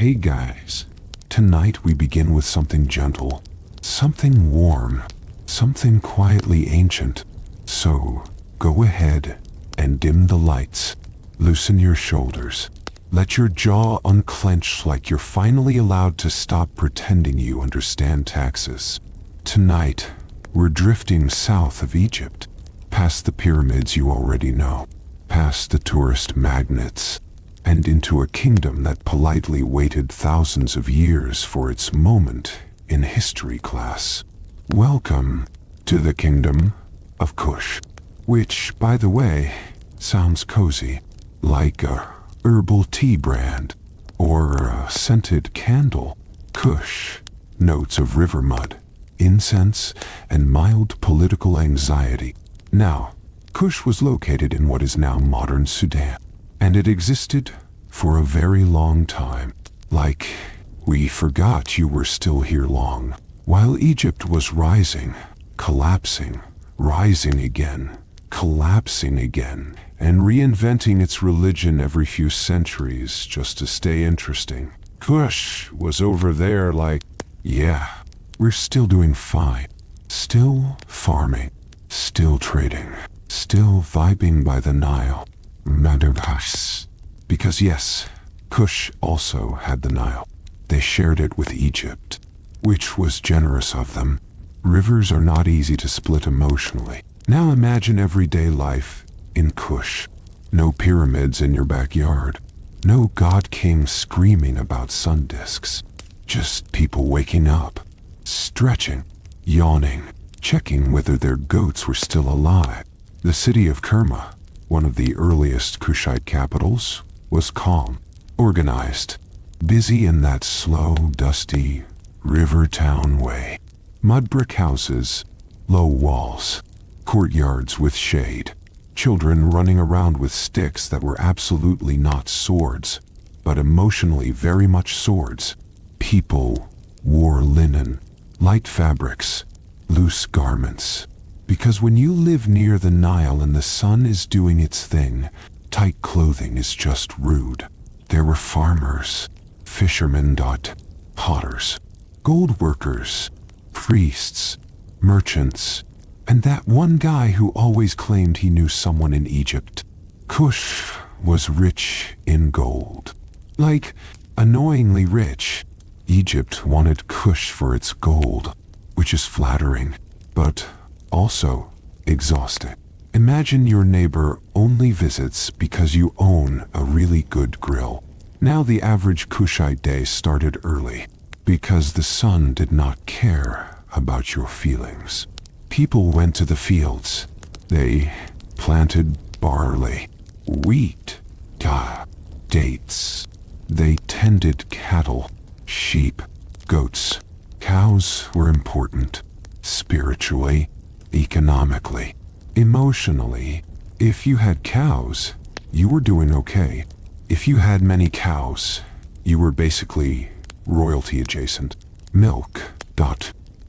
Hey guys, tonight we begin with something gentle, something warm, something quietly ancient. So, go ahead and dim the lights, loosen your shoulders, let your jaw unclench like you're finally allowed to stop pretending you understand taxes. Tonight, we're drifting south of Egypt, past the pyramids you already know, past the tourist magnets, and into a kingdom that politely waited thousands of years for its moment in history class. Welcome to the Kingdom of Kush, which, by the way, sounds cozy, like a herbal tea brand or a scented candle. Kush, notes of river mud, incense, and mild political anxiety. Now, Kush was located in what is now modern Sudan, and it existed for a very long time. Like, we forgot you were still here long. While Egypt was rising, collapsing, rising again, collapsing again, and reinventing its religion every few centuries just to stay interesting. Kush was over there like, yeah, we're still doing fine. Still farming, still trading, still vibing by the Nile. Madagascar. Because yes, Kush also had the Nile. They shared it with Egypt, which was generous of them. Rivers are not easy to split emotionally. Now imagine everyday life in Kush. No pyramids in your backyard. No god king screaming about sun disks. Just people waking up, stretching, yawning, checking whether their goats were still alive. The city of Kerma, one of the earliest Kushite capitals, was calm, organized, busy in that slow, dusty, river town way. Mud brick houses, low walls, courtyards with shade, children running around with sticks that were absolutely not swords, but emotionally very much swords. People wore linen, light fabrics, loose garments. Because when you live near the Nile and the sun is doing its thing, tight clothing is just rude. There were farmers, fishermen, potters, gold workers, priests, merchants, and that one guy who always claimed he knew someone in Egypt. Kush was rich in gold. Like, annoyingly rich. Egypt wanted Kush for its gold, which is flattering, but also exhausting. Imagine your neighbor only visits because you own a really good grill. Now the average Kushite day started early, because the sun did not care about your feelings. People went to the fields. They planted barley, wheat, dates. They tended cattle, sheep, goats. Cows were important, spiritually, economically, emotionally. If you had cows, you were doing okay. If you had many cows, you were basically royalty adjacent. Milk,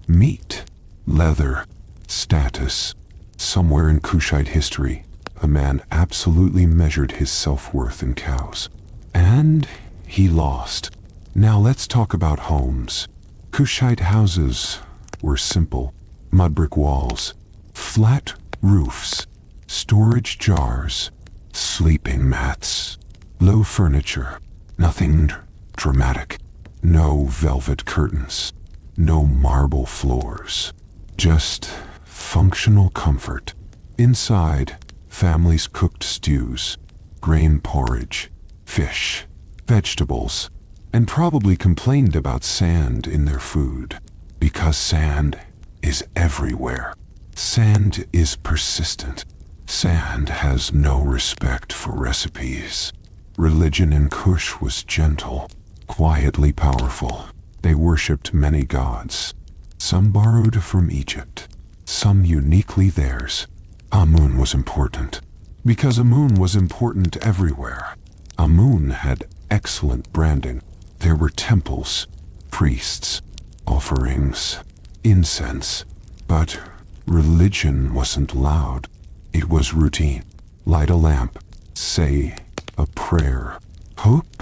meat, leather, status. Somewhere in Kushite history, a man absolutely measured his self-worth in cows. And he lost. Now let's talk about homes. Kushite houses were simple. Mud brick walls, flat roofs, storage jars, sleeping mats, low furniture, nothing dramatic, no velvet curtains, no marble floors, just functional comfort. Inside, families cooked stews, grain porridge, fish, vegetables, and probably complained about sand in their food, because sand is everywhere. Sand is persistent. Sand has no respect for recipes. Religion in Kush was gentle, quietly powerful. They worshipped many gods. Some borrowed from Egypt, some uniquely theirs. Amun was important, because Amun was important everywhere. Amun had excellent branding. There were temples, priests, offerings, incense, but religion wasn't loud. It was routine. Light a lamp, say a prayer, hope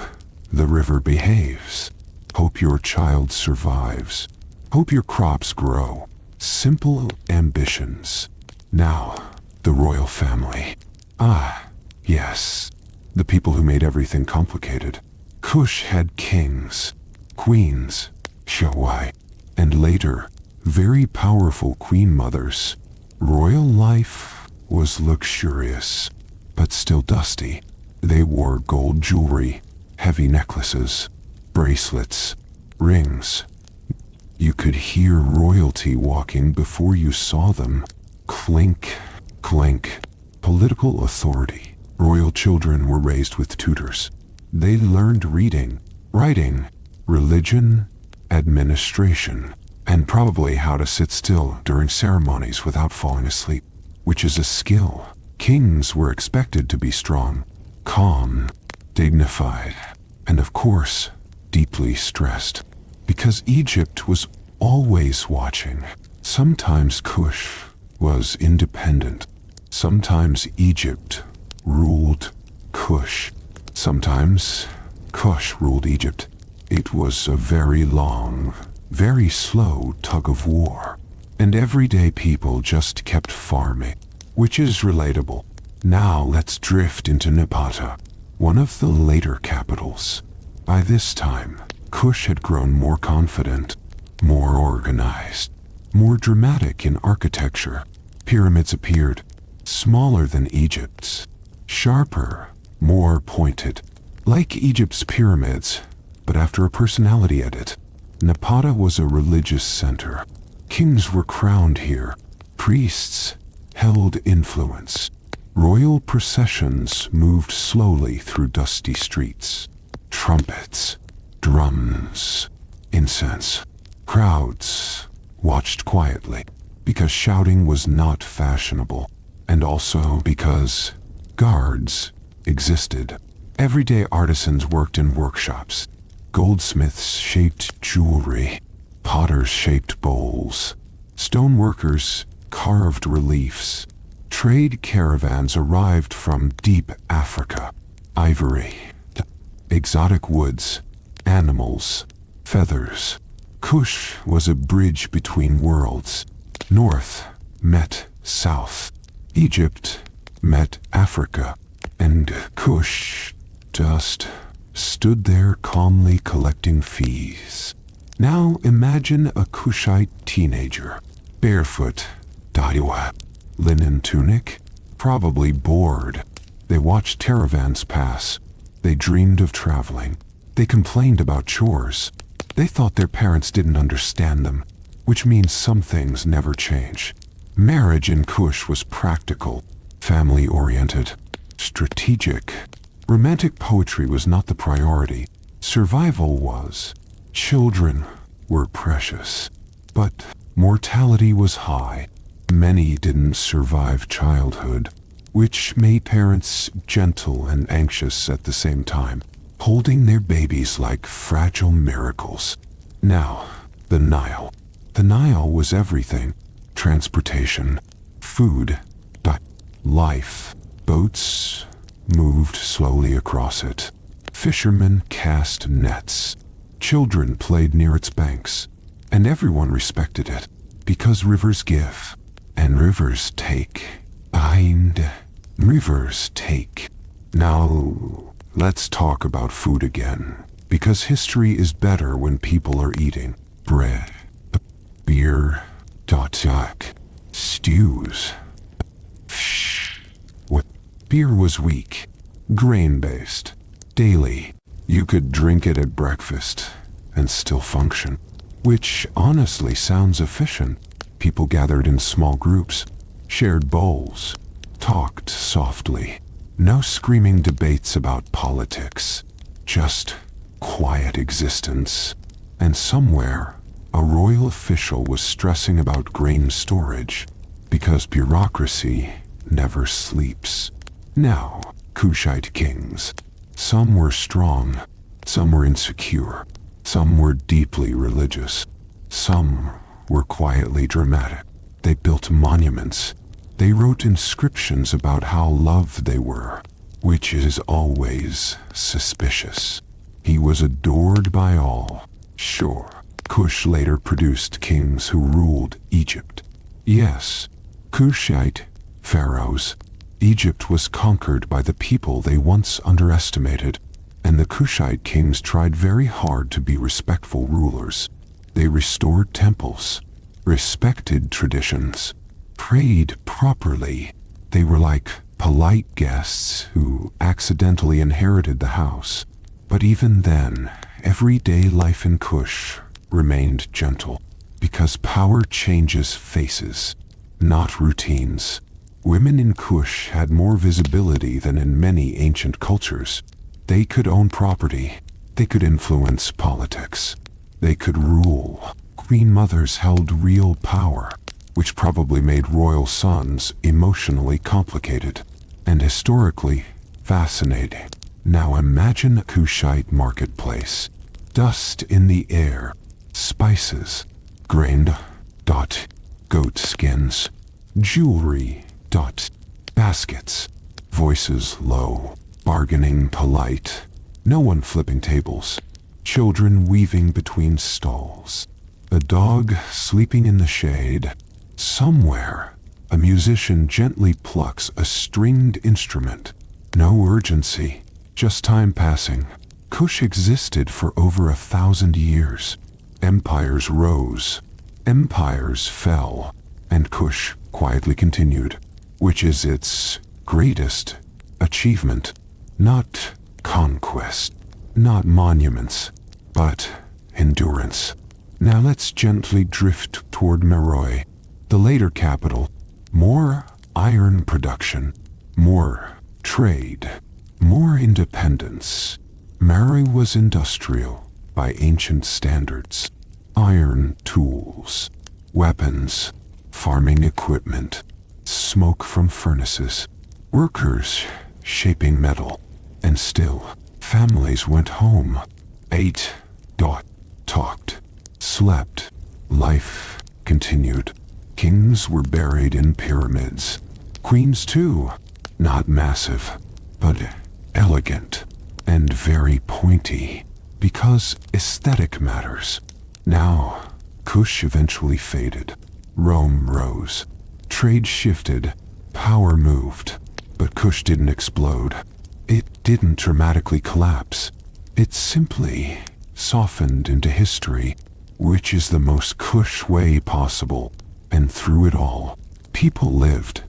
the river behaves. Hope your child survives. Hope your crops grow. Simple ambitions. Now, the royal family. Ah, yes, the people who made everything complicated. Kush had kings, queens, shawai, and later, very powerful queen mothers. Royal life was luxurious, but still dusty. They wore gold jewelry, heavy necklaces, bracelets, rings. You could hear royalty walking before you saw them. Clink, clink. Political authority. Royal children were raised with tutors. They learned reading, writing, religion, administration, and probably how to sit still during ceremonies without falling asleep, which is a skill. Kings were expected to be strong, calm, dignified, and of course, deeply stressed, because Egypt was always watching. Sometimes Kush was independent. Sometimes Egypt ruled Kush. Sometimes Kush ruled Egypt. It was a very long, very slow tug of war. And everyday people just kept farming, which is relatable. Now let's drift into Napata, one of the later capitals. By this time, Kush had grown more confident, more organized, more dramatic in architecture. Pyramids appeared, smaller than Egypt's, sharper, more pointed, like Egypt's pyramids, but after a personality edit. Napata was a religious center. Kings were crowned here. Priests held influence. Royal processions moved slowly through dusty streets. Trumpets, drums, incense. Crowds watched quietly, because shouting was not fashionable, and also because guards existed. Everyday artisans worked in workshops. Goldsmiths shaped jewelry. Potters shaped bowls. Stoneworkers carved reliefs. Trade caravans arrived from deep Africa. Ivory, exotic woods, animals, feathers. Kush was a bridge between worlds. North met South. Egypt met Africa. And Kush just stood there calmly collecting fees. Now imagine a Kushite teenager, barefoot, daiwa, linen tunic, probably bored. They watched caravans pass. They dreamed of traveling. They complained about chores. They thought their parents didn't understand them, which means some things never change. Marriage in Kush was practical, family-oriented, strategic. Romantic poetry was not the priority. Survival was. Children were precious. But mortality was high. Many didn't survive childhood, which made parents gentle and anxious at the same time, holding their babies like fragile miracles. Now, the Nile. The Nile was everything. Transportation, food, life. Boats moved slowly across it. Fishermen cast nets. Children played near its banks. And everyone respected it, because rivers give, and rivers take. And rivers take. Now, let's talk about food again, because history is better when people are eating. Bread, beer, stews. Beer was weak, grain-based, daily. You could drink it at breakfast and still function, which honestly sounds efficient. People gathered in small groups, shared bowls, talked softly. No screaming debates about politics, just quiet existence. And somewhere, a royal official was stressing about grain storage, because bureaucracy never sleeps. Now, Kushite kings. Some were strong, some were insecure, some were deeply religious, some were quietly dramatic. They built monuments. They wrote inscriptions about how loved they were, which is always suspicious. He was adored by all. Sure, Kush later produced kings who ruled Egypt. Yes, Kushite pharaohs. Egypt was conquered by the people they once underestimated, and the Kushite kings tried very hard to be respectful rulers. They restored temples, respected traditions, prayed properly. They were like polite guests who accidentally inherited the house. But even then, everyday life in Kush remained gentle, because power changes faces, not routines. Women in Kush had more visibility than in many ancient cultures. They could own property, they could influence politics, they could rule. Queen mothers held real power, which probably made royal sons emotionally complicated and historically fascinating. Now imagine a Kushite marketplace. Dust in the air, spices, grain, goat skins, jewelry, baskets, voices low, bargaining polite, no one flipping tables, children weaving between stalls, a dog sleeping in the shade. Somewhere, a musician gently plucks a stringed instrument. No urgency, just time passing. Kush existed for over 1,000 years. Empires rose, empires fell, and Kush quietly continued, which is its greatest achievement. Not conquest, not monuments, but endurance. Now let's gently drift toward Meroë, the later capital. More iron production, more trade, more independence. Meroë was industrial by ancient standards. Iron tools, weapons, farming equipment, smoke from furnaces, workers shaping metal. And still, families went home, ate, talked, slept. Life continued. Kings were buried in pyramids. Queens too, not massive, but elegant and very pointy, because aesthetic matters. Now, Kush eventually faded. Rome rose. Trade shifted. Power moved. But Kush didn't explode. It didn't dramatically collapse. It simply softened into history, which is the most Kush way possible. And through it all, people lived.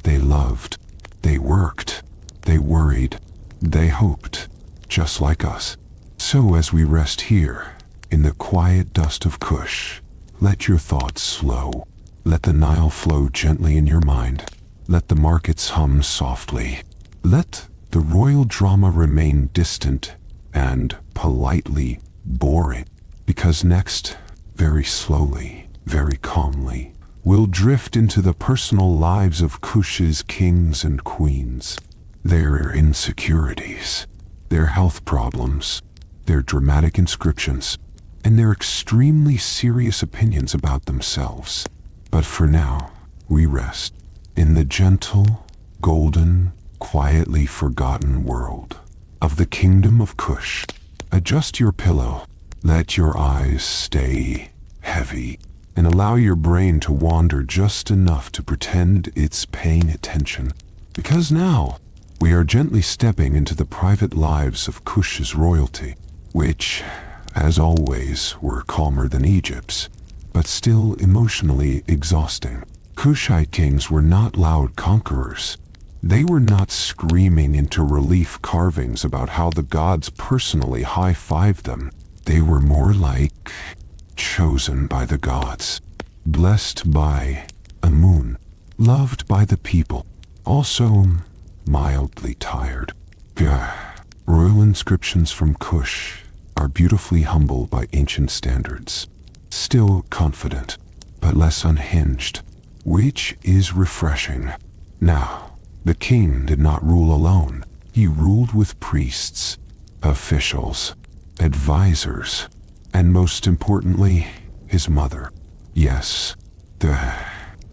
They loved. They worked. They worried. They hoped. Just like us. So as we rest here, in the quiet dust of Kush, let your thoughts slow. Let the Nile flow gently in your mind. Let the markets hum softly. Let the royal drama remain distant and politely boring. Because next, very slowly, very calmly, we'll drift into the personal lives of Kush's kings and queens. Their insecurities, their health problems, their dramatic inscriptions, and their extremely serious opinions about themselves. But for now, we rest in the gentle, golden, quietly forgotten world of the Kingdom of Kush. Adjust your pillow, let your eyes stay heavy, and allow your brain to wander just enough to pretend it's paying attention. Because now, we are gently stepping into the private lives of Kush's royalty, which, as always, were calmer than Egypt's, but still emotionally exhausting. Kushite kings were not loud conquerors. They were not screaming into relief carvings about how the gods personally high-fived them. They were more like chosen by the gods, blessed by a moon, loved by the people, also mildly tired. Royal inscriptions from Kush are beautifully humble by ancient standards, still confident, but less unhinged, which is refreshing. Now, the king did not rule alone. He ruled with priests, officials, advisors, and most importantly, his mother. Yes, the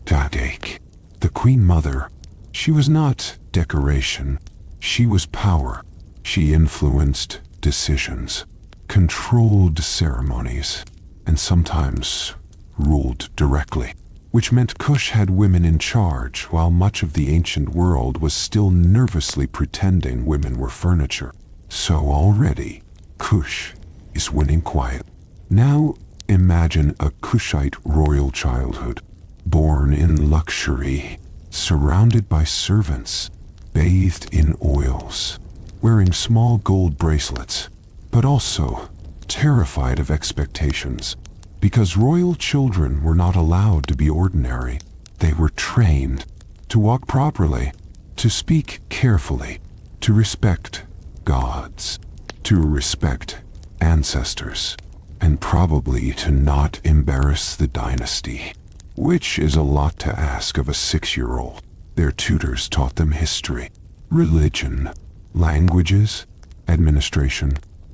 Kandakes, the queen mother. She was not decoration. She was power. She influenced decisions, controlled ceremonies, and sometimes ruled directly, which meant Kush had women in charge while much of the ancient world was still nervously pretending women were furniture. So already, Kush is winning quiet. Now imagine a Kushite royal childhood, born in luxury, surrounded by servants, bathed in oils, wearing small gold bracelets, but also terrified of expectations. Because royal children were not allowed to be ordinary, they were trained to walk properly, to speak carefully, to respect gods, to respect ancestors, and probably to not embarrass the dynasty, which is a lot to ask of a 6-year-old. Their tutors taught them history, religion, languages, administration,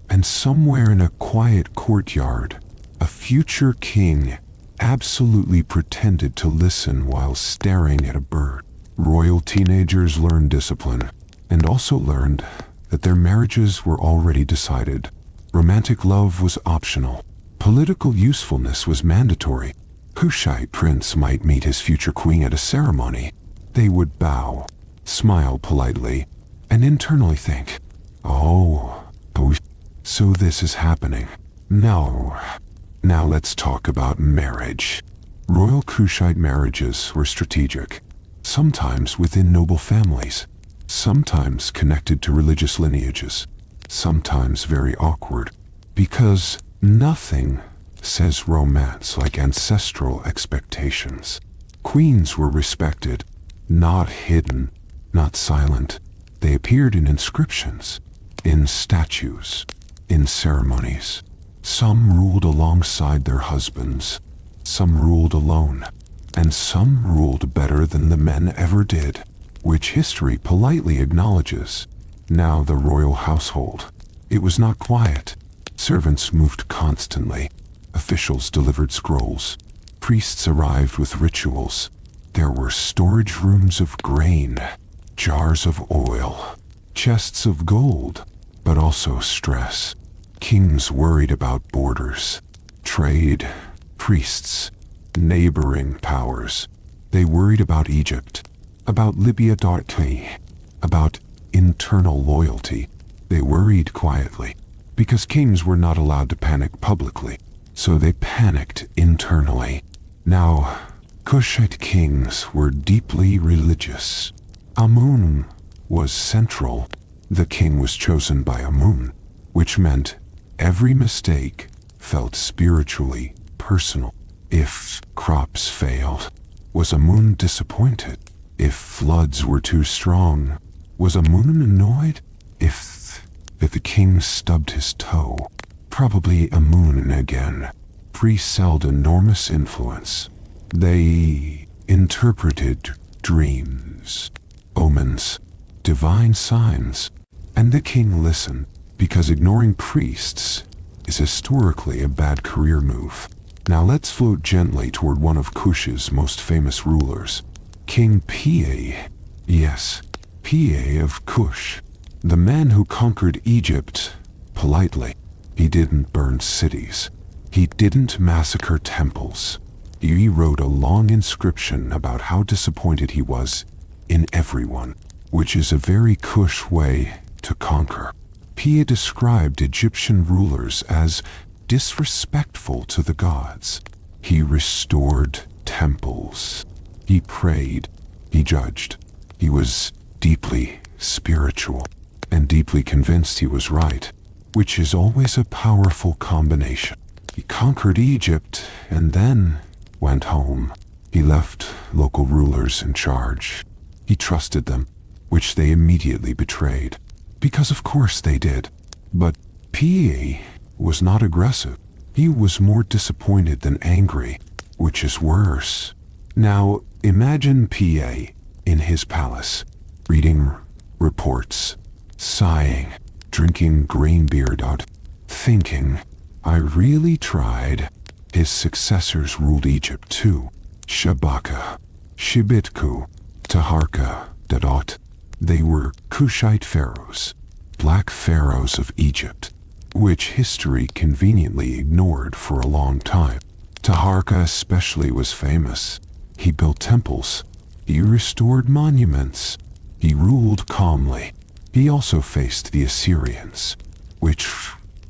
and somewhere in a quiet courtyard, a future king absolutely pretended to listen while staring at a bird. Royal teenagers learned discipline, and also learned that their marriages were already decided. Romantic love was optional. Political usefulness was mandatory. Kushite prince might meet his future queen at a ceremony. They would bow, smile politely, and internally think, oh, so this is happening. No. Now let's talk about marriage. Royal Kushite marriages were strategic, sometimes within noble families, sometimes connected to religious lineages, sometimes very awkward, because nothing says romance like ancestral expectations. Queens were respected, not hidden, not silent. They appeared in inscriptions, in statues, in ceremonies. Some ruled alongside their husbands, some ruled alone, and some ruled better than the men ever did, which history politely acknowledges. Now the royal household. It was not quiet. Servants moved constantly. Officials delivered scrolls. Priests arrived with rituals. There were storage rooms of grain, jars of oil, chests of gold, but also stress. Kings worried about borders, trade, priests, neighboring powers. They worried about Egypt, about Libya, about internal loyalty. They worried quietly, because kings were not allowed to panic publicly, so they panicked internally. Now, Kushite kings were deeply religious. Amun was central. The king was chosen by Amun, which meant every mistake felt spiritually personal. If crops failed, was Amun disappointed? If floods were too strong, was Amun annoyed? If the king stubbed his toe, probably Amun again. Priests held enormous influence. They interpreted dreams, omens, divine signs, and the king listened, because ignoring priests is historically a bad career move. Now let's float gently toward one of Kush's most famous rulers, King Meroë. Yes, Meroë of Kush, the man who conquered Egypt politely. He didn't burn cities. He didn't massacre temples. He wrote a long inscription about how disappointed he was in everyone, which is a very Kush way to conquer. Meroë described Egyptian rulers as disrespectful to the gods. He restored temples. He prayed. He judged. He was deeply spiritual and deeply convinced he was right, which is always a powerful combination. He conquered Egypt and then went home. He left local rulers in charge. He trusted them, which they immediately betrayed. Because of course they did. But Meroë was not aggressive. He was more disappointed than angry, which is worse. Now imagine Meroë in his palace, reading reports, sighing, drinking grain beer, thinking, I really tried. His successors ruled Egypt too. Shabaka, Shibitku, Taharka, Dadot. They were Kushite pharaohs, black pharaohs of Egypt. which history conveniently ignored for a long time. Taharqa especially was famous. He built temples. He restored monuments. He ruled calmly. He also faced the Assyrians, which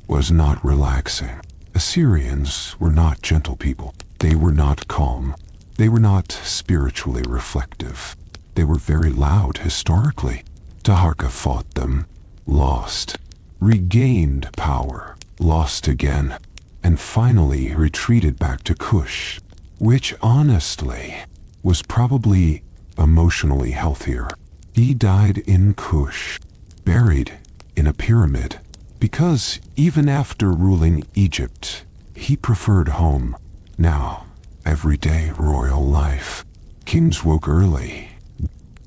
was not relaxing. Assyrians were not gentle people. They were not calm. They were not spiritually reflective. They were very loud historically. Taharqa fought them, lost, regained power, lost again, and finally retreated back to Kush, which honestly was probably emotionally healthier. He died in Kush, buried in a pyramid, because even after ruling Egypt, he preferred home. Now, everyday royal life. Kings woke early.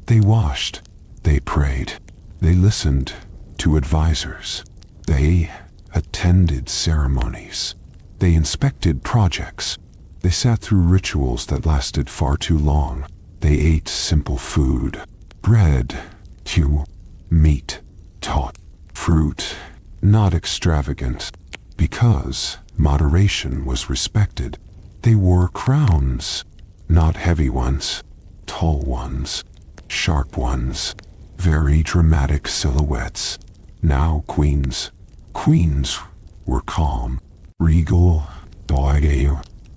They washed. They prayed. They listened to advisors. They attended ceremonies. They inspected projects. They sat through rituals that lasted far too long. They ate simple food. Bread, stew, meat, taught, fruit, not extravagant, because moderation was respected. They wore crowns, not heavy ones, tall ones, sharp ones, very dramatic silhouettes. Now queens were calm, regal,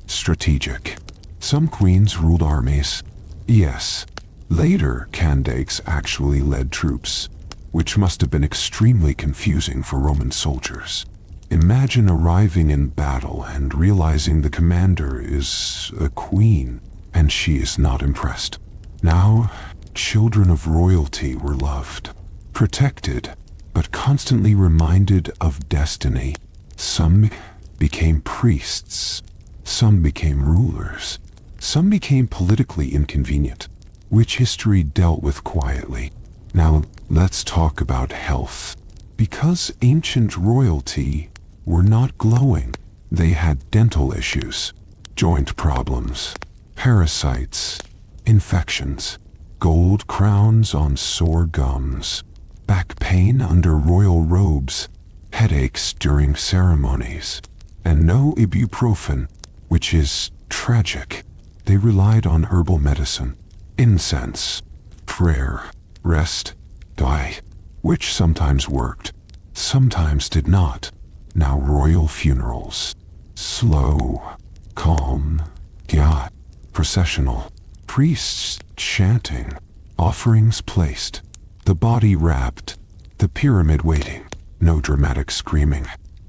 strategic. Some queens ruled armies. Yes, later Kandakes actually led troops, which must have been extremely confusing for Roman soldiers. Imagine arriving in battle and realizing the commander is a queen, and she is not impressed. Now, children of royalty were loved, protected, but constantly reminded of destiny. Some became priests, some became rulers, some became politically inconvenient, which history dealt with quietly. Now, let's talk about health. Because ancient royalty were not glowing, they had dental issues, joint problems, parasites, infections, gold crowns on sore gums, back pain under royal robes, headaches during ceremonies, and no ibuprofen, which is tragic. They relied on herbal medicine, incense, prayer, rest, diet, which sometimes worked, sometimes did not. Now royal funerals, slow, calm, processional, priests chanting, offerings placed, the body wrapped, the pyramid waiting, no dramatic screaming,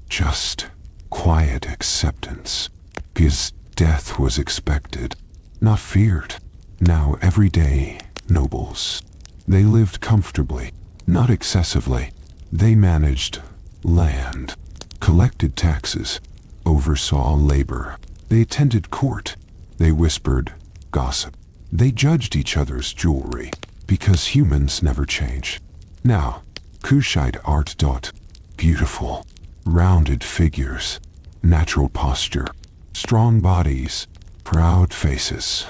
just quiet acceptance, because death was expected, not feared. Now everyday nobles, they lived comfortably, not excessively. They managed land, collected taxes, oversaw labor. They attended court. They whispered gossip. They judged each other's jewelry, because humans never change. Now, Kushite art. Beautiful, rounded figures, natural posture, strong bodies, proud faces.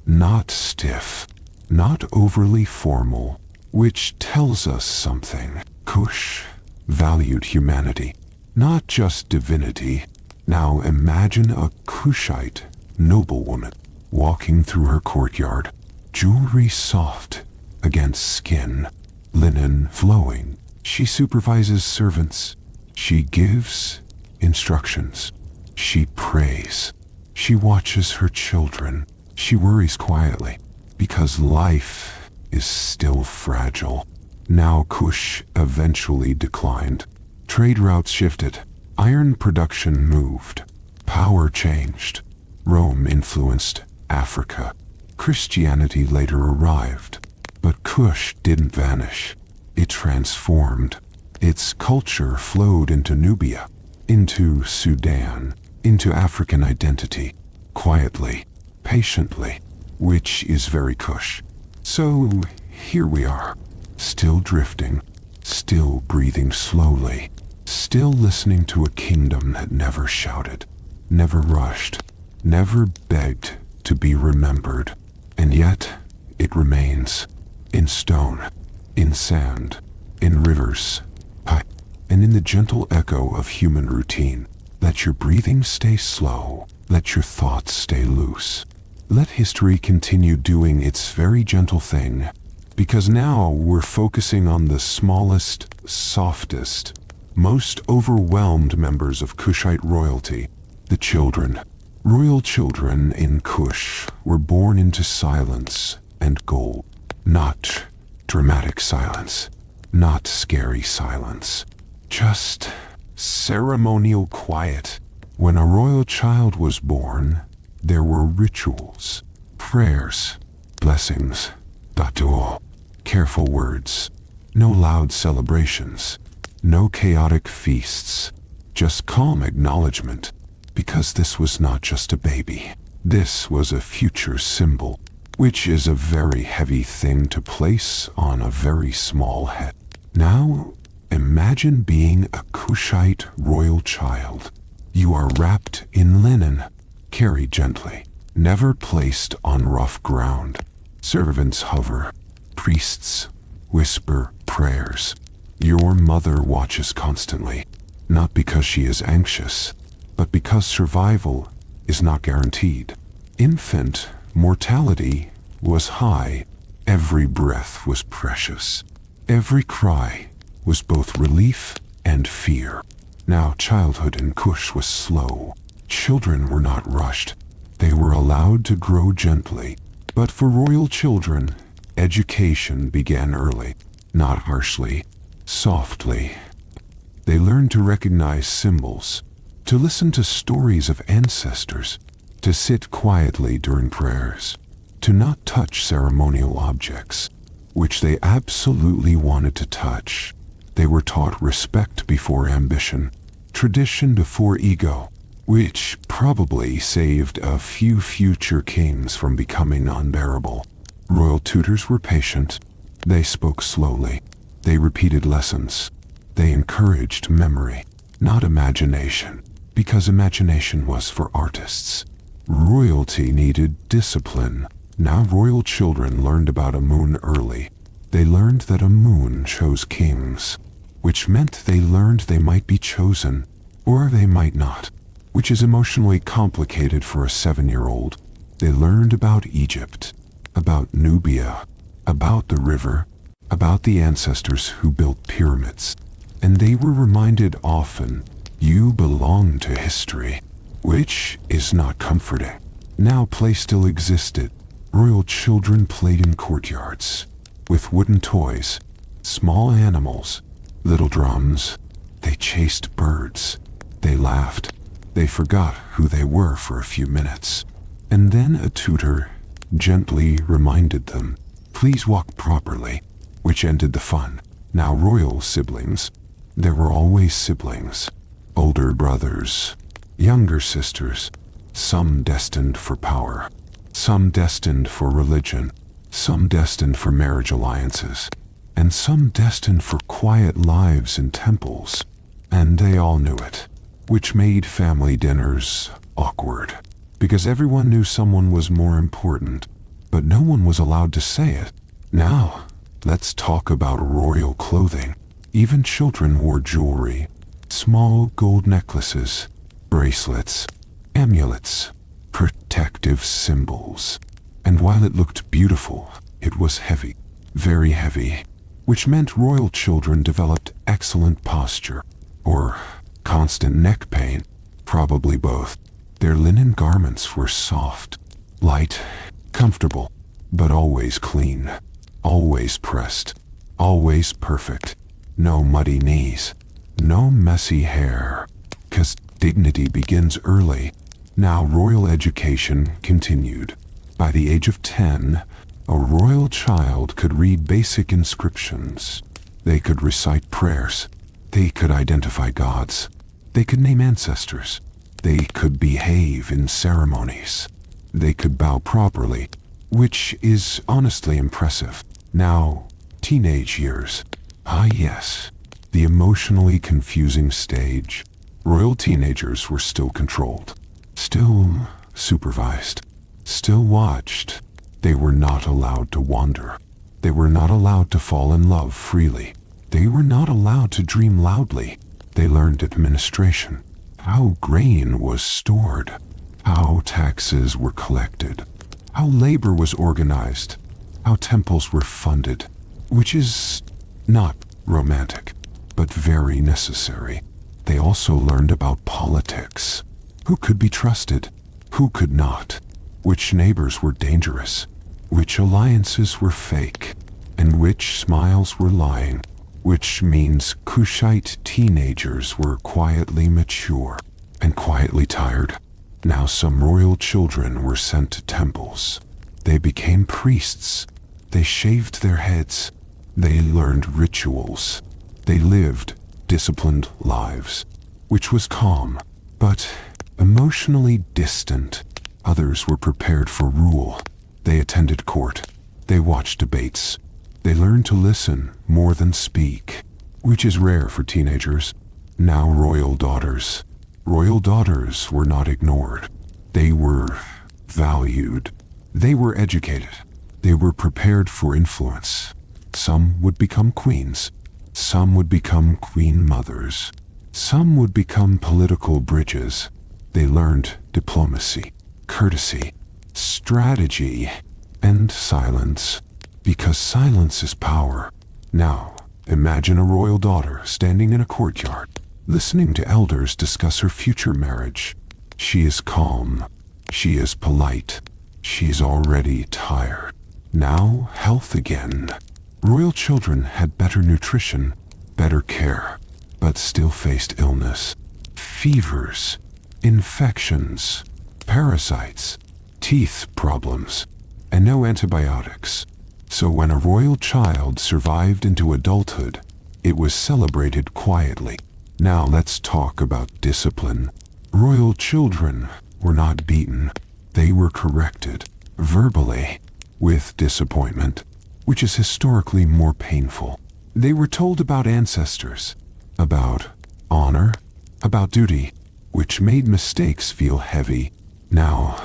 Not stiff, not overly formal, which tells us something. Kush valued humanity, not just divinity. Now imagine a Kushite noblewoman walking through her courtyard, jewelry soft against skin, linen flowing. She supervises servants. She gives instructions. She prays. She watches her children. She worries quietly, because life is still fragile. Now Kush eventually declined. Trade routes shifted. Iron production moved. Power changed. Rome influenced Africa. Christianity later arrived. But Kush didn't vanish. It transformed. Its culture flowed into Nubia, into Sudan, into African identity, quietly, patiently, which is very Kush. So here we are, still drifting, still breathing slowly, still listening to a kingdom that never shouted, never rushed, never begged to be remembered. And yet, it remains, in stone, in sand, in rivers, and in the gentle echo of human routine. Let your breathing stay slow. Let your thoughts stay loose. Let history continue doing its very gentle thing, because now we're focusing on the smallest, softest, most overwhelmed members of Kushite royalty, the children. Royal children in Kush were born into silence and gold. Not dramatic silence, not scary silence, just ceremonial quiet. When a royal child was born, there were rituals, prayers, blessings, datul, careful words, no loud celebrations, no chaotic feasts, just calm acknowledgement, because this was not just a baby. This was a future symbol, which is a very heavy thing to place on a very small head. Now, imagine being a Kushite royal child. You are wrapped in linen, carried gently, never placed on rough ground. Servants hover, priests whisper prayers. Your mother watches constantly, not because she is anxious, but because survival is not guaranteed. Infant mortality was high. Every breath was precious. Every cry was both relief and fear. Now childhood in Kush was slow. Children were not rushed. They were allowed to grow gently. But for royal children, education began early, not harshly, softly. They learned to recognize symbols, to listen to stories of ancestors, to sit quietly during prayers, to not touch ceremonial objects, which they absolutely wanted to touch. They were taught respect before ambition, tradition before ego, which probably saved a few future kings from becoming unbearable. Royal tutors were patient. They spoke slowly. They repeated lessons. They encouraged memory, not imagination, because imagination was for artists. Royalty needed discipline. Now royal children learned about a moon early. They learned that a moon chose kings, which meant they learned they might be chosen, or they might not, which is emotionally complicated for a 7-year-old. They learned about Egypt, about Nubia, about the river, about the ancestors who built pyramids. And they were reminded often, you belong to history, which is not comforting. Now play still existed. Royal children played in courtyards, with wooden toys, small animals, little drums. They chased birds. They laughed. They forgot who they were for a few minutes. And then a tutor gently reminded them, please walk properly, which ended the fun. Now royal siblings. There were always siblings. Older brothers, younger sisters, some destined for power, some destined for religion, some destined for marriage alliances, and some destined for quiet lives in temples. And they all knew it, which made family dinners awkward, because everyone knew someone was more important, but no one was allowed to say it. Now, let's talk about royal clothing. Even children wore jewelry, small gold necklaces, bracelets, amulets, protective symbols. And while it looked beautiful, it was heavy, very heavy, which meant royal children developed excellent posture, or constant neck pain, probably both. Their linen garments were soft, light, comfortable, but always clean, always pressed, always perfect. No muddy knees, no messy hair, 'cause dignity begins early. Now royal education continued. By the age of 10, a royal child could read basic inscriptions. They could recite prayers. They could identify gods. They could name ancestors. They could behave in ceremonies. They could bow properly, which is honestly impressive. Now, teenage years. Ah yes, the emotionally confusing stage. Royal teenagers were still controlled, still supervised, still watched. They were not allowed to wander. They were not allowed to fall in love freely. They were not allowed to dream loudly. They learned administration, how grain was stored, how taxes were collected, how labor was organized, how temples were funded, which is not romantic, but very necessary. They also learned about politics, who could be trusted, who could not, which neighbors were dangerous, which alliances were fake, and which smiles were lying, which means Kushite teenagers were quietly mature and quietly tired. Now some royal children were sent to temples. They became priests. They shaved their heads. They learned rituals. They lived disciplined lives, which was calm, but emotionally distant. Others were prepared for rule. They attended court. They watched debates. They learned to listen more than speak, which is rare for teenagers. Now royal daughters. Royal daughters were not ignored. They were valued. They were educated. They were prepared for influence. Some would become queens. Some would become queen mothers. Some would become political bridges. They learned diplomacy, courtesy, strategy, and silence, because silence is power. Now, imagine a royal daughter standing in a courtyard, listening to elders discuss her future marriage. She is calm. She is polite. She is already tired. Now, health again. Royal children had better nutrition, better care, but still faced illness, fevers, infections, parasites, teeth problems, and no antibiotics. So when a royal child survived into adulthood, it was celebrated quietly. Now let's talk about discipline. Royal children were not beaten. They were corrected, verbally, with disappointment, which is historically more painful. They were told about ancestors, about honor, about duty, which made mistakes feel heavy. Now,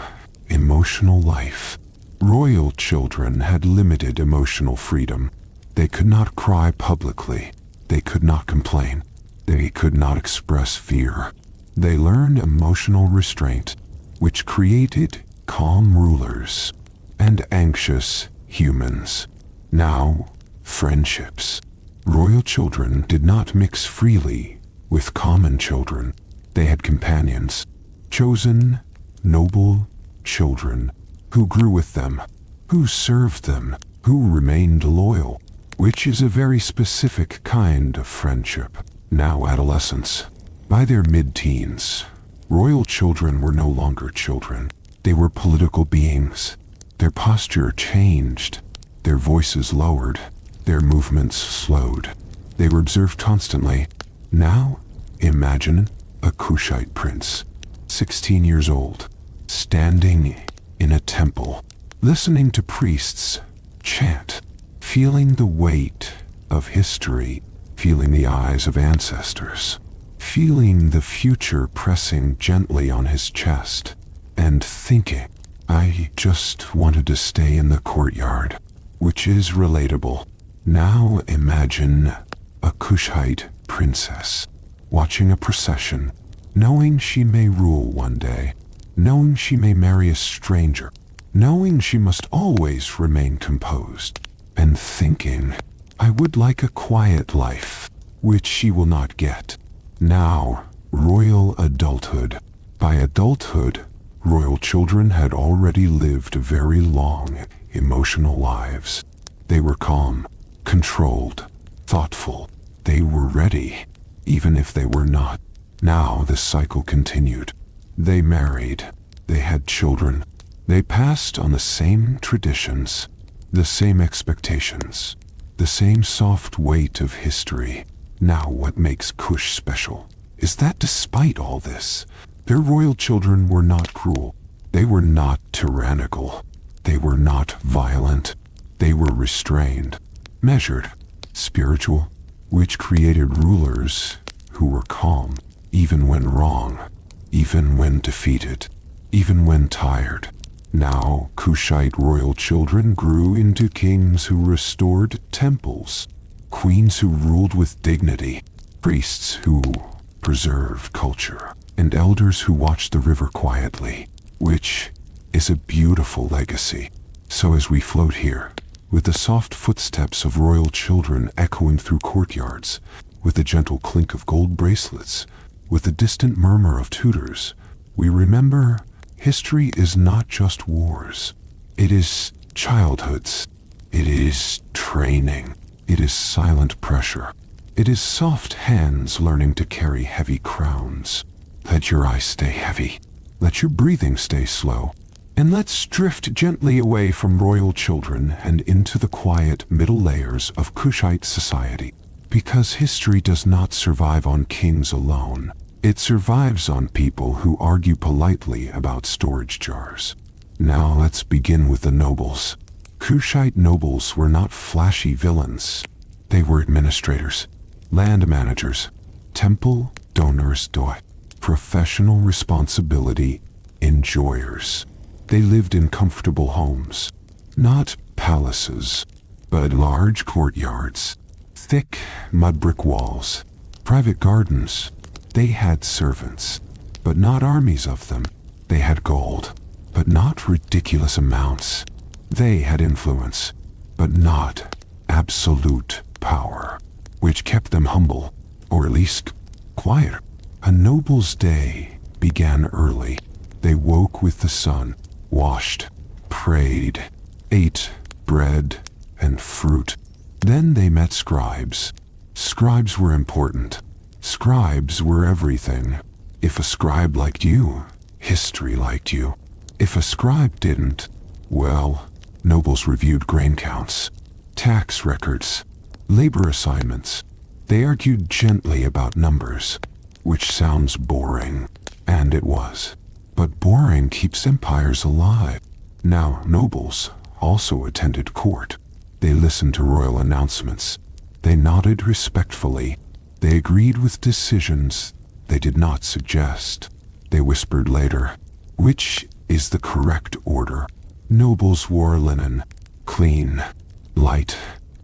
emotional life. Royal children had limited emotional freedom. They could not cry publicly. They could not complain. They could not express fear. They learned emotional restraint, which created calm rulers and anxious humans. Now, friendships. Royal children did not mix freely with common children. They had companions, chosen, noble children, who grew with them, who served them, who remained loyal, which is a very specific kind of friendship. Now adolescents. By their mid-teens, royal children were no longer children. They were political beings. Their posture changed. Their voices lowered. Their movements slowed. They were observed constantly. Now, imagine a Kushite prince, 16 years old, standing in a temple, listening to priests chant, feeling the weight of history, feeling the eyes of ancestors, feeling the future pressing gently on his chest, and thinking, I just wanted to stay in the courtyard, which is relatable. Now imagine a Kushite princess watching a procession, knowing she may rule one day, knowing she may marry a stranger, knowing she must always remain composed, and thinking, I would like a quiet life, which she will not get. Now, royal adulthood. By adulthood, royal children had already lived very long, emotional lives. They were calm, controlled, thoughtful. They were ready, even if they were not. Now the cycle continued. They married. They had children. They passed on the same traditions, the same expectations, the same soft weight of history. Now what makes Kush special is that despite all this, their royal children were not cruel. They were not tyrannical. They were not violent. They were restrained, measured, spiritual, which created rulers who were calm, even when wrong, even when defeated, even when tired. Now, Kushite royal children grew into kings who restored temples, queens who ruled with dignity, priests who preserved culture, and elders who watched the river quietly, which is a beautiful legacy. So as we float here, with the soft footsteps of royal children echoing through courtyards, with the gentle clink of gold bracelets, with the distant murmur of tutors, we remember history is not just wars. It is childhoods. It is training. It is silent pressure. It is soft hands learning to carry heavy crowns. Let your eyes stay heavy. Let your breathing stay slow. And let's drift gently away from royal children and into the quiet middle layers of Kushite society. Because history does not survive on kings alone. It survives on people who argue politely about storage jars. Now let's begin with the nobles. Kushite nobles were not flashy villains. They were administrators, land managers, temple donors, professional responsibility enjoyers. They lived in comfortable homes, not palaces, but large courtyards, thick mud brick walls, private gardens. They had servants, but not armies of them. They had gold, but not ridiculous amounts. They had influence, but not absolute power, which kept them humble, or at least quiet. A noble's day began early. They woke with the sun, washed, prayed, ate bread and fruit. Then they met scribes. Scribes were important. Scribes were everything. If a scribe liked you, history liked you. If a scribe didn't, well, nobles reviewed grain counts, tax records, labor assignments. They argued gently about numbers, which sounds boring, and it was. But boring keeps empires alive. Now, nobles also attended court. They listened to royal announcements. They nodded respectfully. They agreed with decisions they did not suggest. They whispered later, which is the correct order. Nobles wore linen, clean, light,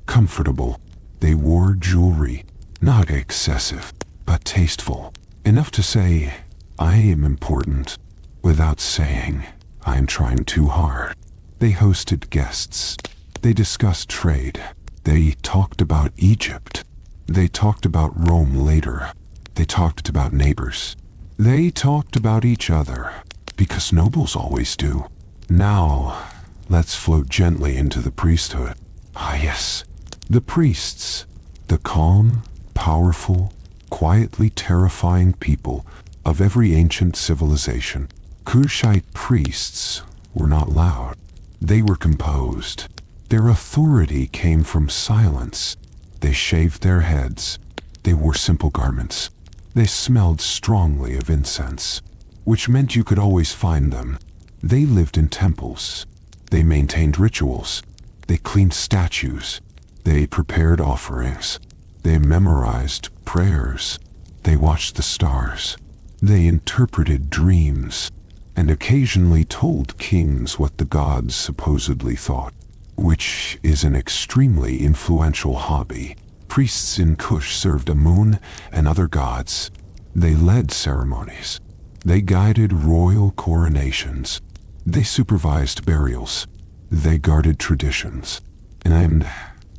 comfortable. They wore jewelry, not excessive, but tasteful, enough to say, I am important, without saying, I am trying too hard. They hosted guests. They discussed trade. They talked about Egypt. They talked about Rome later. They talked about neighbors. They talked about each other, because nobles always do. Now, let's float gently into the priesthood. Ah yes, the priests, the calm, powerful, quietly terrifying people of every ancient civilization. Kushite priests were not loud. They were composed. Their authority came from silence. They shaved their heads. They wore simple garments. They smelled strongly of incense, which meant you could always find them. They lived in temples. They maintained rituals. They cleaned statues. They prepared offerings. They memorized prayers. They watched the stars. They interpreted dreams, and occasionally told kings what the gods supposedly thought, which is an extremely influential hobby. Priests in Kush served Amun and other gods. They led ceremonies. They guided royal coronations. They supervised burials. They guarded traditions. And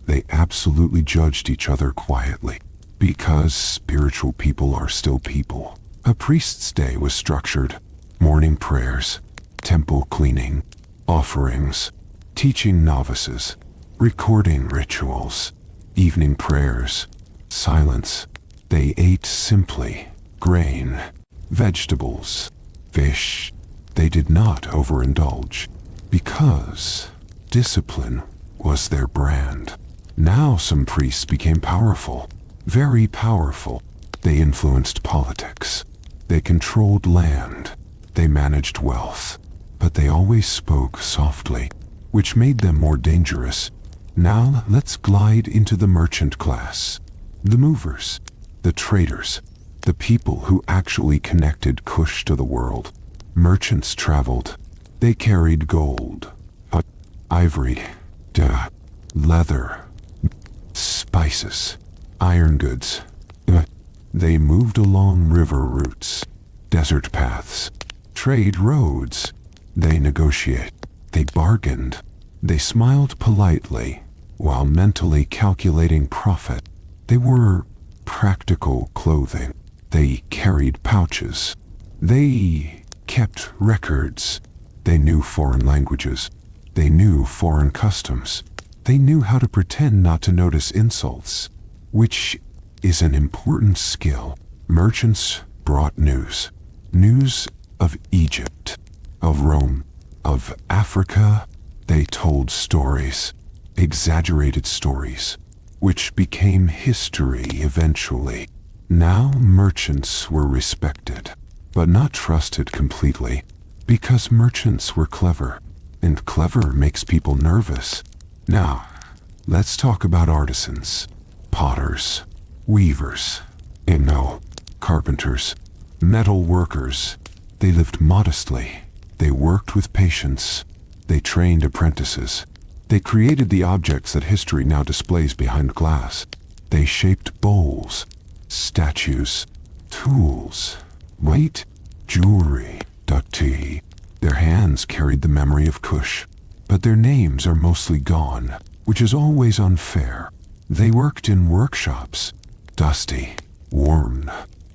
they absolutely judged each other quietly, because spiritual people are still people. A priest's day was structured. Morning prayers, temple cleaning, offerings, teaching novices, recording rituals, evening prayers, silence. They ate simply, grain, vegetables, fish. They did not overindulge, because discipline was their brand. Now some priests became powerful, very powerful. They influenced politics. They controlled land. They managed wealth. But they always spoke softly, which made them more dangerous. Now let's glide into the merchant class. The movers, the traders, the people who actually connected Kush to the world. Merchants traveled. They carried gold, ivory, leather, spices, iron goods. They moved along river routes, desert paths, trade roads. They negotiated, they bargained, they smiled politely while mentally calculating profit. They wore practical clothing. They carried pouches. They kept records. They knew foreign languages. They knew foreign customs. They knew how to pretend not to notice insults, which is an important skill. Merchants brought news. News of Egypt, of Rome, of Africa. They told stories, exaggerated stories, which became history eventually. Now merchants were respected, but not trusted completely, because merchants were clever, and clever makes people nervous. Now, let's talk about artisans, potters, weavers, carpenters, metal workers. They lived modestly. They worked with patience. They trained apprentices. They created the objects that history now displays behind glass. They shaped bowls, statues, tools, weight, jewelry, ducty. Their hands carried the memory of Kush, but their names are mostly gone, which is always unfair. They worked in workshops, dusty, worn,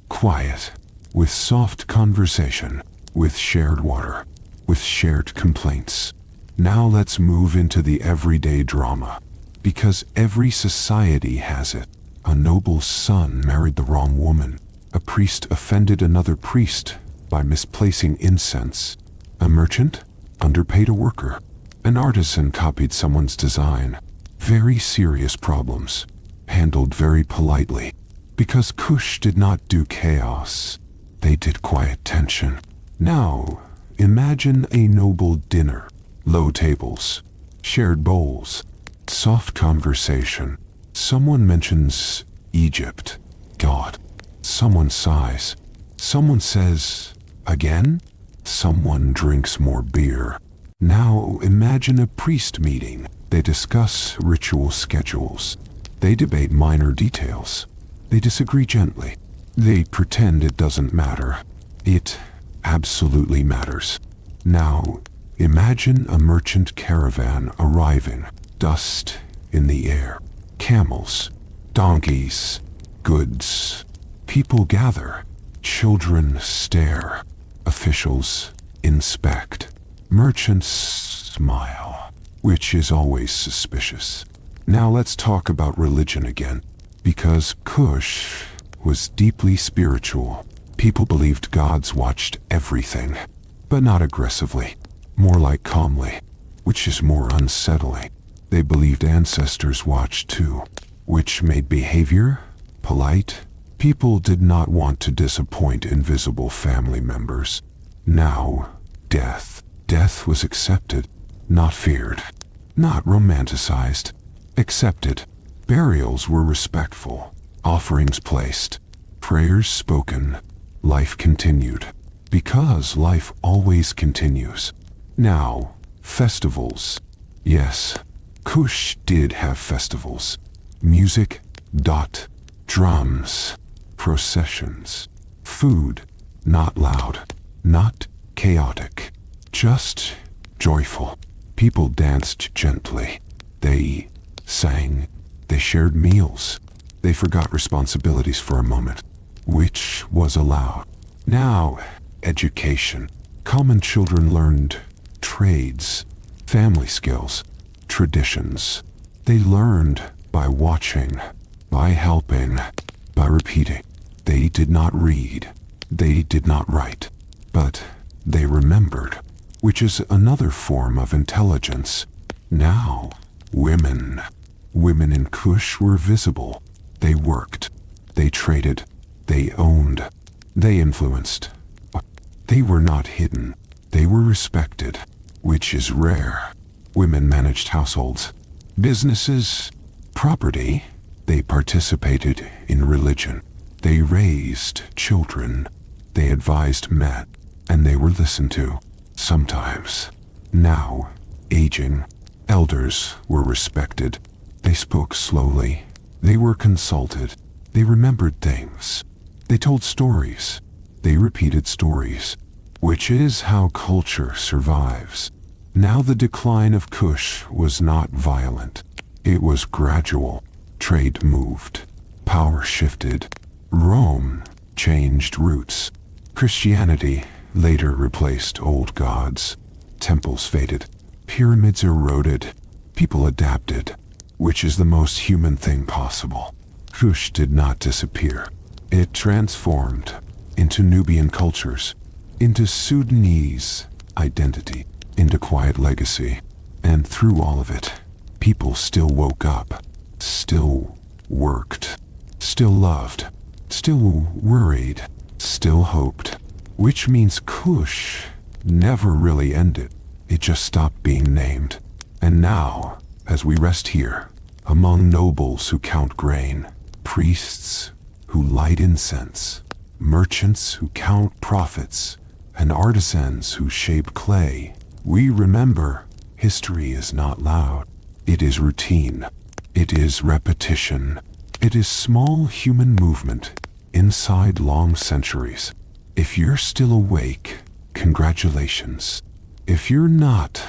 quiet, with soft conversation, with shared water, with shared complaints. Now let's move into the everyday drama, because every society has it. A noble's son married the wrong woman. A priest offended another priest by misplacing incense. A merchant underpaid a worker. An artisan copied someone's design. Very serious problems, handled very politely, because Kush did not do chaos. They did quiet tension. Now, imagine a noble dinner. Low tables, shared bowls, soft conversation. Someone mentions Egypt, God. Someone sighs. Someone says, again? Someone drinks more beer. Now imagine a priest meeting. They discuss ritual schedules. They debate minor details. They disagree gently. They pretend it doesn't matter. It absolutely matters. Now, imagine a merchant caravan arriving. Dust in the air. Camels, donkeys, goods. People gather. Children stare. Officials inspect. Merchants smile, which is always suspicious. Now let's talk about religion again, because Kush was deeply spiritual. People believed gods watched everything, but not aggressively, more like calmly, which is more unsettling. They believed ancestors watched too, which made behavior polite. People did not want to disappoint invisible family members. Now, death. Death was accepted, not feared, not romanticized. Accepted. Burials were respectful, offerings placed, prayers spoken. Life continued, because life always continues. Now, festivals. Yes, Kush did have festivals. Music, drums, processions, food, not loud, not chaotic, just joyful. People danced gently. They sang. They shared meals. They forgot responsibilities for a moment, which was allowed. Now, education. Common children learned trades, family skills, traditions. They learned by watching, by helping, by repeating. They did not read. They did not write. But they remembered, which is another form of intelligence. Now, women. Women in Kush were visible. They worked. They traded. They owned. They influenced. They were not hidden. They were respected, which is rare. Women managed households, businesses, property. They participated in religion. They raised children. They advised men, and they were listened to. Sometimes. Now, aging. Elders were respected. They spoke slowly, They were consulted. They remembered things. They told stories. They repeated stories, which is how culture survives. Now the decline of Kush was not violent. It was gradual. Trade moved. Power shifted. Rome changed roots. Christianity later replaced old gods. Temples faded. Pyramids eroded. People adapted, which is the most human thing possible. Kush did not disappear. It transformed into Nubian cultures, into Sudanese identity, into quiet legacy. And through all of it, people still woke up, still worked, still loved, still worried, still hoped. Which means Kush never really ended. It just stopped being named. And now, as we rest here, among nobles who count grain, priests who light incense, merchants who count profits, and artisans who shape clay, we remember history is not loud. It is routine. It is repetition. It is small human movement inside long centuries. If you're still awake, congratulations. If you're not,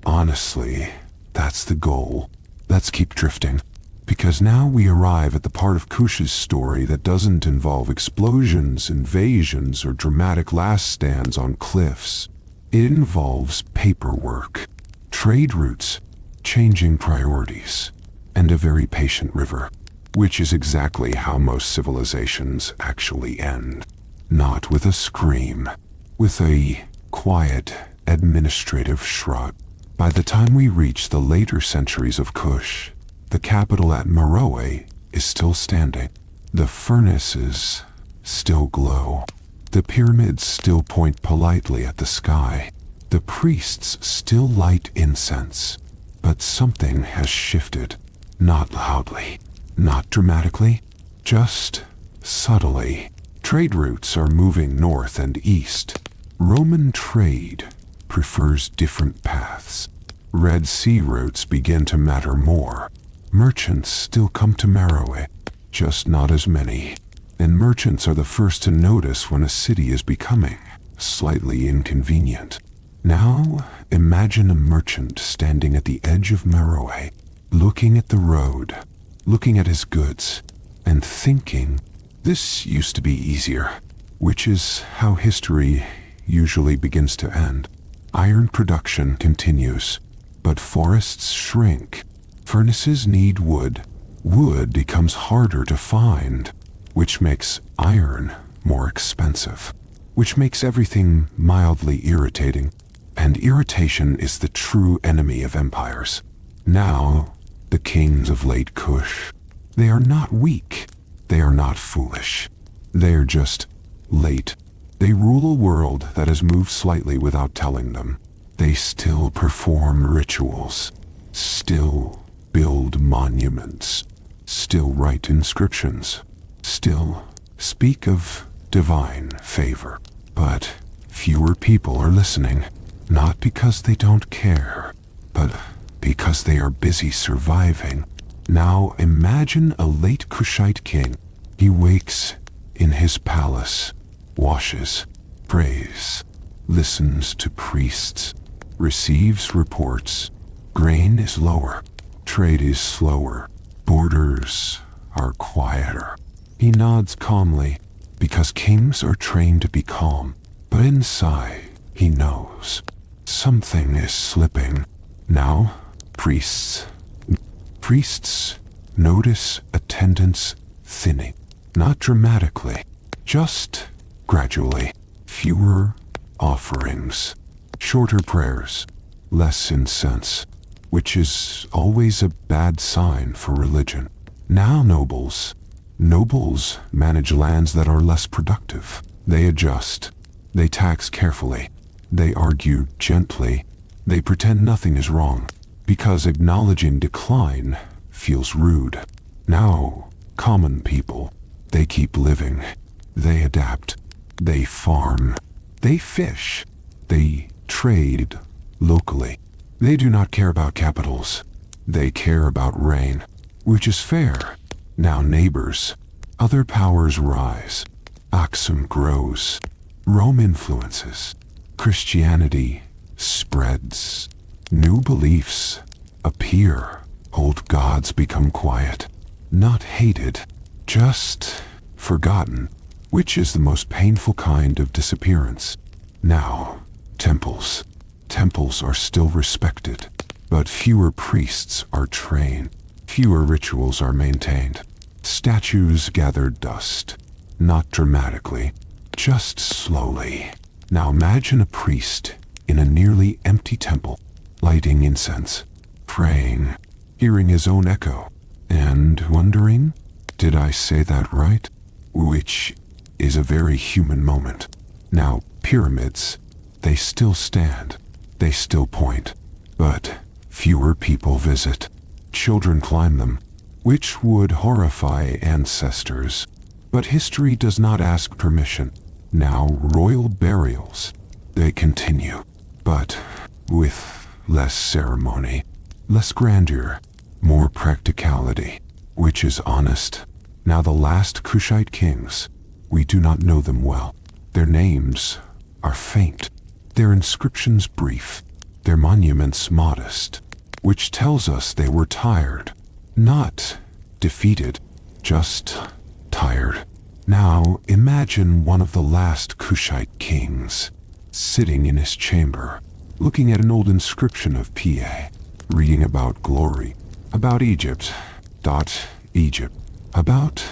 honestly, that's the goal. Let's keep drifting. Because now we arrive at the part of Kush's story that doesn't involve explosions, invasions, or dramatic last stands on cliffs. It involves paperwork, trade routes, changing priorities, and a very patient river, which is exactly how most civilizations actually end. Not with a scream, with a quiet, administrative shrug. By the time we reach the later centuries of Kush, the capital at Meroë is still standing. The furnaces still glow. The pyramids still point politely at the sky. The priests still light incense. But something has shifted. Not loudly, not dramatically, just subtly. Trade routes are moving north and east. Roman trade prefers different paths. Red Sea routes begin to matter more. Merchants still come to Meroë, just not as many. And merchants are the first to notice when a city is becoming slightly inconvenient. Now, imagine a merchant standing at the edge of Meroë, looking at the road, looking at his goods, and thinking, this used to be easier, which is how history usually begins to end. Iron production continues, but forests shrink. Furnaces need wood. Wood becomes harder to find, which makes iron more expensive, which makes everything mildly irritating. And irritation is the true enemy of empires. Now, the kings of late Kush, they are not weak. They are not foolish. They are just late. They rule a world that has moved slightly without telling them. They still perform rituals, still build monuments, still write inscriptions, still speak of divine favor. But fewer people are listening, not because they don't care, but because they are busy surviving. Now imagine a late Kushite king. He wakes in his palace, washes, prays, listens to priests, receives reports. Grain is lower, trade is slower, borders are quieter. He nods calmly, because kings are trained to be calm. But inside, he knows something is slipping. Now, priests notice attendance thinning. Not dramatically, just gradually. Fewer offerings, shorter prayers, less incense, which is always a bad sign for religion. Now nobles manage lands that are less productive. They adjust. They tax carefully. They argue gently. They pretend nothing is wrong, because acknowledging decline feels rude. Now, common people, they keep living. They adapt. They farm. They fish. They trade locally. They do not care about capitals. They care about rain, which is fair. Now neighbors, other powers rise. Aksum grows. Rome influences. Christianity spreads. New beliefs appear. Old gods become quiet. Not hated, just forgotten, which is the most painful kind of disappearance. Now, temples. Temples are still respected, but fewer priests are trained. Fewer rituals are maintained. Statues gather dust, not dramatically, just slowly. Now imagine a priest in a nearly empty temple, lighting incense, praying, hearing his own echo, and wondering, did I say that right? Which is a very human moment. Now, pyramids, they still stand, they still point, but fewer people visit. Children climb them, which would horrify ancestors. But history does not ask permission. Now, royal burials, they continue, but with less ceremony, less grandeur, more practicality, which is honest. Now the last Kushite kings, we do not know them well. Their names are faint, their inscriptions brief, their monuments modest, which tells us they were tired, not defeated, just tired. Now imagine one of the last Kushite kings, sitting in his chamber, looking at an old inscription of Pa, reading about glory, about Egypt, Egypt, about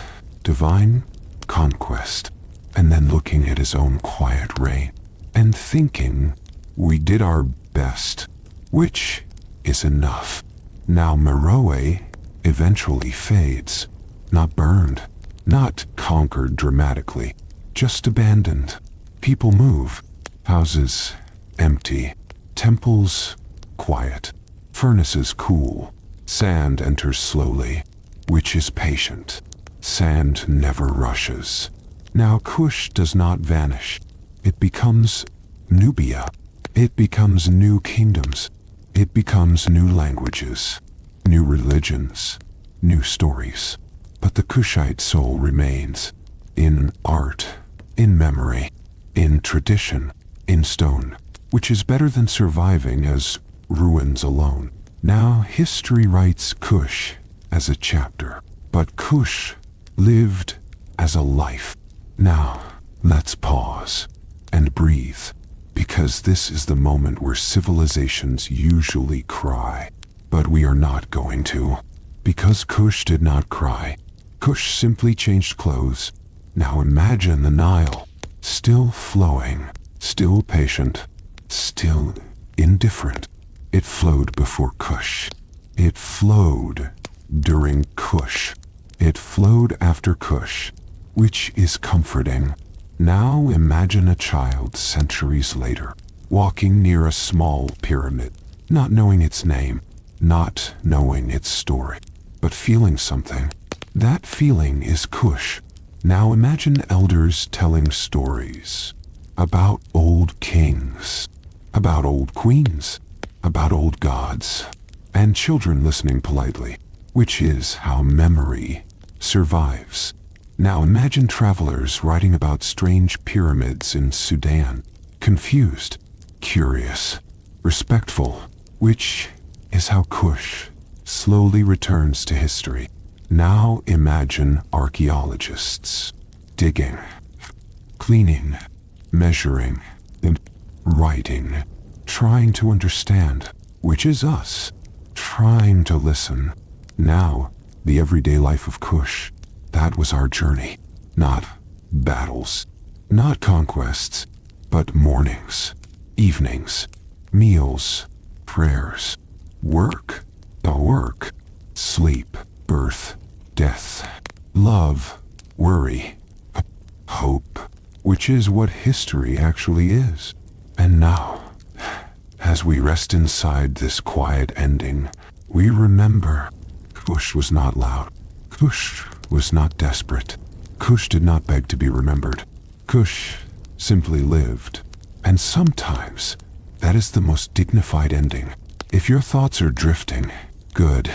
divine conquest, and then looking at his own quiet reign, and thinking, we did our best, which is enough. Now Meroë eventually fades, not burned, not conquered dramatically, just abandoned. People move, houses empty, temples quiet, furnaces cool, sand enters slowly, which is patient. Sand never rushes. Now Kush does not vanish. It becomes Nubia. It becomes new kingdoms. It becomes new languages, new religions, new stories. But the Kushite soul remains in art, in memory, in tradition, in stone, which is better than surviving as ruins alone. Now history writes Kush as a chapter, but Kush lived as a life. Now let's pause and breathe, because this is the moment where civilizations usually cry, but we are not going to, because Kush did not cry. Kush simply changed clothes. Now imagine the Nile, still flowing, still patient, still indifferent. It flowed before Kush. It flowed during Kush. It flowed after Kush, which is comforting. Now imagine a child centuries later, walking near a small pyramid, not knowing its name, not knowing its story, but feeling something. That feeling is Kush. Now imagine elders telling stories about old kings, about old queens, about old gods, and children listening politely, which is how memory survives. Now imagine travelers writing about strange pyramids in Sudan, confused, curious, respectful, which is how Kush slowly returns to history. Now imagine archaeologists digging, cleaning, measuring, and writing, trying to understand, which is us, trying to listen. Now, the everyday life of Kush, that was our journey. Not battles, not conquests, but mornings, evenings, meals, prayers, work, sleep, birth, death, love, worry, hope, which is what history actually is. And now, as we rest inside this quiet ending, we remember Kush was not loud. Kush was not desperate. Kush did not beg to be remembered. Kush simply lived. And sometimes, that is the most dignified ending. If your thoughts are drifting, good.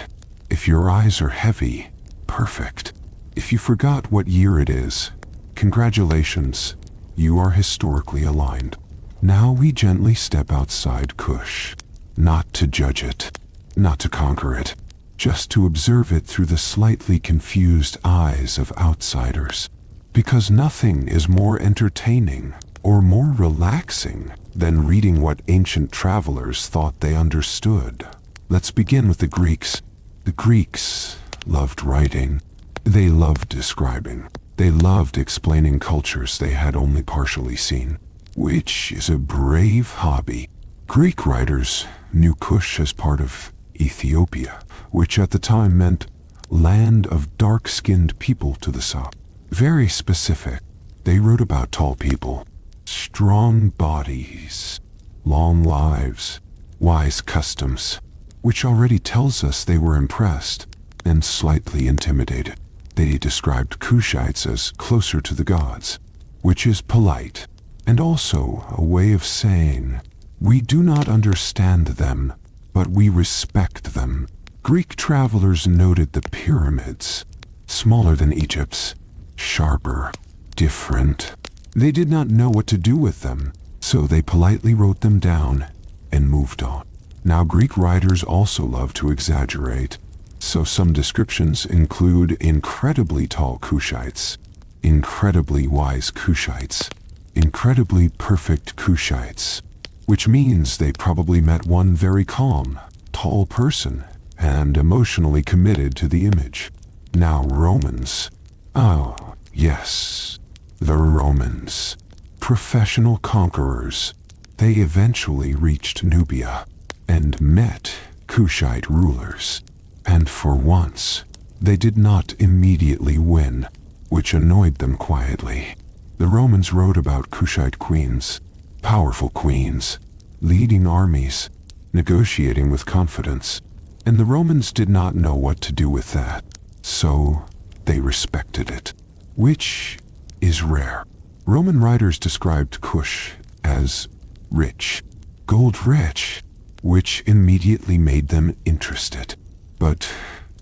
If your eyes are heavy, perfect. If you forgot what year it is, congratulations, you are historically aligned. Now we gently step outside Kush, not to judge it, not to conquer it, just to observe it through the slightly confused eyes of outsiders. Because nothing is more entertaining or more relaxing than reading what ancient travelers thought they understood. Let's begin with the Greeks. The Greeks loved writing. They loved describing. They loved explaining cultures they had only partially seen, which is a brave hobby. Greek writers knew Kush as part of Ethiopia, which at the time meant land of dark-skinned people to the south. Very specific. They wrote about tall people, strong bodies, long lives, wise customs, which already tells us they were impressed and slightly intimidated. They described Kushites as closer to the gods, which is polite, and also a way of saying, we do not understand them, but we respect them. Greek travelers noted the pyramids, smaller than Egypt's, sharper, different. They did not know what to do with them, so they politely wrote them down and moved on. Now Greek writers also love to exaggerate, so some descriptions include incredibly tall Kushites, incredibly wise Kushites, incredibly perfect Kushites, which means they probably met one very calm, tall person and emotionally committed to the image. Now Romans. Oh, yes, the Romans. Professional conquerors. They eventually reached Nubia and met Kushite rulers. And for once, they did not immediately win, which annoyed them quietly. The Romans wrote about Kushite queens, powerful queens, leading armies, negotiating with confidence, and the Romans did not know what to do with that, so they respected it, which is rare. Roman writers described Kush as rich, gold rich, which immediately made them interested. But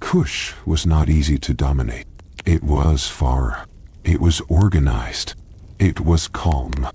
Kush was not easy to dominate. It was far. It was organized. It was calm.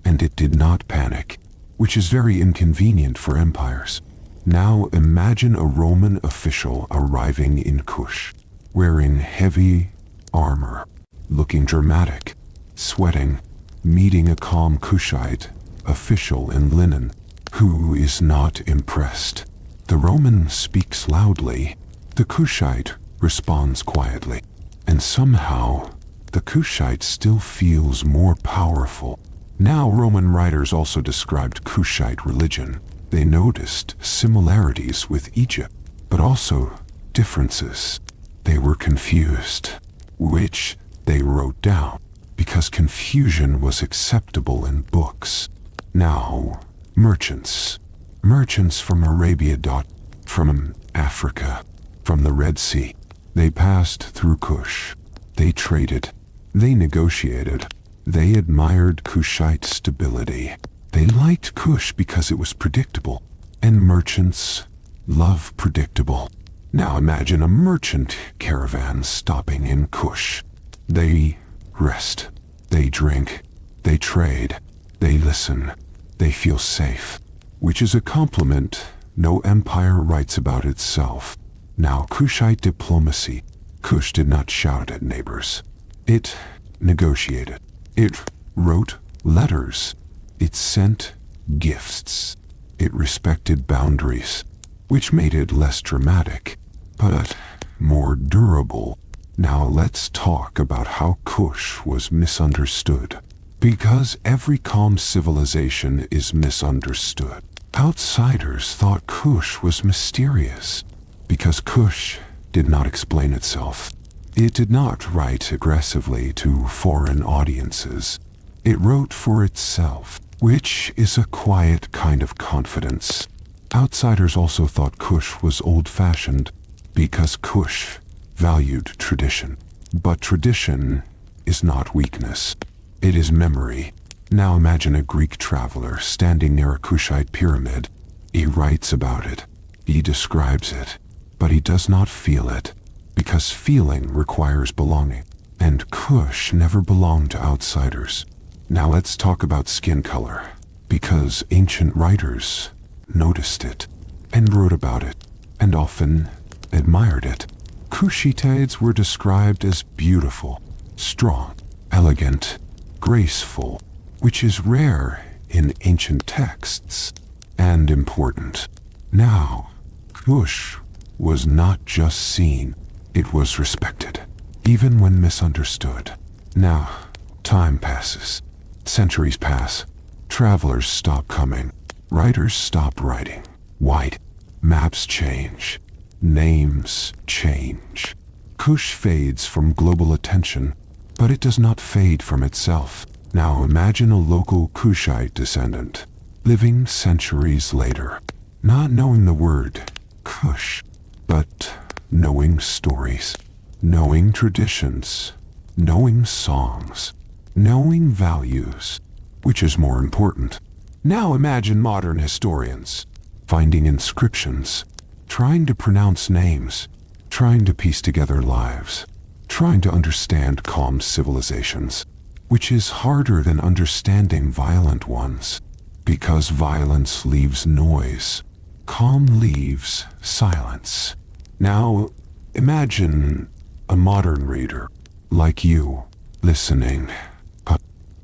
And it did not panic, which is very inconvenient for empires. Now imagine a Roman official arriving in Kush, wearing heavy armor, looking dramatic, sweating, meeting a calm Kushite official in linen, who is not impressed. The Roman speaks loudly, the Kushite responds quietly, and somehow the Kushite still feels more powerful. Now Roman writers also described Kushite religion. They noticed similarities with Egypt, but also differences. They were confused, which they wrote down, because confusion was acceptable in books. Now, merchants from Arabia, from Africa, from the Red Sea. They passed through Kush. They traded. They negotiated. They admired Kushite stability. They liked Kush because it was predictable, and merchants love predictable. Now imagine a merchant caravan stopping in Kush. They rest. They drink. They trade. They listen. They feel safe, which is a compliment no empire writes about itself. Now Kushite diplomacy. Kush did not shout at neighbors. It negotiated. It wrote letters. It sent gifts. It respected boundaries, which made it less dramatic, but more durable. Now let's talk about how Kush was misunderstood. Because every calm civilization is misunderstood. Outsiders thought Kush was mysterious, because Kush did not explain itself. It did not write aggressively to foreign audiences. It wrote for itself, which is a quiet kind of confidence. Outsiders also thought Kush was old-fashioned, because Kush valued tradition. But tradition is not weakness. It is memory. Now imagine a Greek traveler standing near a Kushite pyramid. He writes about it. He describes it. But he does not feel it, because feeling requires belonging. And Kush never belonged to outsiders. Now let's talk about skin color, because ancient writers noticed it, and wrote about it, and often admired it. Kushites were described as beautiful, strong, elegant, graceful, which is rare in ancient texts, and important. Now, Kush was not just seen, it was respected, even when misunderstood. Now, time passes, centuries pass, travelers stop coming, writers stop writing. White maps change, names change. Kush fades from global attention, but it does not fade from itself. Now imagine a local Kushite descendant, living centuries later, not knowing the word Kush, but knowing stories, knowing traditions, knowing songs, knowing values. Which is more important? Now imagine modern historians, finding inscriptions, trying to pronounce names, trying to piece together lives, trying to understand calm civilizations, which is harder than understanding violent ones, because violence leaves noise, calm leaves silence. Now, imagine a modern reader, like you, listening,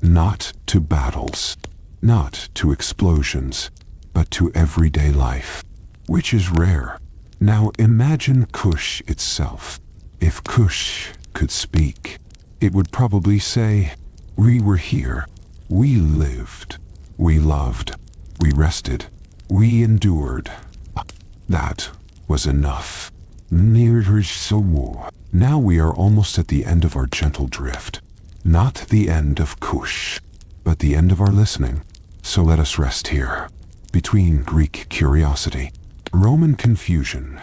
not to battles, not to explosions, but to everyday life, which is rare. Now imagine Kush itself. If Kush could speak, it would probably say, "We were here, we lived, we loved, we rested, we endured. That was enough." Now we are almost at the end of our gentle drift. Not the end of Kush, but the end of our listening. So let us rest here, between Greek curiosity, Roman confusion,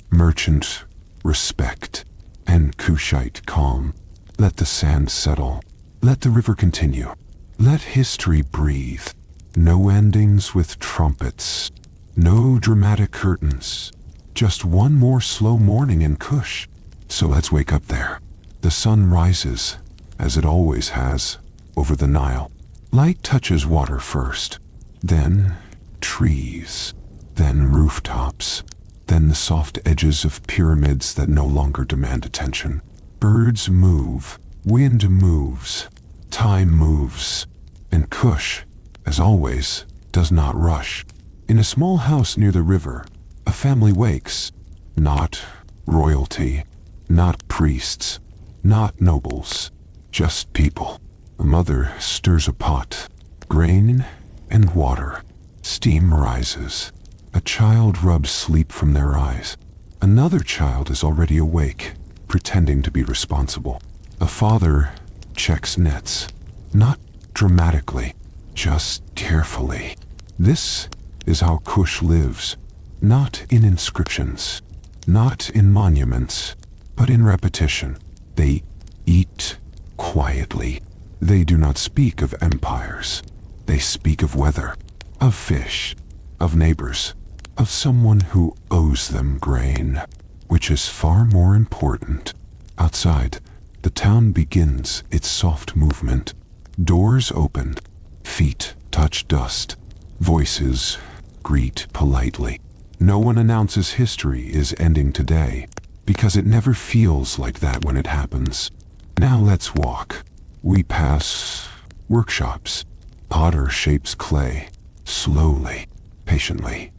merchant respect, and Kushite calm. Let the sand settle. Let the river continue. Let history breathe. No endings with trumpets. No dramatic curtains. Just one more slow morning in Kush. So let's wake up there. The sun rises, as it always has, over the Nile. Light touches water first, then trees, then rooftops, then the soft edges of pyramids that no longer demand attention. Birds move, wind moves, time moves, and Kush, as always, does not rush. In a small house near the river, a family wakes. Not royalty, not priests, not nobles, just people. A mother stirs a pot, grain and water. Steam rises. A child rubs sleep from their eyes. Another child is already awake, pretending to be responsible. A father checks nets, not dramatically, just carefully. This is how Kush lives, not in inscriptions, not in monuments, but in repetition. They eat quietly. They do not speak of empires. They speak of weather, of fish, of neighbors, of someone who owes them grain, which is far more important. Outside, the town begins its soft movement. Doors open, feet touch dust, voices greet politely. No one announces history is ending today, because it never feels like that when it happens. Now let's walk. We pass workshops. Potter shapes clay, slowly, patiently.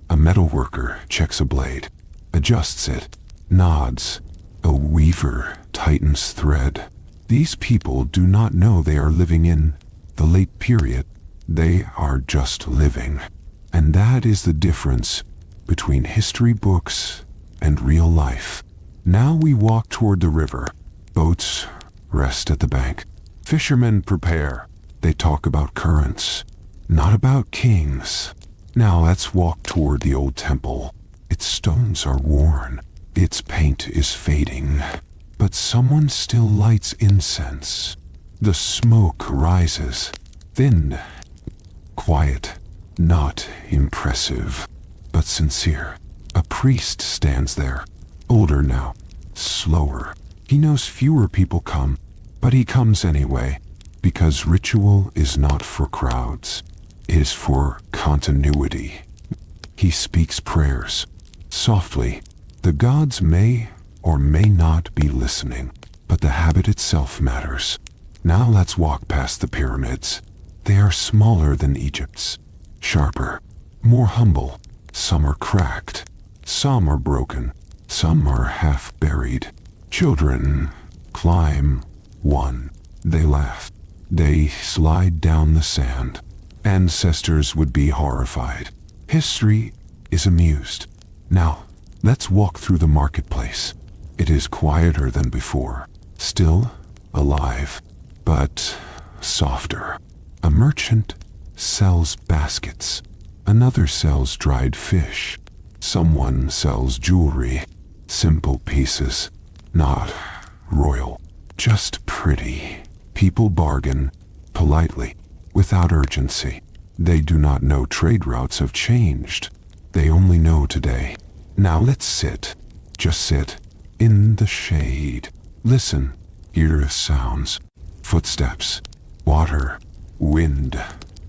A metal worker checks a blade, adjusts it, nods. A weaver tightens thread. These people do not know they are living in the late period. They are just living. And that is the difference between history books and real life. Now we walk toward the river. Boats rest at the bank. Fishermen prepare. They talk about currents, not about kings. Now let's walk toward the old temple. Its stones are worn. Its paint is fading. But someone still lights incense. The smoke rises. Thin, quiet, not impressive, but sincere. A priest stands there, older now, slower. He knows fewer people come, but he comes anyway, because ritual is not for crowds. It is for continuity. He speaks prayers. Softly, the gods may or may not be listening, but the habit itself matters. Now let's walk past the pyramids. They are smaller than Egypt's, sharper, more humble. Some are cracked, some are broken, some are half buried. Children climb one. They laugh. They slide down the sand. Ancestors would be horrified. History is amused. Now, let's walk through the marketplace. It is quieter than before, still alive, but softer. A merchant sells baskets. Another sells dried fish. Someone sells jewelry. Simple pieces, not royal, just pretty. People bargain politely, without urgency. They do not know trade routes have changed. They only know today. Now let's sit. Just sit. In the shade. Listen. Hear sounds. Footsteps. Water. Wind.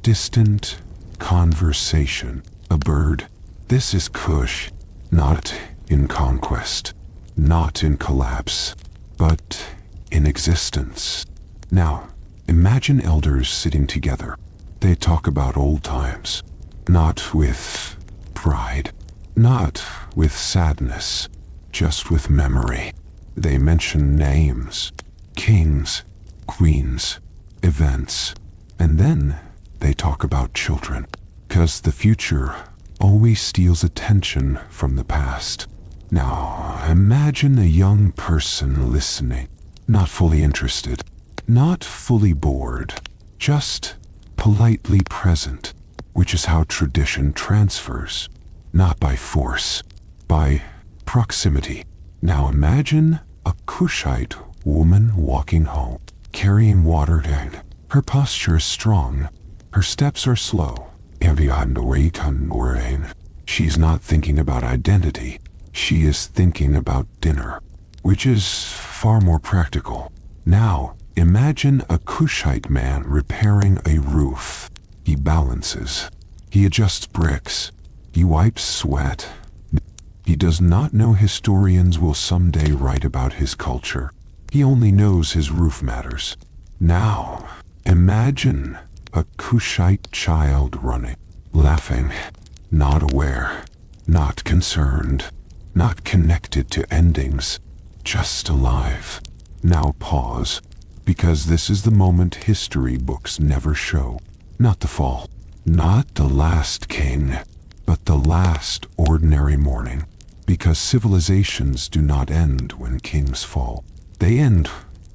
Distant conversation. A bird. This is Kush. Not in conquest. Not in collapse. But in existence. Now, imagine elders sitting together. They talk about old times. Not with pride. Not with sadness. Just with memory. They mention names. Kings. Queens. Events. And then they talk about children. 'Cause the future always steals attention from the past. Now, imagine a young person listening. Not fully interested. Not fully bored. Just politely present. Which is how tradition transfers. Not by force. By proximity. Now imagine a Kushite woman walking home, carrying water and her posture is strong. Her steps are slow. She's not thinking about identity. She is thinking about dinner, which is far more practical. Now, imagine a Kushite man repairing a roof. He balances. He adjusts bricks. He wipes sweat. He does not know historians will someday write about his culture. He only knows his roof matters. Now, imagine a Kushite child running, laughing, not aware, not concerned, not connected to endings, just alive. Now pause, because this is the moment history books never show. Not the fall, not the last king, but the last ordinary morning. Because civilizations do not end when kings fall. They end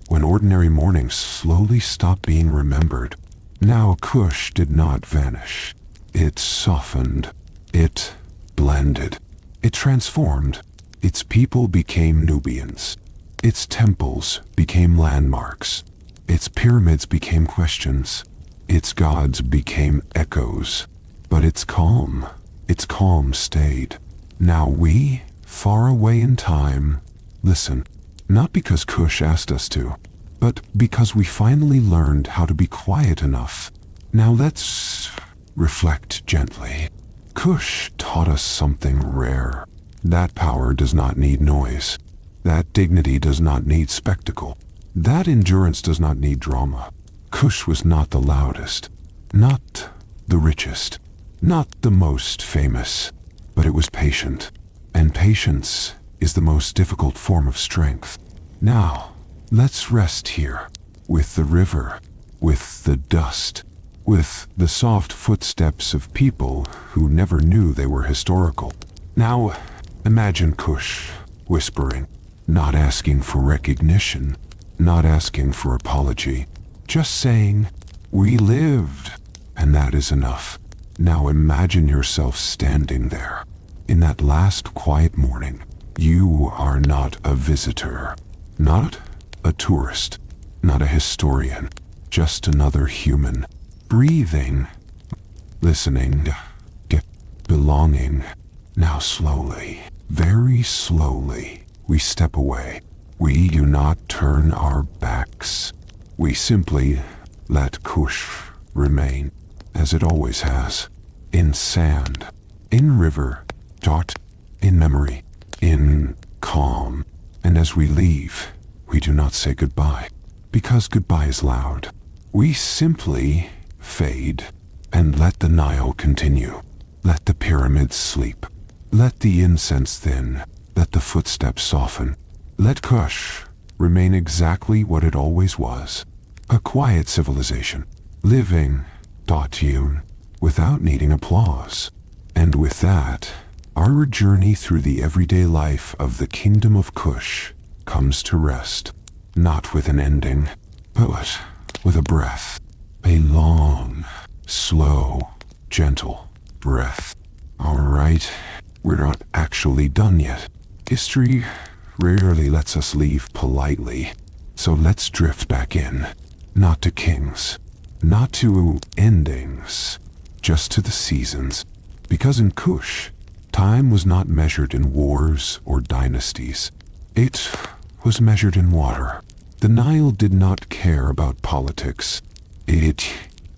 when ordinary mornings slowly stop being remembered. Now Kush did not vanish. It softened. It blended. It transformed. Its people became Nubians. Its temples became landmarks. Its pyramids became questions. Its gods became echoes. But its calm stayed. Now we, far away in time, listen, not because Kush asked us to, but because we finally learned how to be quiet enough. Now let's reflect gently. Kush taught us something rare. That power does not need noise. That dignity does not need spectacle. That endurance does not need drama. Kush was not the loudest, not the richest, not the most famous, but it was patient. And patience is the most difficult form of strength. Now, let's rest here, with the river, with the dust, with the soft footsteps of people who never knew they were historical. Now, imagine Kush whispering, not asking for recognition, not asking for apology, just saying, we lived, and that is enough. Now imagine yourself standing there. In that last quiet morning, you are not a visitor, not a tourist, not a historian, just another human, breathing, listening, belonging. Now slowly, very slowly, we step away. We do not turn our backs. We simply let Kush remain, as it always has, in sand, in river, in memory, in calm. And as we leave, we do not say goodbye, because goodbye is loud. We simply fade and let the Nile continue. Let the pyramids sleep. Let the incense thin. Let the footsteps soften. Let Kush remain exactly what it always was. A quiet civilization, living, without needing applause. And with that, our journey through the everyday life of the Kingdom of Kush comes to rest, not with an ending, but with a breath. A long, slow, gentle breath. All right, we're not actually done yet. History rarely lets us leave politely, so let's drift back in. Not to kings, not to endings, just to the seasons. Because in Kush, time was not measured in wars or dynasties. It was measured in water. The Nile did not care about politics. It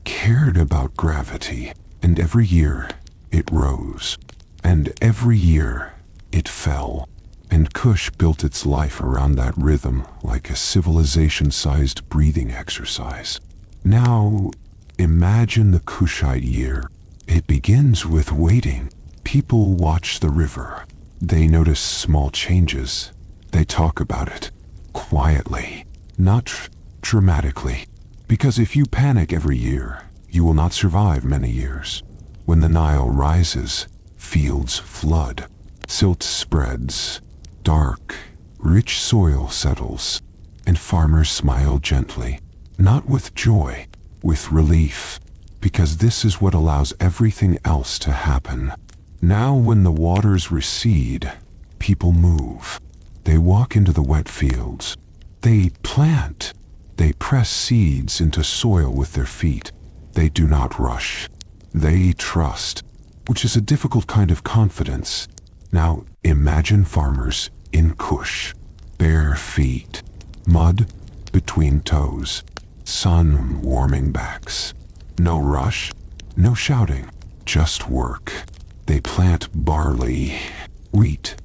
cared about gravity. And every year, it rose. And every year, it fell. And Kush built its life around that rhythm like a civilization-sized breathing exercise. Now, imagine the Kushite year. It begins with waiting. People watch the river. They notice small changes. They talk about it. Quietly. Not dramatically. Because if you panic every year, you will not survive many years. When the Nile rises, fields flood. Silt spreads. Dark, rich soil settles. And farmers smile gently. Not with joy, with relief. Because this is what allows everything else to happen. Now when the waters recede, people move. They walk into the wet fields. They plant. They press seeds into soil with their feet. They do not rush. They trust, which is a difficult kind of confidence. Now imagine farmers in Kush. Bare feet. Mud between toes. Sun warming backs. No rush, no shouting, just work. They plant barley, wheat,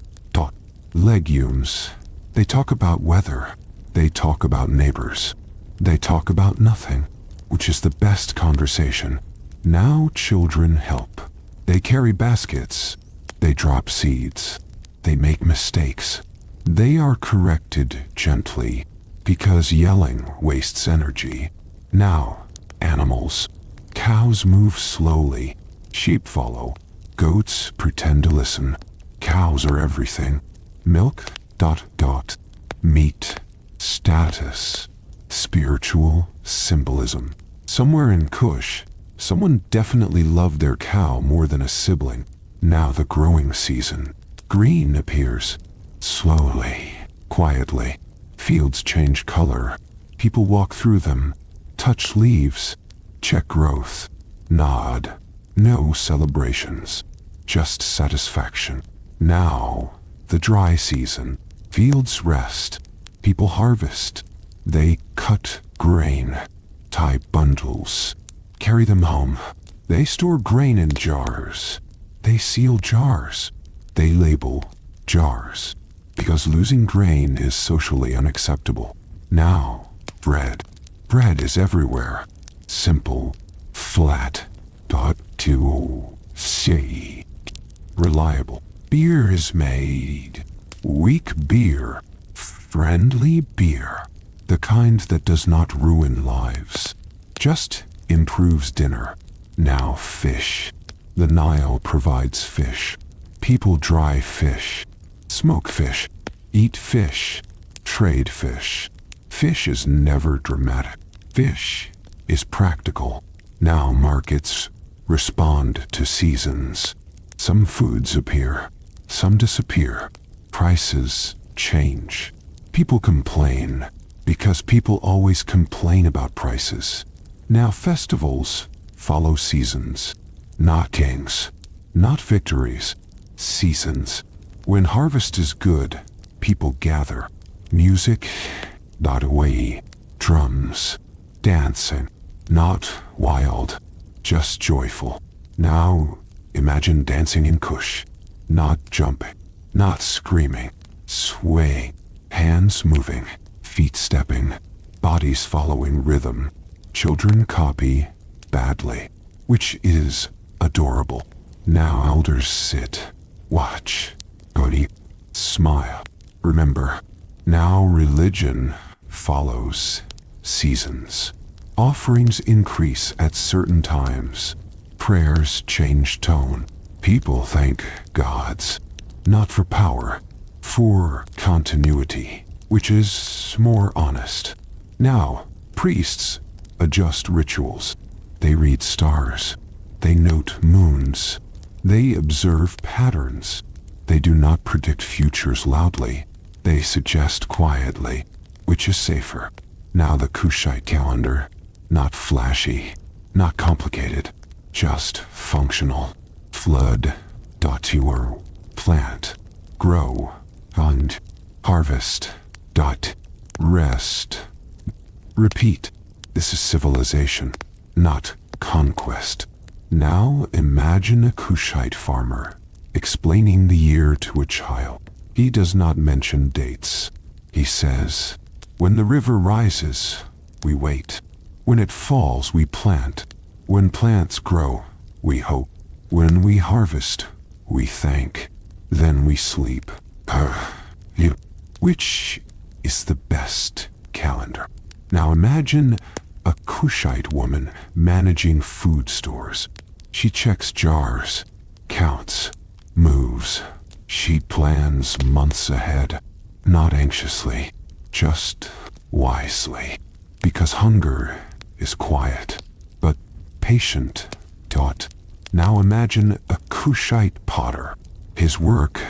legumes. They talk about weather. They talk about neighbors. They talk about nothing, which is the best conversation. Now children help. They carry baskets. They drop seeds. They make mistakes. They are corrected gently, because yelling wastes energy. Now, animals. Cows move slowly. Sheep follow. Goats pretend to listen. Cows are everything. Milk, meat, status, spiritual symbolism. Somewhere in Kush, someone definitely loved their cow more than a sibling. Now the growing season. Green appears. Slowly, quietly. Fields change color. People walk through them. Touch leaves. Check growth. Nod. No celebrations. Just satisfaction. Now, the dry season. Fields rest. People harvest. They cut grain. Tie bundles. Carry them home. They store grain in jars. They seal jars. They label jars. Because losing grain is socially unacceptable. Now, bread. Bread is everywhere. Simple, flat, say. Reliable. Beer is made. Weak beer. Friendly beer. The kind that does not ruin lives. Just improves dinner. Now fish. The Nile provides fish. People dry fish. Smoke fish. Eat fish. Trade fish. Fish is never dramatic. Fish is practical. Now markets respond to seasons. Some foods appear. Some disappear. Prices change. People complain because people always complain about prices. Now festivals follow seasons. Not kings. Not victories. Seasons. When harvest is good, people gather. Music died away. Drums, dancing, not wild, just joyful. Now imagine dancing in Kush, not jumping, not screaming, swaying, hands moving, feet stepping, bodies following rhythm. Children copy badly, which is adorable. Now elders sit, watch, Godi, smile. Remember, now religion follows seasons. Offerings increase at certain times. Prayers change tone. People thank gods, not for power, for continuity, which is more honest. Now, priests adjust rituals. They read stars. They note moons. They observe patterns. They do not predict futures loudly. They suggest quietly, which is safer. Now the Kushite calendar, not flashy, not complicated, just functional. Flood, your plant, grow, and harvest, rest. Repeat. This is civilization, not conquest. Now imagine a Kushite farmer explaining the year to a child. He does not mention dates. He says, when the river rises, we wait. When it falls, we plant. When plants grow, we hope. When we harvest, we thank. Then we sleep. Which is the best calendar? Now imagine a Kushite woman managing food stores. She checks jars, counts, moves. She plans months ahead, not anxiously, just wisely. Because hunger is quiet, but patient. Now imagine a Kushite potter. His work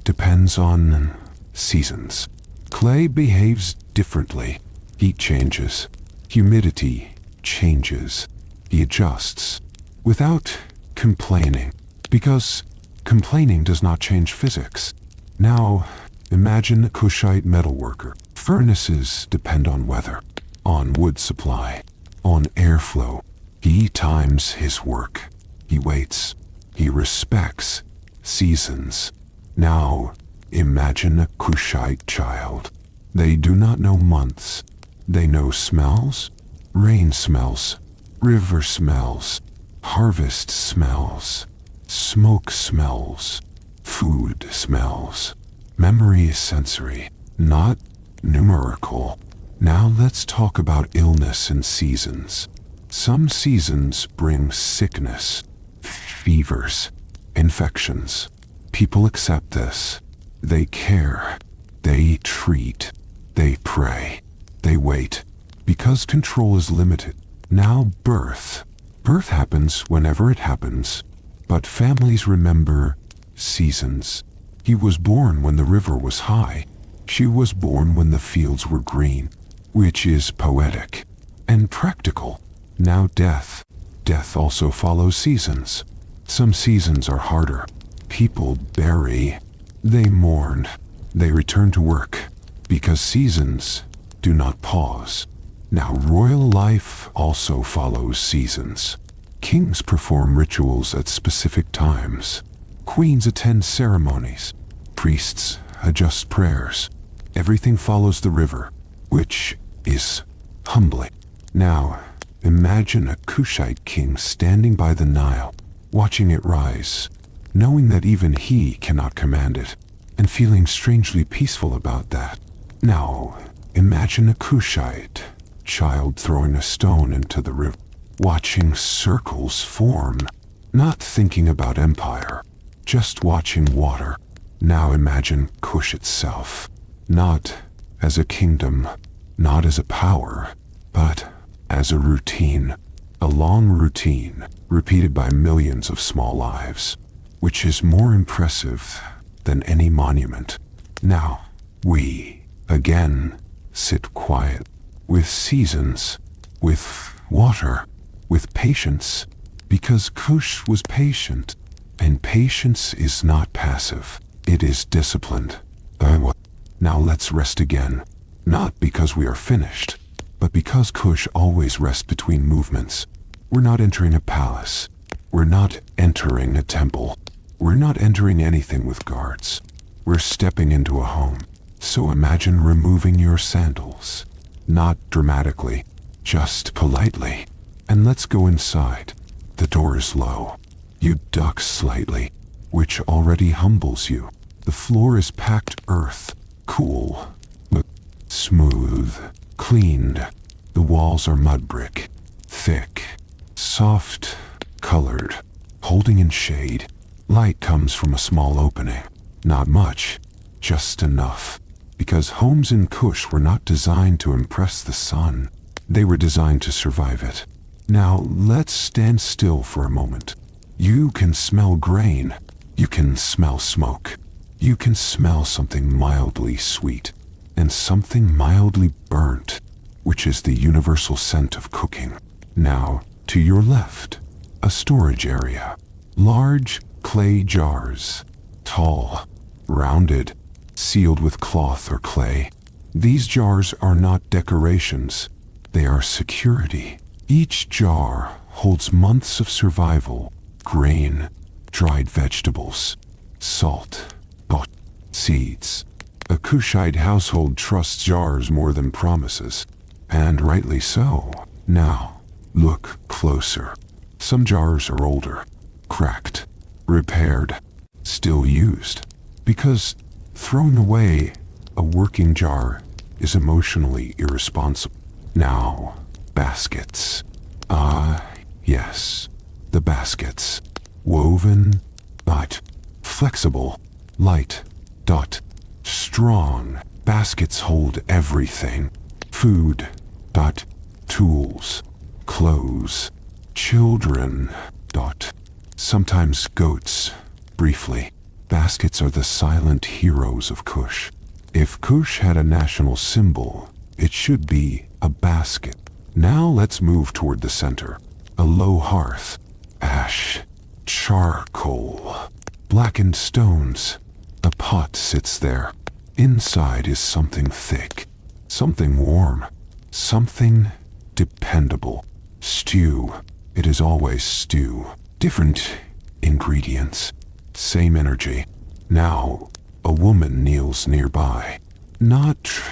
depends on seasons. Clay behaves differently. Heat changes. Humidity changes. He adjusts without complaining, because complaining does not change physics. Now, imagine a Kushite metalworker. Furnaces depend on weather, on wood supply, on airflow. He times his work. He waits. He respects seasons. Now, imagine a Kushite child. They do not know months. They know smells. Rain smells. River smells. Harvest smells. Smoke smells. Food smells. Memory is sensory, not numerical. Now let's talk about illness and seasons. Some seasons bring sickness, fevers, infections. People accept this. They care. They treat. They pray. They wait. Because control is limited. Now birth. Birth happens whenever it happens. But families remember seasons. He was born when the river was high. She was born when the fields were green, which is poetic and practical. Now death. Death also follows seasons. Some seasons are harder. People bury. They mourn. They return to work. Because seasons do not pause. Now royal life also follows seasons. Kings perform rituals at specific times. Queens attend ceremonies. Priests adjust prayers. Everything follows the river, which is humbling. Now, imagine a Kushite king standing by the Nile, watching it rise, knowing that even he cannot command it, and feeling strangely peaceful about that. Now, imagine a Kushite child throwing a stone into the river, watching circles form, not thinking about empire, just watching water. Now imagine Kush itself, not as a kingdom, not as a power, but as a routine, a long routine repeated by millions of small lives, which is more impressive than any monument. Now, we, again, sit quiet, with seasons, with water, with patience, because Kush was patient, and patience is not passive, it is disciplined. Now let's rest again. Not because we are finished, but because Kush always rests between movements. We're not entering a palace. We're not entering a temple. We're not entering anything with guards. We're stepping into a home. So imagine removing your sandals. Not dramatically, just politely. And let's go inside. The door is low. You duck slightly, which already humbles you. The floor is packed earth, cool, but smooth, cleaned. The walls are mud brick, thick, soft, colored, holding in shade. Light comes from a small opening. Not much, just enough. Because homes in Kush were not designed to impress the sun. They were designed to survive it. Now let's stand still for a moment. You can smell grain. You can smell smoke. You can smell something mildly sweet and something mildly burnt, which is the universal scent of cooking. Now, to your left, a storage area. Large clay jars, tall, rounded, sealed with cloth or clay. These jars are not decorations. They are security. Each jar holds months of survival, grain, dried vegetables, salt, seeds. A Kushite household trusts jars more than promises, and rightly so. Now, look closer. Some jars are older, cracked, repaired, still used, because throwing away a working jar is emotionally irresponsible. Now, baskets. Yes, the baskets. Woven, but flexible, light, strong. Baskets hold everything. Food, tools, clothes, children, sometimes goats, briefly. Baskets are the silent heroes of Kush. If Kush had a national symbol, it should be a basket. Now let's move toward the center. A low hearth, ash, charcoal, blackened stones. A pot sits there. Inside is something thick, something warm, something dependable. Stew. It is always stew. Different ingredients. Same energy. Now, a woman kneels nearby. Not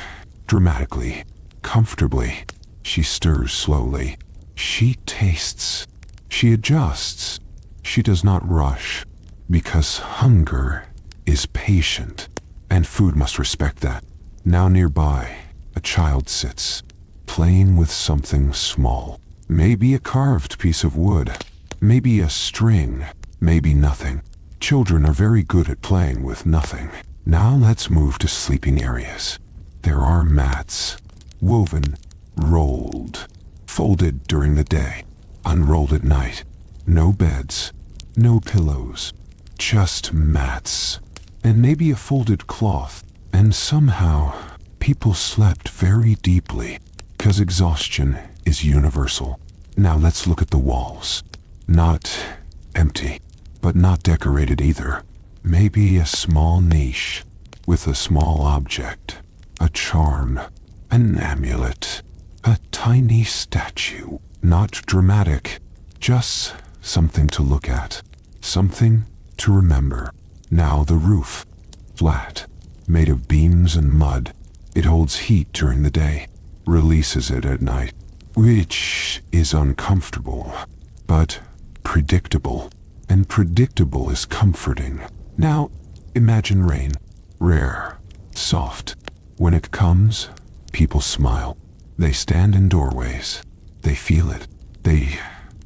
dramatically, comfortably. She stirs slowly. She tastes. She adjusts. She does not rush, because hunger is patient, and food must respect that. Now nearby, a child sits, playing with something small. Maybe a carved piece of wood. Maybe a string. Maybe nothing. Children are very good at playing with nothing. Now let's move to sleeping areas. There are mats, woven, rolled, folded during the day, unrolled at night. No beds, no pillows, just mats, and maybe a folded cloth. And somehow, people slept very deeply, because exhaustion is universal. Now let's look at the walls. Not empty, but not decorated either. Maybe a small niche with a small object, a charm, an amulet, a tiny statue. Not dramatic, just something to look at, something to remember. Now the roof, flat, made of beams and mud. It holds heat during the day, releases it at night, which is uncomfortable, but predictable. And predictable is comforting. Now, imagine rain. Rare, soft. When it comes, people smile. They stand in doorways. They feel it. They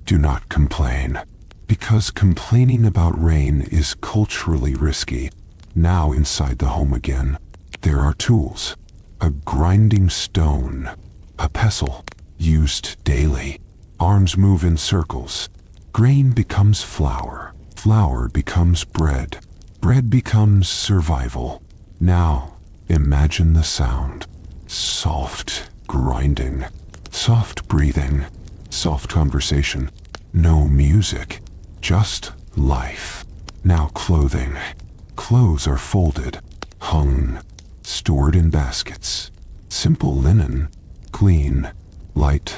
do not complain. Because complaining about rain is culturally risky. Now inside the home again, there are tools. A grinding stone. A pestle. Used daily. Arms move in circles. Grain becomes flour. Flour becomes bread. Bread becomes survival. Now, imagine the sound. Soft grinding. Soft breathing. Soft conversation. No music. Just life. Now clothing. Clothes are folded, hung, stored in baskets. Simple linen, clean, light,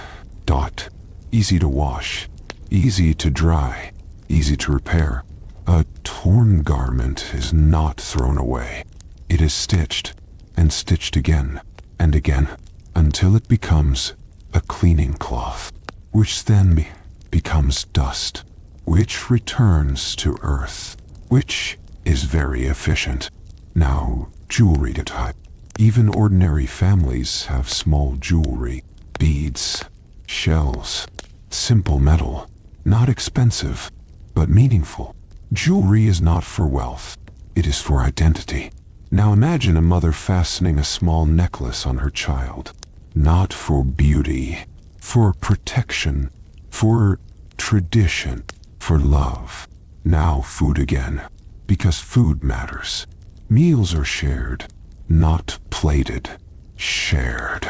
easy to wash, easy to dry, easy to repair. A torn garment is not thrown away. It is stitched, and stitched again, and again, until it becomes a cleaning cloth, which then becomes dust, which returns to earth, which is very efficient. Now, jewelry type. Even ordinary families have small jewelry, beads, shells, simple metal, not expensive, but meaningful. Jewelry is not for wealth, it is for identity. Now imagine a mother fastening a small necklace on her child, not for beauty, for protection, for tradition, for love. Now food again, because food matters. Meals are shared, not plated, shared.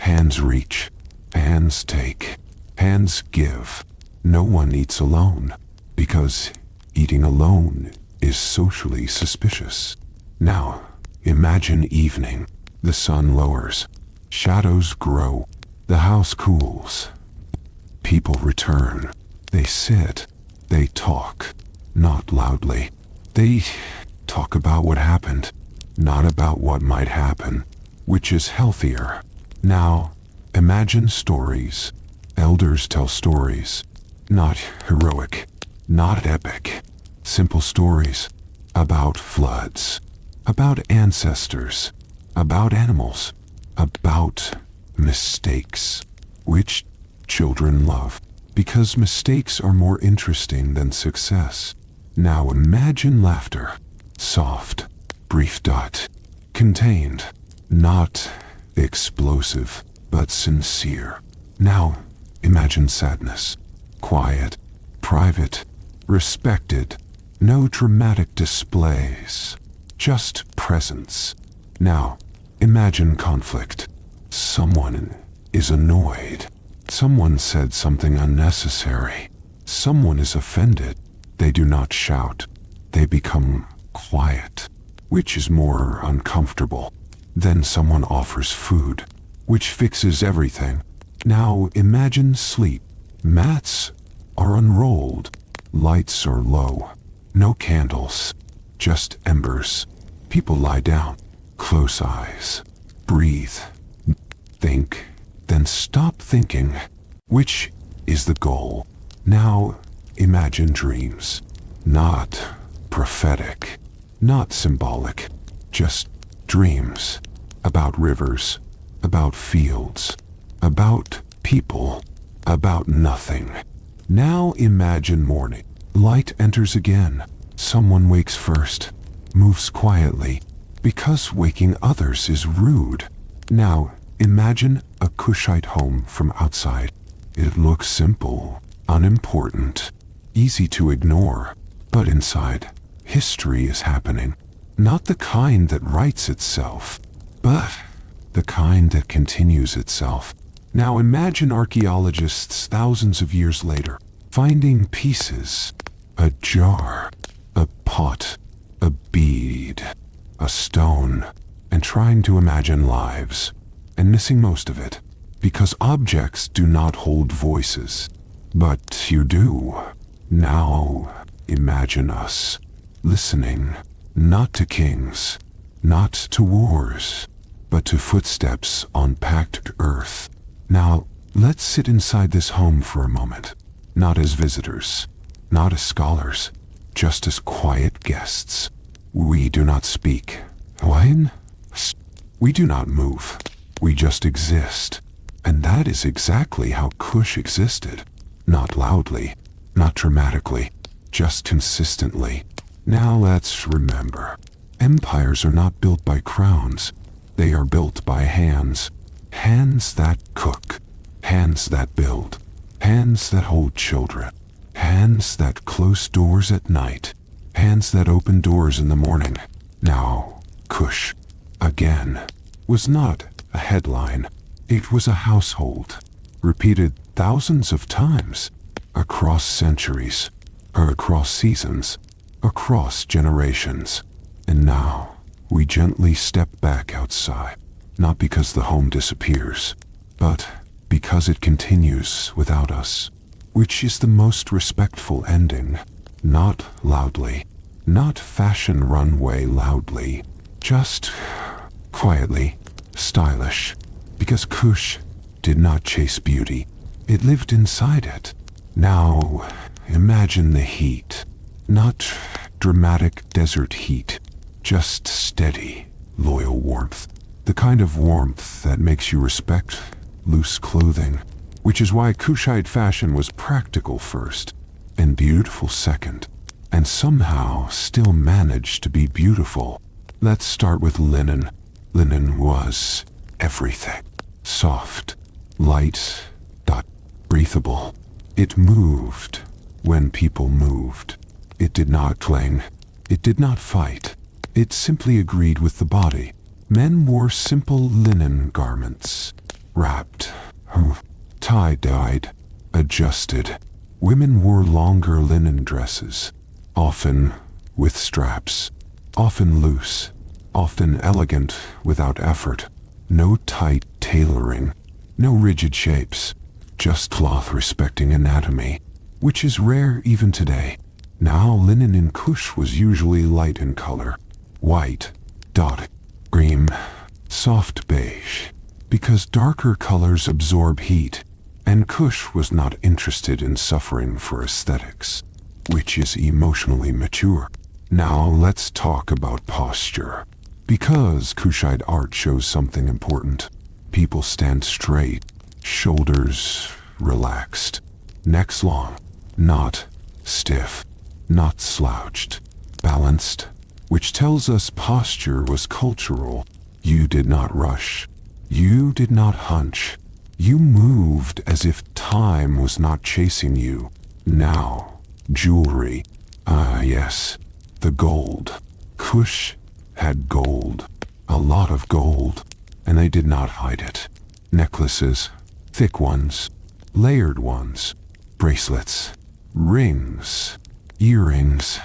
Hands reach, hands take, hands give. No one eats alone, because eating alone is socially suspicious. Now, imagine evening. The sun lowers, shadows grow, the house cools. People return. They sit, they talk, not loudly. They talk about what happened, not about what might happen, which is healthier. Now, imagine stories. Elders tell stories, not heroic, not epic. Simple stories about floods, about ancestors, about animals, about mistakes, which children love, because mistakes are more interesting than success. Now imagine laughter, soft, brief, contained, not explosive, but sincere. Now imagine sadness, quiet, private, respected, no dramatic displays, just presence. Now imagine conflict. Someone is annoyed. Someone said something unnecessary. Someone is offended. They do not shout. They become quiet, which is more uncomfortable. Then someone offers food, which fixes everything. Now imagine sleep. Mats are unrolled. Lights are low. No candles, just embers. People lie down, close eyes, breathe, think, then stop thinking, which is the goal. Now imagine dreams, not prophetic, not symbolic, just dreams about rivers, about fields, about people, about nothing. Now imagine morning. Light enters again. Someone wakes first, moves quietly, because waking others is rude. Now imagine a Kushite home from outside. It looks simple, unimportant, easy to ignore, but inside, history is happening. Not the kind that writes itself, but the kind that continues itself. Now imagine archaeologists thousands of years later, finding pieces, a jar, a pot, a bead, a stone, and trying to imagine lives, and missing most of it, because objects do not hold voices. But you do. Now imagine us, listening, not to kings, not to wars, but to footsteps on packed earth. Now let's sit inside this home for a moment, not as visitors, not as scholars, just as quiet guests. We do not speak. We do not move. We just exist. And that is exactly how Kush existed. Not loudly, not dramatically, just consistently. Now let's remember, empires are not built by crowns. They are built by hands. Hands that cook, hands that build, hands that hold children, hands that close doors at night, hands that open doors in the morning. Now, Kush, again, was not a headline. It was a household, repeated thousands of times, across centuries, or across seasons, across generations. And now, we gently step back outside, not because the home disappears, but because it continues without us, which is the most respectful ending. Not loudly, not fashion runway loudly, just quietly, stylish, because Kush did not chase beauty, it lived inside it. Now, imagine the heat, not dramatic desert heat, just steady, loyal warmth, the kind of warmth that makes you respect loose clothing, which is why Kushite fashion was practical first and beautiful second, and somehow still managed to be beautiful. Let's start with linen. Linen was everything. Soft, light, breathable. It moved when people moved. It did not cling. It did not fight. It simply agreed with the body. Men wore simple linen garments, wrapped, tie-dyed, adjusted. Women wore longer linen dresses, often with straps, often loose, often elegant without effort. No tight tailoring, no rigid shapes, just cloth respecting anatomy, which is rare even today. Now linen in Kush was usually light in color, white, cream, soft beige, because darker colors absorb heat, and Kush was not interested in suffering for aesthetics, which is emotionally mature. Now let's talk about posture. Because Kushite art shows something important. People stand straight, shoulders relaxed, necks long, not stiff, not slouched, balanced, which tells us posture was cultural. You did not rush. You did not hunch. You moved as if time was not chasing you. Now, jewelry. Yes, the gold. Kush had gold, a lot of gold, and they did not hide it. Necklaces, thick ones, layered ones, bracelets, rings, earrings,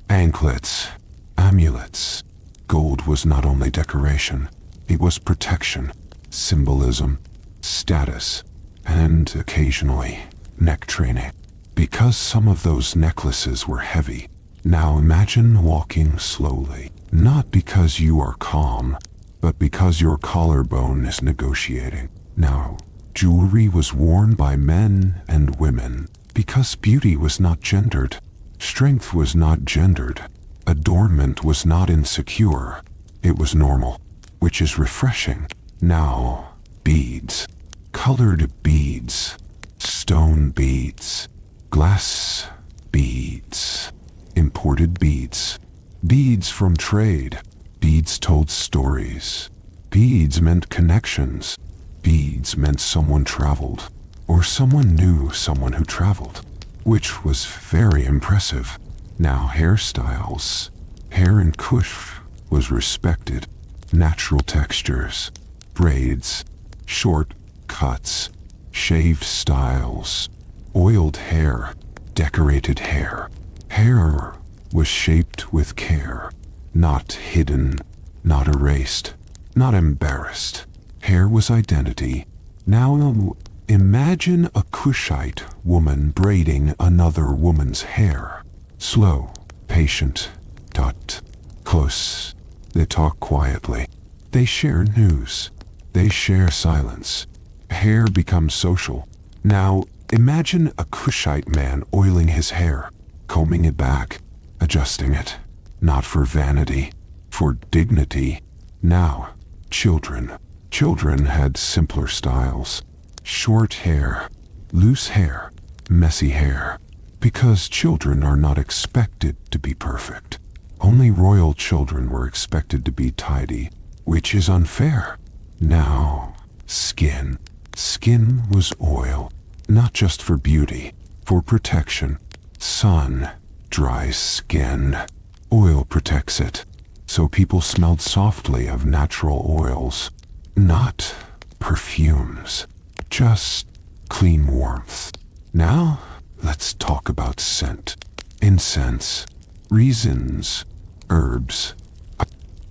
anklets, amulets. Gold was not only decoration, it was protection, symbolism, status, and occasionally neck training. Because some of those necklaces were heavy, now imagine walking slowly. Not because you are calm, but because your collarbone is negotiating. Now, jewelry was worn by men and women because beauty was not gendered. Strength was not gendered. Adornment was not insecure. It was normal, which is refreshing. Now, beads. Colored beads. Stone beads. Glass beads. Imported beads. Beads from trade. Beads told stories. Beads meant connections. Beads meant someone traveled, or someone knew someone who traveled, which was very impressive. Now hairstyles. Hair in Kush was respected. Natural textures, braids, short cuts, shaved styles, oiled hair, decorated hair. Hair was shaped with care, not hidden, not erased, not embarrassed. Hair was identity. Now imagine a Kushite woman braiding another woman's hair. Slow, patient, close. They talk quietly. They share news. They share silence. Hair becomes social. Now imagine a Kushite man oiling his hair, combing it back, adjusting it, not for vanity, for dignity. Now, children. Children had simpler styles. Short hair, loose hair, messy hair. Because children are not expected to be perfect. Only royal children were expected to be tidy, which is unfair. Now, skin. Skin was oil, not just for beauty, for protection. Sun dries skin. Oil protects it. So people smelled softly of natural oils, not perfumes, just clean warmth. Now, let's talk about scent. Incense, reasons, herbs.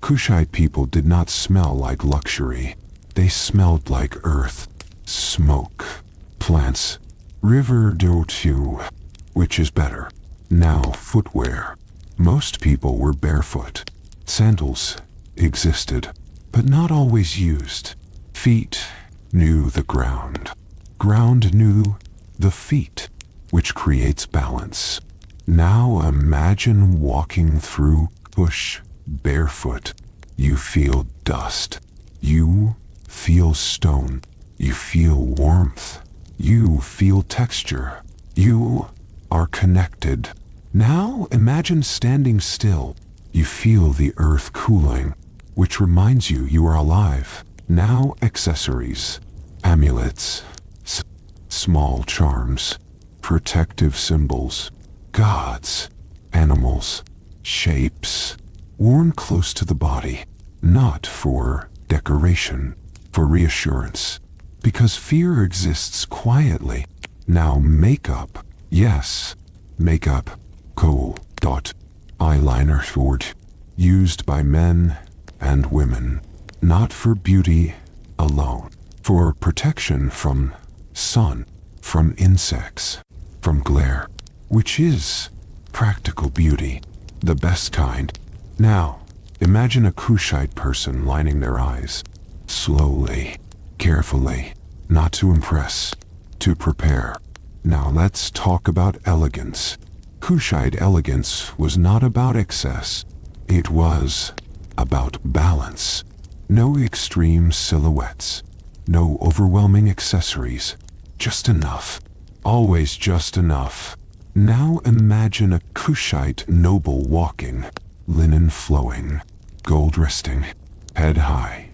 Kushite people did not smell like luxury. They smelled like earth, smoke, plants, river dew. Which is better? Now footwear. Most people were barefoot. Sandals existed, but not always used. Feet knew the ground. Ground knew the feet, which creates balance. Now imagine walking through Kush barefoot. You feel dust. You feel stone. You feel warmth. You feel texture. You are connected. Now imagine standing still. You feel the earth cooling, which reminds you are alive. Now accessories, amulets, small charms, protective symbols, gods, animals, shapes, worn close to the body, not for decoration, for reassurance, because fear exists quietly. Now makeup, yes, makeup, kohl, dot, eyeliner sword, used by men and women, not for beauty alone, for protection from sun, from insects, from glare, which is practical beauty, the best kind. Now, imagine a Kushite person lining their eyes, slowly, carefully, not to impress, to prepare. Now let's talk about elegance. Kushite elegance was not about excess. It was about balance. No extreme silhouettes. No overwhelming accessories. Just enough. Always just enough. Now imagine a Kushite noble walking, linen flowing, gold resting, head high.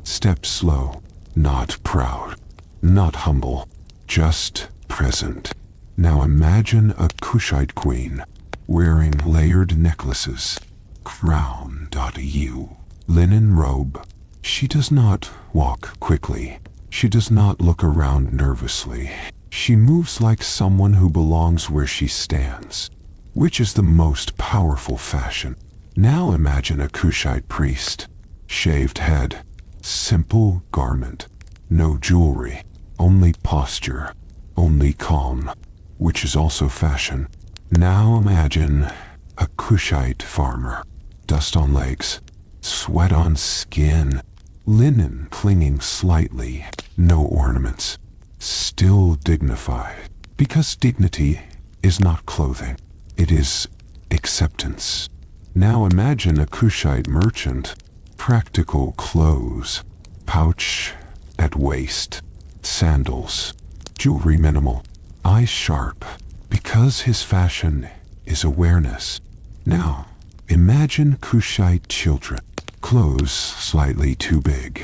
Step slow, not proud, not humble, just present. Now imagine a Kushite queen, wearing layered necklaces, crown.u, linen robe. She does not walk quickly. She does not look around nervously. She moves like someone who belongs where she stands, which is the most powerful fashion. Now imagine a Kushite priest, shaved head, simple garment, no jewelry, only posture, only calm, which is also fashion. Now imagine a Kushite farmer, dust on legs, sweat on skin, linen clinging slightly, no ornaments, still dignified, because dignity is not clothing, it is acceptance. Now imagine a Kushite merchant, practical clothes, pouch at waist, sandals, jewelry minimal, eyes sharp, because his fashion is awareness. Now, imagine Kushite children, clothes slightly too big,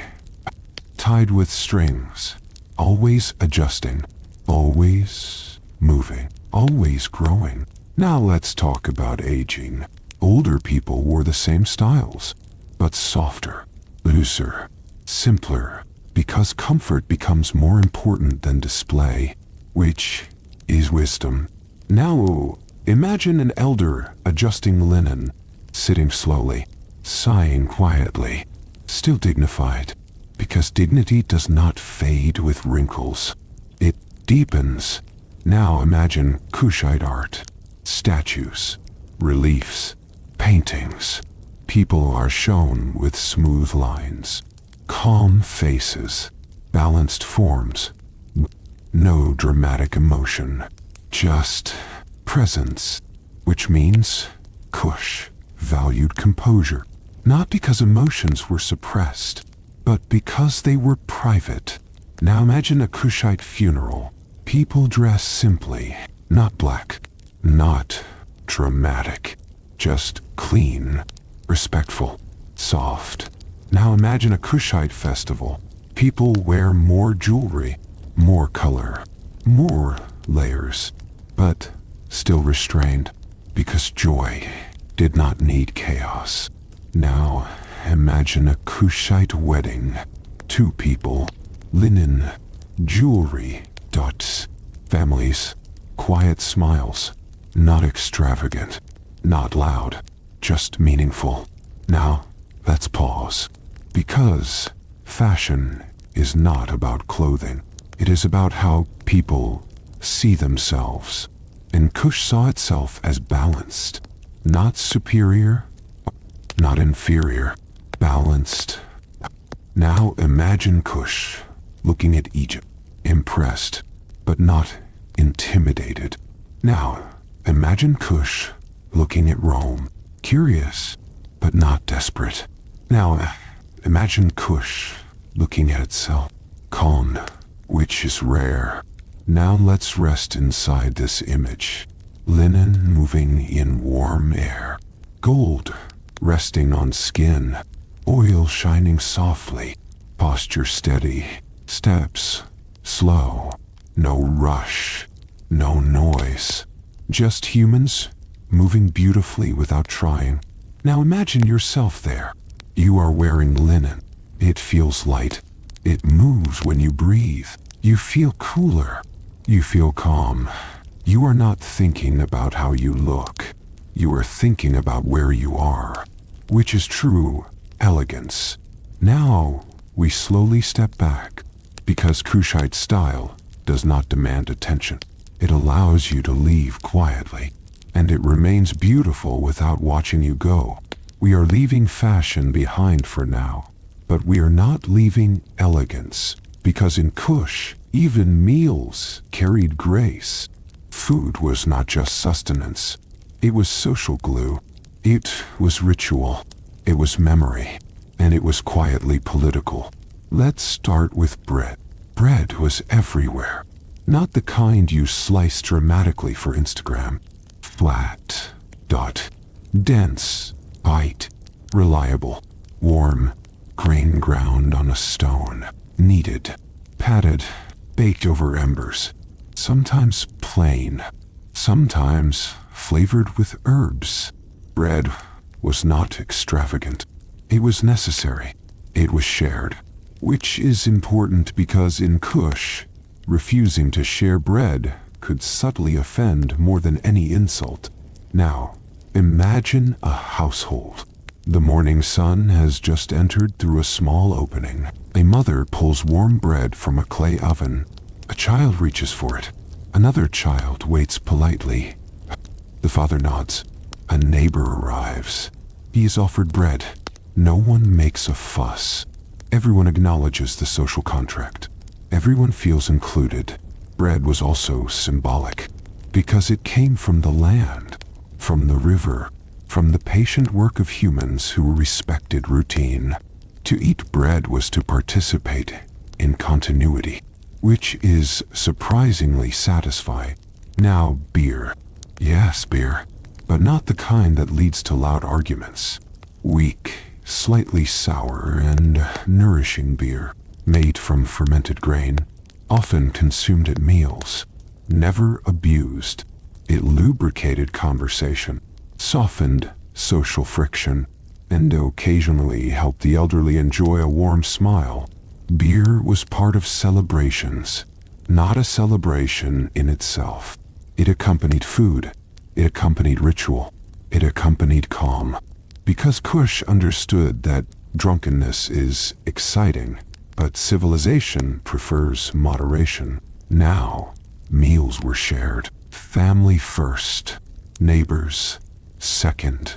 tied with strings, always adjusting, always moving, always growing. Now let's talk about aging. Older people wore the same styles, but softer, looser, simpler, because comfort becomes more important than display, which is wisdom. Now, imagine an elder adjusting linen, sitting slowly, sighing quietly, still dignified, because dignity does not fade with wrinkles. It deepens. Now imagine Kushite art, statues, reliefs, paintings. People are shown with smooth lines, calm faces, balanced forms, no dramatic emotion, just presence, which means Kush valued composure, not because emotions were suppressed, but because they were private. Now imagine a Kushite funeral. People dress simply, not black, not dramatic, just clean, respectful, soft. Now imagine a Kushite festival. People wear more jewelry, more color, more layers, but still restrained, because joy did not need chaos. Now imagine a Kushite wedding. 2 people, linen, jewelry, dots, families, quiet smiles, not extravagant, not loud, just meaningful. Now, let's pause. Because fashion is not about clothing. It is about how people see themselves. And Kush saw itself as balanced, not superior, not inferior, balanced. Now imagine Kush looking at Egypt, impressed, but not intimidated. Now imagine Kush looking at Rome, curious, but not desperate. Now imagine Kush looking at itself, calm, which is rare. Now let's rest inside this image. Linen moving in warm air, gold resting on skin, oil shining softly, posture steady, steps slow, no rush, no noise, just humans moving beautifully without trying. Now imagine yourself there. You are wearing linen. It feels light. It moves when you breathe. You feel cooler. You feel calm. You are not thinking about how you look. You are thinking about where you are, which is true elegance. Now we slowly step back, because Kushite style does not demand attention. It allows you to leave quietly, and it remains beautiful without watching you go. We are leaving fashion behind for now, but we are not leaving elegance, because in Kush, even meals carried grace. Food was not just sustenance. It was social glue. It was ritual. It was memory. And it was quietly political. Let's start with bread. Bread was everywhere. Not the kind you slice dramatically for Instagram. Flat, dense, bite, reliable, warm, grain ground on a stone, kneaded, patted, baked over embers, sometimes plain, sometimes flavored with herbs. Bread was not extravagant. It was necessary. It was shared, which is important because in Kush, refusing to share bread could subtly offend more than any insult. Now, imagine a household. The morning sun has just entered through a small opening. A mother pulls warm bread from a clay oven. A child reaches for it. Another child waits politely. The father nods. A neighbor arrives. He is offered bread. No one makes a fuss. Everyone acknowledges the social contract. Everyone feels included. Bread was also symbolic, because it came from the land, from the river, from the patient work of humans who respected routine. To eat bread was to participate in continuity, which is surprisingly satisfying. Now beer. Yes, beer, but not the kind that leads to loud arguments. Weak, slightly sour and nourishing beer, made from fermented grain, often consumed at meals, never abused. It lubricated conversation, softened social friction, and occasionally helped the elderly enjoy a warm smile. Beer was part of celebrations, not a celebration in itself. It accompanied food, it accompanied ritual, it accompanied calm. Because Kush understood that drunkenness is exciting, but civilization prefers moderation. Now, meals were shared. Family first, neighbors second.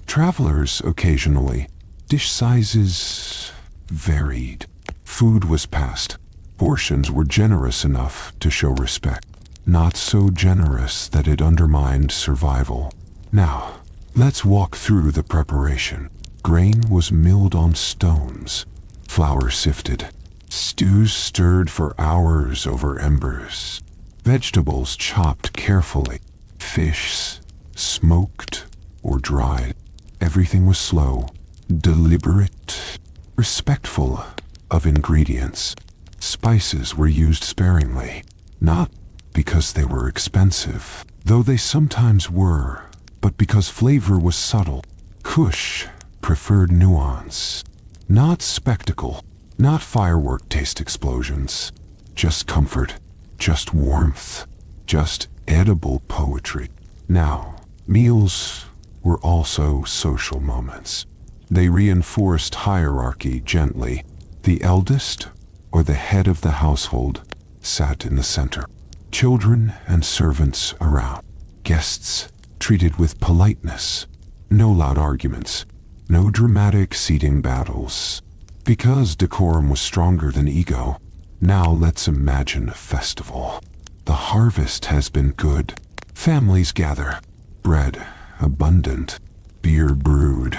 Travelers occasionally. Dish sizes varied. Food was passed. Portions were generous enough to show respect, not so generous that it undermined survival. Now, let's walk through the preparation. Grain was milled on stones, flour sifted, stews stirred for hours over embers, vegetables chopped carefully, fish smoked or dried. Everything was slow, deliberate, respectful of ingredients. Spices were used sparingly, not because they were expensive, though they sometimes were, but because flavor was subtle. Kush preferred nuance, not spectacle, not firework taste explosions, just comfort, just warmth, just edible poetry. Now, meals were also social moments. They reinforced hierarchy gently. The eldest, or the head of the household, sat in the center. Children and servants around. Guests treated with politeness. No loud arguments. No dramatic seating battles. Because decorum was stronger than ego, now let's imagine a festival. The harvest has been good. Families gather. Bread abundant. Beer brewed.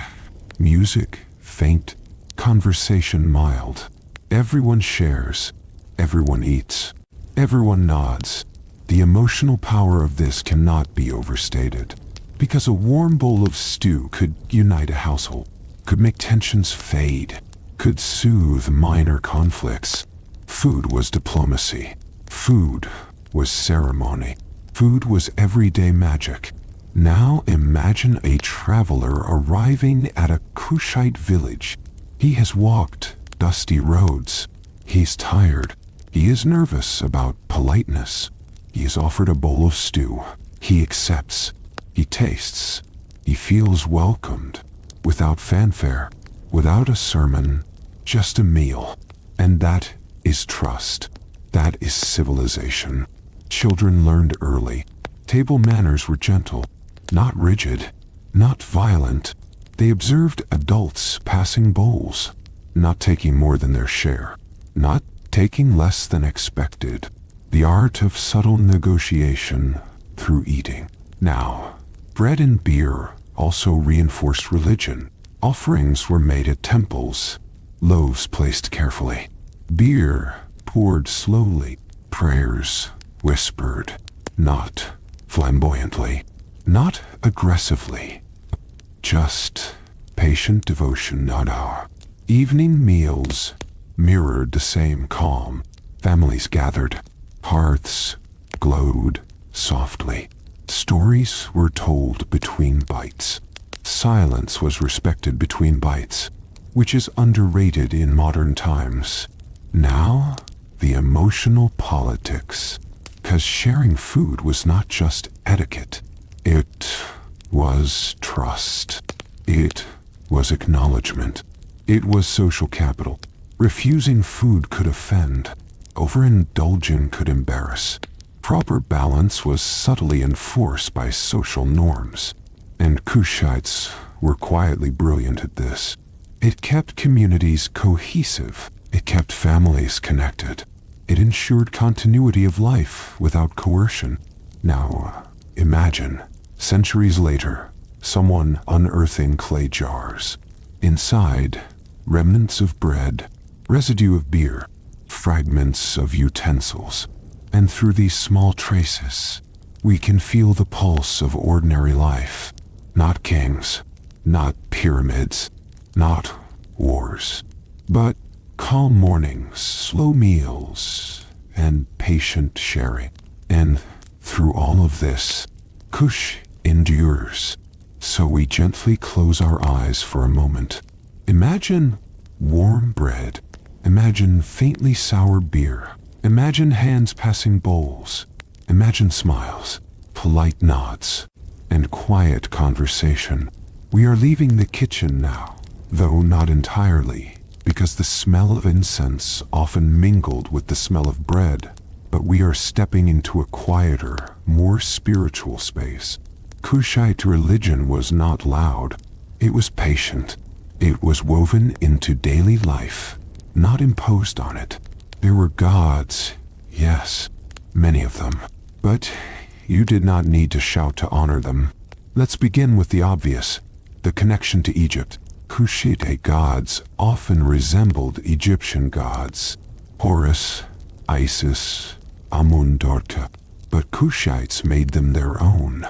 Music faint. Conversation mild. Everyone shares. Everyone eats. Everyone nods. The emotional power of this cannot be overstated. Because a warm bowl of stew could unite a household, could make tensions fade, could soothe minor conflicts. Food was diplomacy. Food was ceremony. Food was everyday magic. Now imagine a traveler arriving at a Kushite village. He has walked dusty roads. He's tired. He is nervous about politeness. He is offered a bowl of stew. He accepts. He tastes. He feels welcomed. Without fanfare. Without a sermon. Just a meal. And that is trust. That is civilization. Children learned early. Table manners were gentle. Not rigid. Not violent. They observed adults passing bowls. Not taking more than their share. Not taking less than expected. The art of subtle negotiation through eating. Now, bread and beer also reinforced religion. Offerings were made at temples, loaves placed carefully. Beer poured slowly. Prayers whispered, not flamboyantly, not aggressively. Just patient devotion, not our. Evening meals mirrored the same calm. Families gathered. Hearths glowed softly. Stories were told between bites. Silence was respected between bites, which is underrated in modern times. Now, the emotional politics. 'Cause sharing food was not just etiquette. It was trust. It was acknowledgement. It was social capital. Refusing food could offend. Overindulging could embarrass. Proper balance was subtly enforced by social norms. And Kushites were quietly brilliant at this. It kept communities cohesive. It kept families connected. It ensured continuity of life without coercion. Now, imagine, centuries later, someone unearthing clay jars. Inside, remnants of bread, residue of beer, fragments of utensils. And through these small traces, we can feel the pulse of ordinary life. Not kings, not pyramids, not wars, but calm mornings, slow meals, and patient sharing. And through all of this, Kush endures. So we gently close our eyes for a moment. Imagine warm bread. Imagine faintly sour beer. Imagine hands passing bowls. Imagine smiles, polite nods, and quiet conversation. We are leaving the kitchen now, though not entirely, because the smell of incense often mingled with the smell of bread, but we are stepping into a quieter, more spiritual space. Kushite religion was not loud. It was patient. It was woven into daily life, not imposed on it. There were gods, yes, many of them, but you did not need to shout to honor them. Let's begin with the obvious, the connection to Egypt. Kushite gods often resembled Egyptian gods, Horus, Isis, Amun-Dorta, but Kushites made them their own.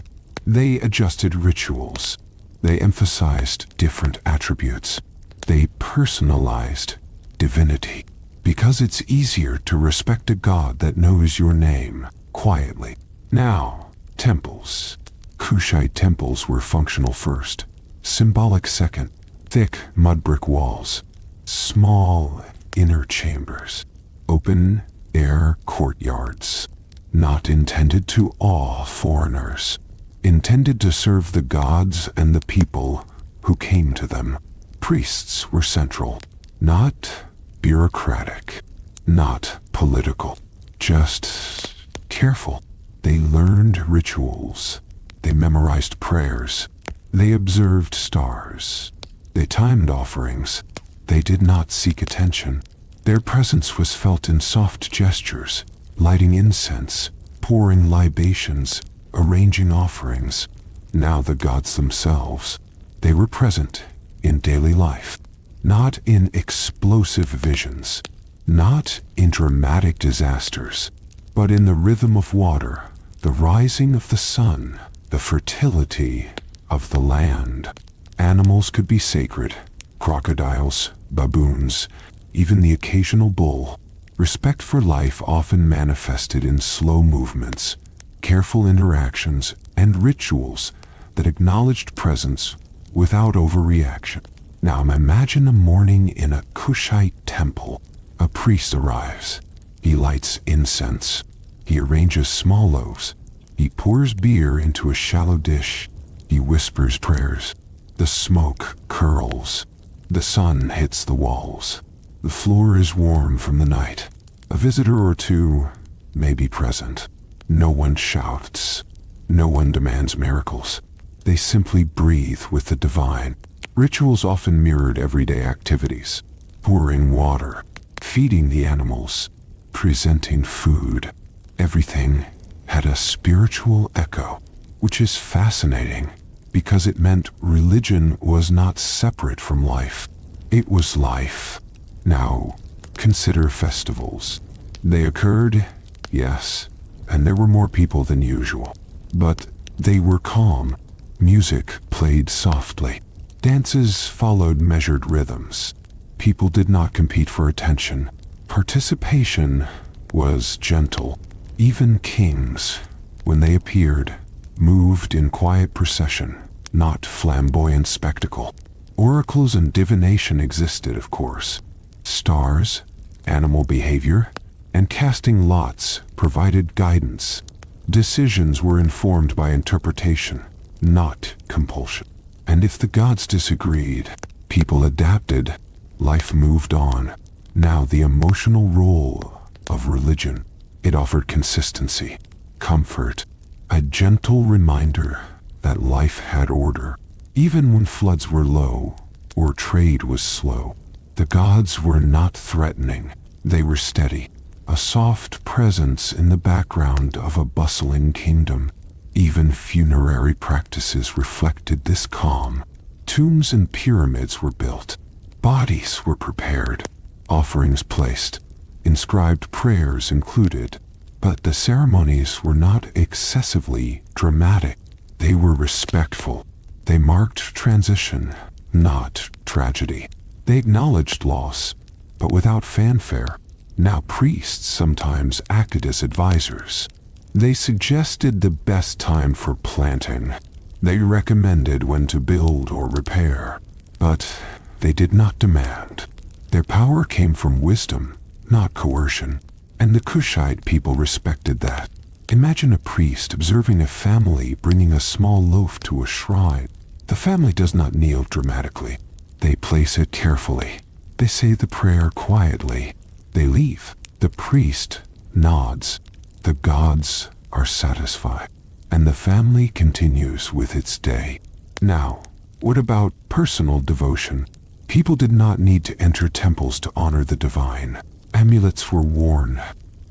They adjusted rituals. They emphasized different attributes. They personalized divinity. Because it's easier to respect a god that knows your name, quietly. Now, temples. Kushite temples were functional first, symbolic second. Thick mud brick walls, small inner chambers, open air courtyards, not intended to awe foreigners, intended to serve the gods and the people who came to them. Priests were central, not bureaucratic, not political, just careful. They learned rituals. They memorized prayers. They observed stars. They timed offerings. They did not seek attention. Their presence was felt in soft gestures, lighting incense, pouring libations, arranging offerings. Now the gods themselves, they were present in daily life, not in explosive visions, not in dramatic disasters, but in the rhythm of water, the rising of the sun, the fertility of the land. Animals could be sacred, crocodiles, baboons, even the occasional bull. Respect for life often manifested in slow movements, careful interactions, and rituals that acknowledged presence without overreaction. Now imagine a morning in a Kushite temple. A priest arrives. He lights incense. He arranges small loaves. He pours beer into a shallow dish. He whispers prayers. The smoke curls. The sun hits the walls. The floor is warm from the night. A visitor or two may be present. No one shouts. No one demands miracles. They simply breathe with the divine. Rituals often mirrored everyday activities. Pouring water, feeding the animals, presenting food. Everything had a spiritual echo, which is fascinating because it meant religion was not separate from life. It was life. Now, consider festivals. They occurred, yes, and there were more people than usual. But they were calm. Music played softly. Dances followed measured rhythms. People did not compete for attention. Participation was gentle. Even kings, when they appeared, moved in quiet procession, not flamboyant spectacle. Oracles and divination existed, of course. Stars, animal behavior, and casting lots provided guidance. Decisions were informed by interpretation, not compulsion. And if the gods disagreed, people adapted. Life moved on. Now the emotional role of religion. It offered consistency, comfort, a gentle reminder that life had order. Even when floods were low or trade was slow, the gods were not threatening. They were steady, a soft presence in the background of a bustling kingdom. Even funerary practices reflected this calm. Tombs and pyramids were built. Bodies were prepared. Offerings placed. Inscribed prayers included. But the ceremonies were not excessively dramatic. They were respectful. They marked transition, not tragedy. They acknowledged loss, but without fanfare. Now priests sometimes acted as advisors. They suggested the best time for planting. They recommended when to build or repair. But they did not demand. Their power came from wisdom, not coercion. And the Kushite people respected that. Imagine a priest observing a family bringing a small loaf to a shrine. The family does not kneel dramatically. They place it carefully. They say the prayer quietly. They leave. The priest nods. The gods are satisfied. And the family continues with its day. Now, what about personal devotion? People did not need to enter temples to honor the divine. Amulets were worn.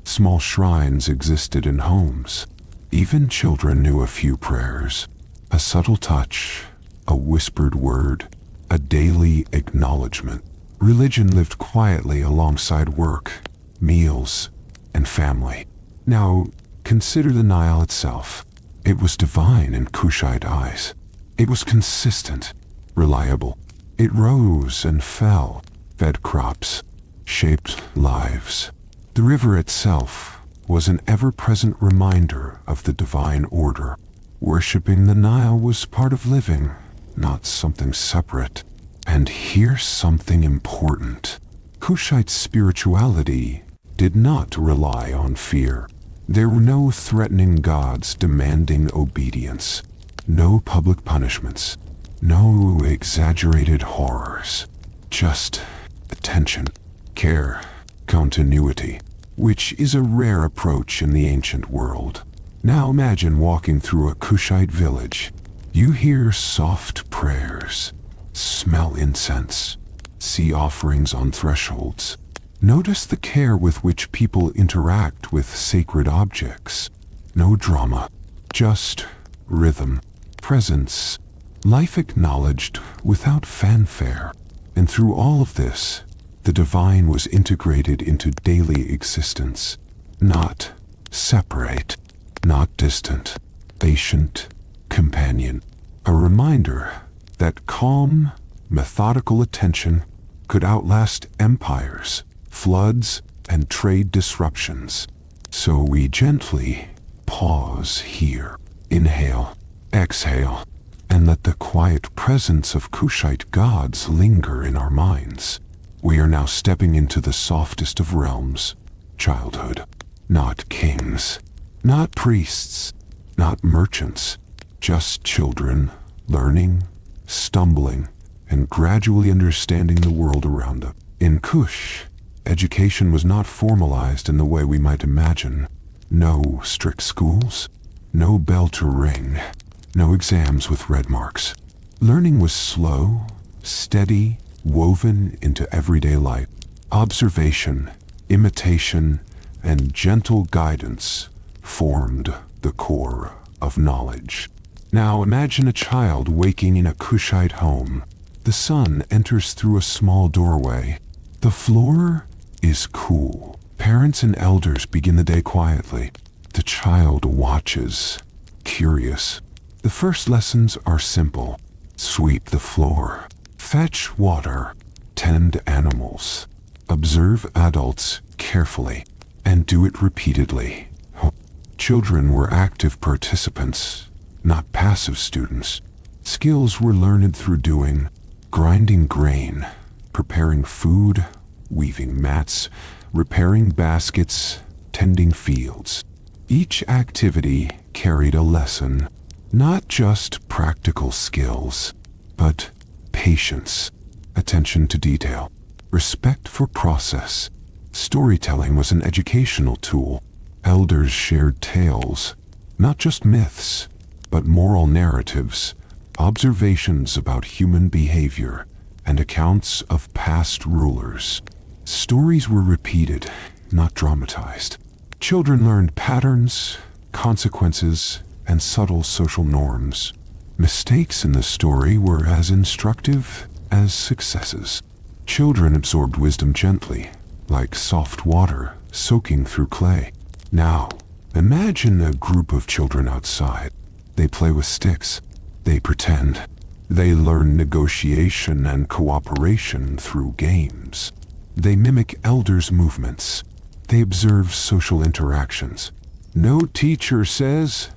Small shrines existed in homes. Even children knew a few prayers. A subtle touch, a whispered word, a daily acknowledgement. Religion lived quietly alongside work, meals, and family. Now, consider the Nile itself. It was divine in Kushite eyes. It was consistent, reliable. It rose and fell, fed crops, shaped lives. The river itself was an ever-present reminder of the divine order. Worshipping the Nile was part of living, not something separate. And here's something important. Kushite spirituality did not rely on fear. There were no threatening gods demanding obedience, no public punishments. No exaggerated horrors. Just attention, care, continuity, which is a rare approach in the ancient world. Now imagine walking through a Kushite village. You hear soft prayers, smell incense, see offerings on thresholds. Notice the care with which people interact with sacred objects. No drama, just rhythm, presence, life acknowledged without fanfare. And through all of this, the divine was integrated into daily existence, not separate, not distant, patient companion. A reminder that calm, methodical attention could outlast empires, floods, and trade disruptions. So we gently pause here, inhale, exhale, and let the quiet presence of Kushite gods linger in our minds. We are now stepping into the softest of realms, childhood. Not kings, not priests, not merchants, just children, learning, stumbling, and gradually understanding the world around them. In Kush, education was not formalized in the way we might imagine. No strict schools, no bell to ring, no exams with red marks. Learning was slow, steady, woven into everyday life. Observation, imitation, and gentle guidance formed the core of knowledge. Now imagine a child waking in a Kushite home. The sun enters through a small doorway. The floor is cool. Parents and elders begin the day quietly. The child watches, curious. The first lessons are simple. Sweep the floor, fetch water, tend animals, observe adults carefully, and do it repeatedly. Children were active participants, not passive students. Skills were learned through doing, grinding grain, preparing food, weaving mats, repairing baskets, tending fields. Each activity carried a lesson, not just practical skills, but patience, attention to detail, respect for process. Storytelling was an educational tool. Elders shared tales, not just myths, but moral narratives, observations about human behavior, and accounts of past rulers. Stories were repeated, not dramatized. Children learned patterns, consequences, and subtle social norms. Mistakes in the story were as instructive as successes. Children absorbed wisdom gently, like soft water soaking through clay. Now, imagine a group of children outside. They play with sticks. They pretend. They learn negotiation and cooperation through games. They mimic elders' movements. They observe social interactions. No teacher says,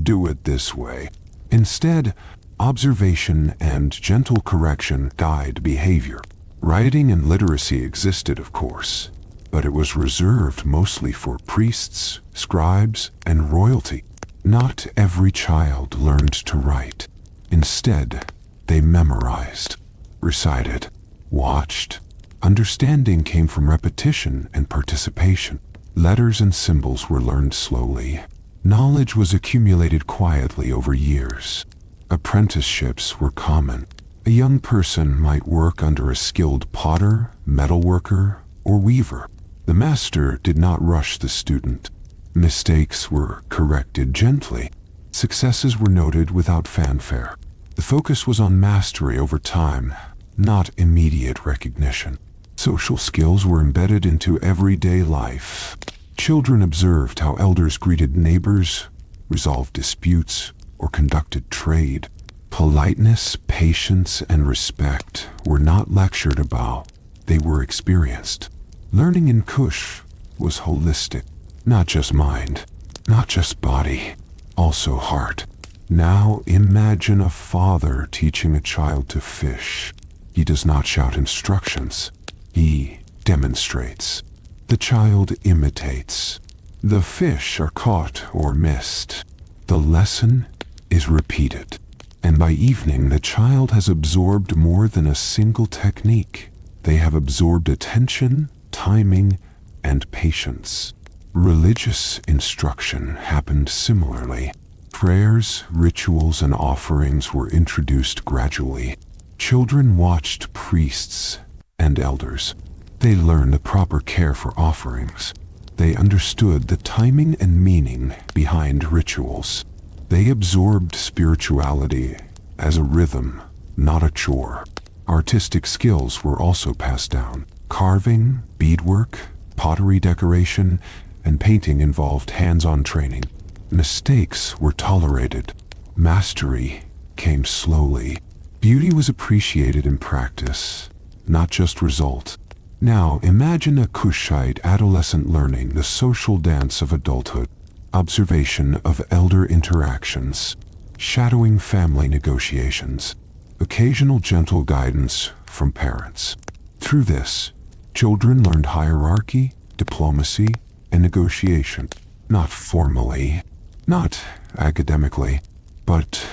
"Do it this way." Instead, observation and gentle correction guide behavior. Writing and literacy existed, of course, but it was reserved mostly for priests, scribes, and royalty. Not every child learned to write. Instead, they memorized, recited, watched. Understanding came from repetition and participation. Letters and symbols were learned slowly. Knowledge was accumulated quietly over years. Apprenticeships were common. A young person might work under a skilled potter, metalworker, or weaver. The master did not rush the student. Mistakes were corrected gently. Successes were noted without fanfare. The focus was on mastery over time, not immediate recognition. Social skills were embedded into everyday life. Children observed how elders greeted neighbors, resolved disputes, or conducted trade. Politeness, patience, and respect were not lectured about. They were experienced. Learning in Kush was holistic. Not just mind, not just body, also heart. Now imagine a father teaching a child to fish. He does not shout instructions. He demonstrates. The child imitates. The fish are caught or missed. The lesson is repeated. And by evening, the child has absorbed more than a single technique. They have absorbed attention, timing, and patience. Religious instruction happened similarly. Prayers, rituals, and offerings were introduced gradually. Children watched priests and elders. They learned the proper care for offerings. They understood the timing and meaning behind rituals. They absorbed spirituality as a rhythm, not a chore. Artistic skills were also passed down. Carving, beadwork, pottery decoration, and painting involved hands-on training. Mistakes were tolerated. Mastery came slowly. Beauty was appreciated in practice, not just result. Now imagine a Kushite adolescent learning the social dance of adulthood, observation of elder interactions, shadowing family negotiations, occasional gentle guidance from parents. Through this, children learned hierarchy, diplomacy, and negotiation, not formally, not academically, but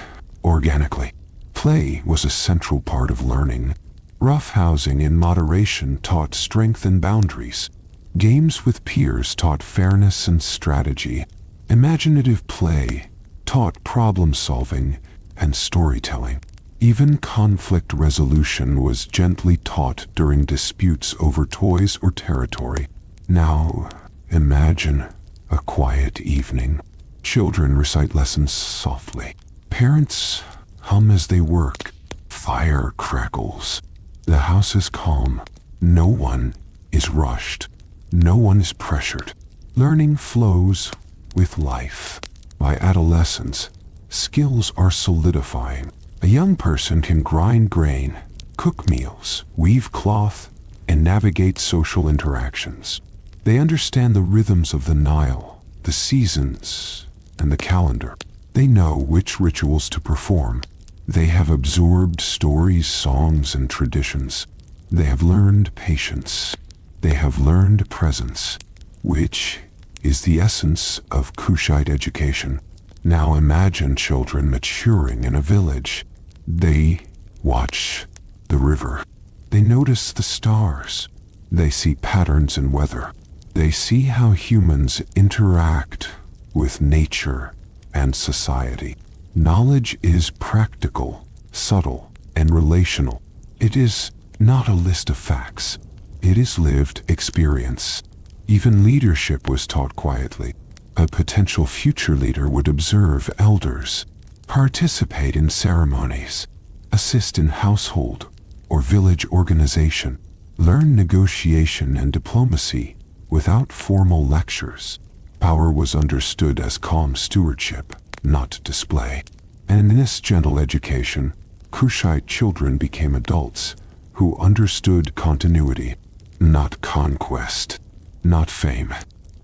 organically. Play was a central part of learning. Roughhousing in moderation taught strength and boundaries. Games with peers taught fairness and strategy. Imaginative play taught problem-solving and storytelling. Even conflict resolution was gently taught during disputes over toys or territory. Now, imagine a quiet evening. Children recite lessons softly. Parents hum as they work. Fire crackles. The house is calm. No one is rushed. No one is pressured. Learning flows with life. By adolescence, skills are solidifying. A young person can grind grain, cook meals, weave cloth, and navigate social interactions. They understand the rhythms of the Nile, the seasons, and the calendar. They know which rituals to perform. They have absorbed stories, songs, and traditions. They have learned patience. They have learned presence, which is the essence of Kushite education. Now imagine children maturing in a village. They watch the river. They notice the stars. They see patterns in weather. They see how humans interact with nature and society. Knowledge is practical, subtle, and relational. It is not a list of facts. It is lived experience. Even leadership was taught quietly. A potential future leader would observe elders, participate in ceremonies, assist in household or village organization, learn negotiation and diplomacy without formal lectures. Power was understood as calm stewardship, not display. And in this gentle education, Kushite children became adults who understood continuity, not conquest, not fame,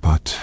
but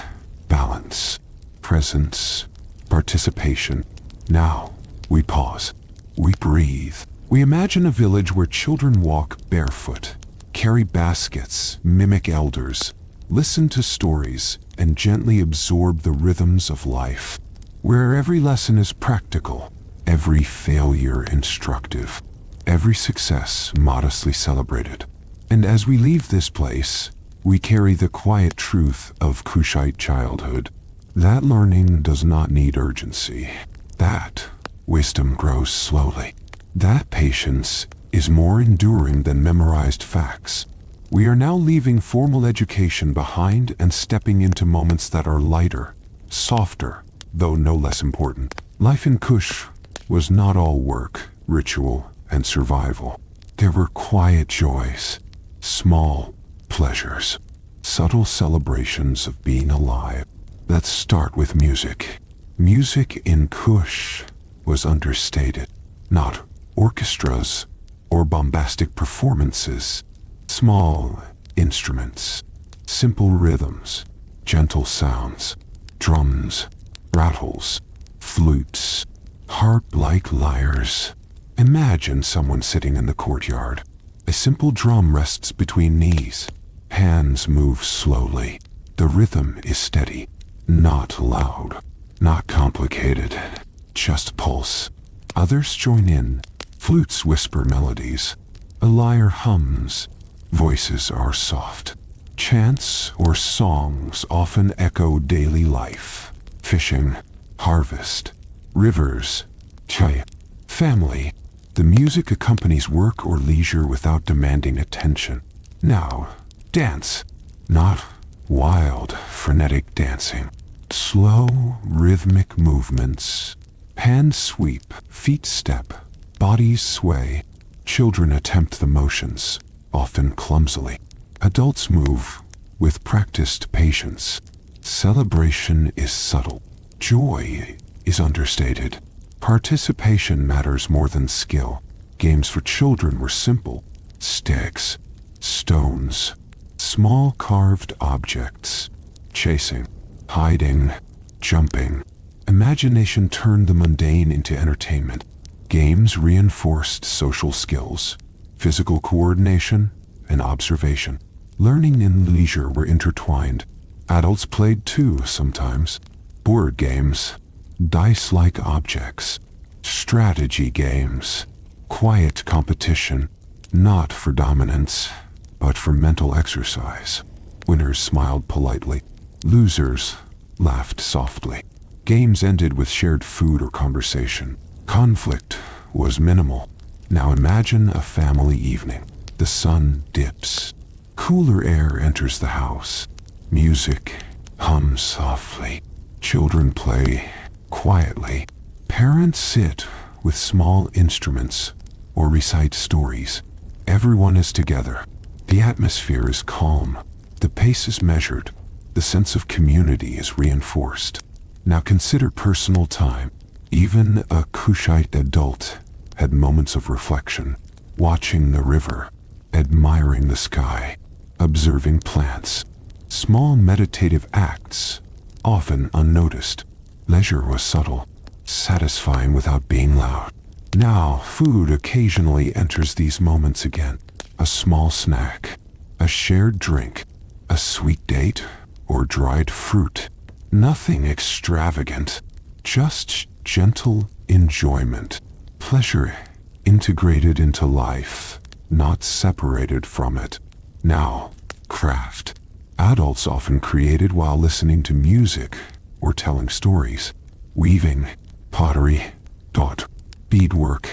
balance, presence, participation. Now, we pause. We breathe. We imagine a village where children walk barefoot, carry baskets, mimic elders, listen to stories, and gently absorb the rhythms of life. Where every lesson is practical, every failure instructive, every success modestly celebrated. And as we leave this place, we carry the quiet truth of Kushite childhood. That learning does not need urgency. That wisdom grows slowly. That patience is more enduring than memorized facts. We are now leaving formal education behind and stepping into moments that are lighter, softer, though no less important. Life in Kush was not all work, ritual, and survival. There were quiet joys, small pleasures, subtle celebrations of being alive. Let's start with music. Music in Kush was understated. Not orchestras or bombastic performances. Small instruments, simple rhythms, gentle sounds, drums, rattles, flutes, harp-like lyres. Imagine someone sitting in the courtyard. A simple drum rests between knees. Hands move slowly. The rhythm is steady, not loud, not complicated, just pulse. Others join in. Flutes whisper melodies. A lyre hums. Voices are soft. Chants or songs often echo daily life. Fishing, harvest, rivers, chai, family. The music accompanies work or leisure without demanding attention. Now, dance. Not wild, frenetic dancing. Slow, rhythmic movements. Hands sweep, feet step, bodies sway. Children attempt the motions, often clumsily. Adults move with practiced patience. Celebration is subtle. Joy is understated. Participation matters more than skill. Games for children were simple. Sticks, stones, small carved objects. Chasing, hiding, jumping. Imagination turned the mundane into entertainment. Games reinforced social skills, physical coordination, and observation. Learning and leisure were intertwined. Adults played too sometimes. Board games, dice-like objects, strategy games, quiet competition, not for dominance, but for mental exercise. Winners smiled politely. Losers laughed softly. Games ended with shared food or conversation. Conflict was minimal. Now imagine a family evening. The sun dips. Cooler air enters the house. Music hums softly. Children play quietly. Parents sit with small instruments or recite stories. Everyone is together. The atmosphere is calm. The pace is measured. The sense of community is reinforced. Now consider personal time. Even a Kushite adult had moments of reflection, watching the river, admiring the sky, observing plants. Small meditative acts, often unnoticed. Leisure was subtle, satisfying without being loud. Now, food occasionally enters these moments again. A small snack, a shared drink, a sweet date, or dried fruit. Nothing extravagant, just gentle enjoyment. Pleasure integrated into life, not separated from it. Now, craft. Adults often created while listening to music or telling stories. Weaving, pottery, dot, beadwork,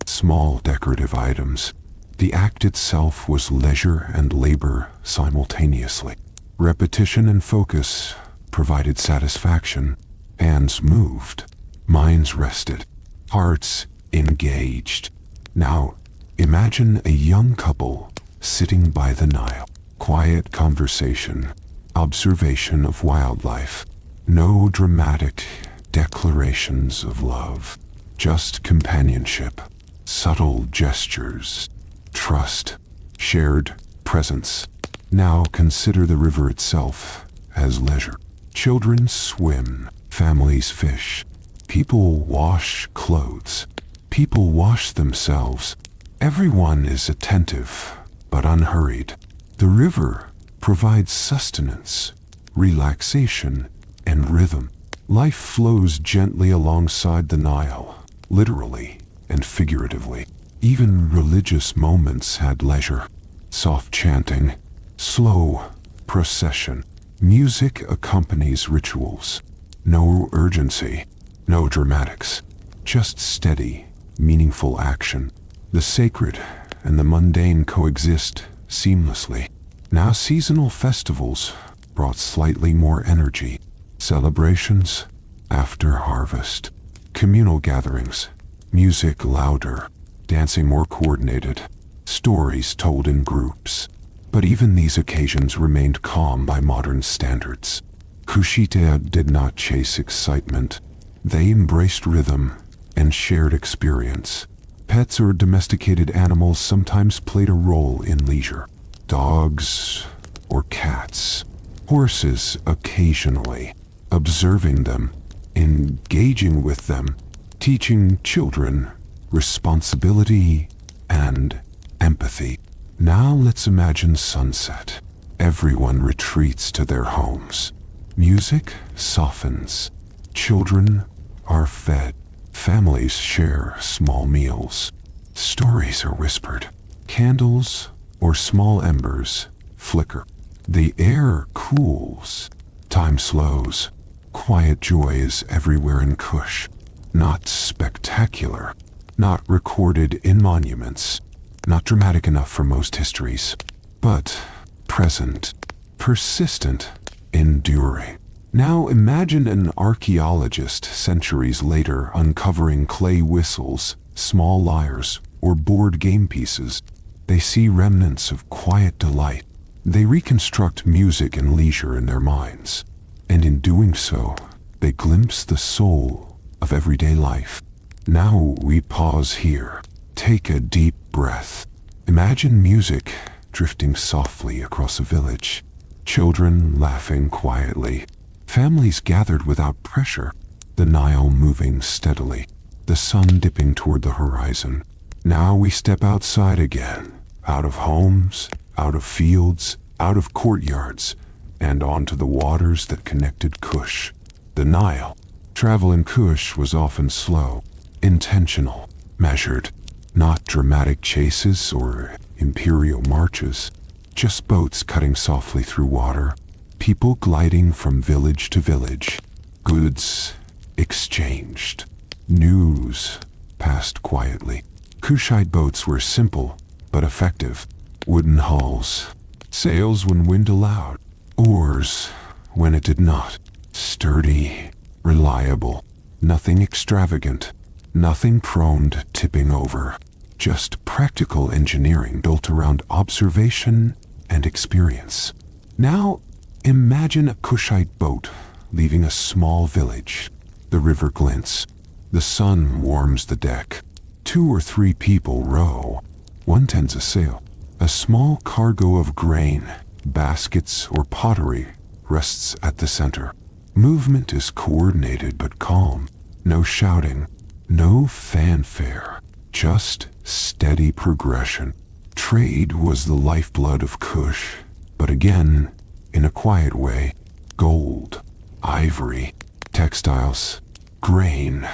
small decorative items. The act itself was leisure and labor simultaneously. Repetition and focus provided satisfaction. Hands moved, minds rested, hearts engaged. Now, imagine a young couple sitting by the Nile. Quiet conversation, observation of wildlife. No dramatic declarations of love, just companionship, subtle gestures, trust, shared presence. Now consider the river itself as leisure. Children swim, families fish, people wash clothes, people wash themselves. Everyone is attentive, but unhurried. The river provides sustenance, relaxation, and rhythm. Life flows gently alongside the Nile, literally and figuratively. Even religious moments had leisure. Soft chanting, slow procession. Music accompanies rituals. No urgency, no dramatics, just steady, meaningful action. The sacred and the mundane coexist seamlessly. Now seasonal festivals brought slightly more energy. Celebrations after harvest. Communal gatherings. Music louder. Dancing more coordinated. Stories told in groups. But even these occasions remained calm by modern standards. Kushite did not chase excitement. They embraced rhythm and shared experience. Pets or domesticated animals sometimes played a role in leisure. Dogs or cats. Horses occasionally. Observing them, engaging with them, teaching children responsibility and empathy. Now let's imagine sunset. Everyone retreats to their homes. Music softens. Children are fed. Families share small meals. Stories are whispered. Candles or small embers flicker. The air cools. Time slows. Quiet joy is everywhere in Kush. Not spectacular. Not recorded in monuments. Not dramatic enough for most histories. But present. Persistent. Enduring. Now imagine an archaeologist centuries later uncovering clay whistles, small lyres, or board game pieces. They see remnants of quiet delight. They reconstruct music and leisure in their minds. And in doing so, they glimpse the soul of everyday life. Now we pause here. Take a deep breath. Imagine music drifting softly across a village. Children laughing quietly. Families gathered without pressure. The Nile moving steadily. The sun dipping toward the horizon. Now we step outside again. Out of homes, out of fields, out of courtyards, and onto the waters that connected Kush. The Nile. Travel in Kush was often slow, intentional, measured. Not dramatic chases or imperial marches. Just boats cutting softly through water. People gliding from village to village. Goods exchanged. News passed quietly. Kushite boats were simple but effective. Wooden hulls. Sails when wind allowed. Oars when it did not. Sturdy. Reliable. Nothing extravagant. Nothing prone to tipping over. Just practical engineering built around observation and experience. Now, imagine a Kushite boat leaving a small village. The river glints. The sun warms the deck. 2 or 3 people row. One tends a sail. A small cargo of grain, baskets, or pottery rests at the center. Movement is coordinated but calm. No shouting. No fanfare. Just steady progression. Trade was the lifeblood of Kush, but again, in a quiet way. Gold, ivory, textiles, grain,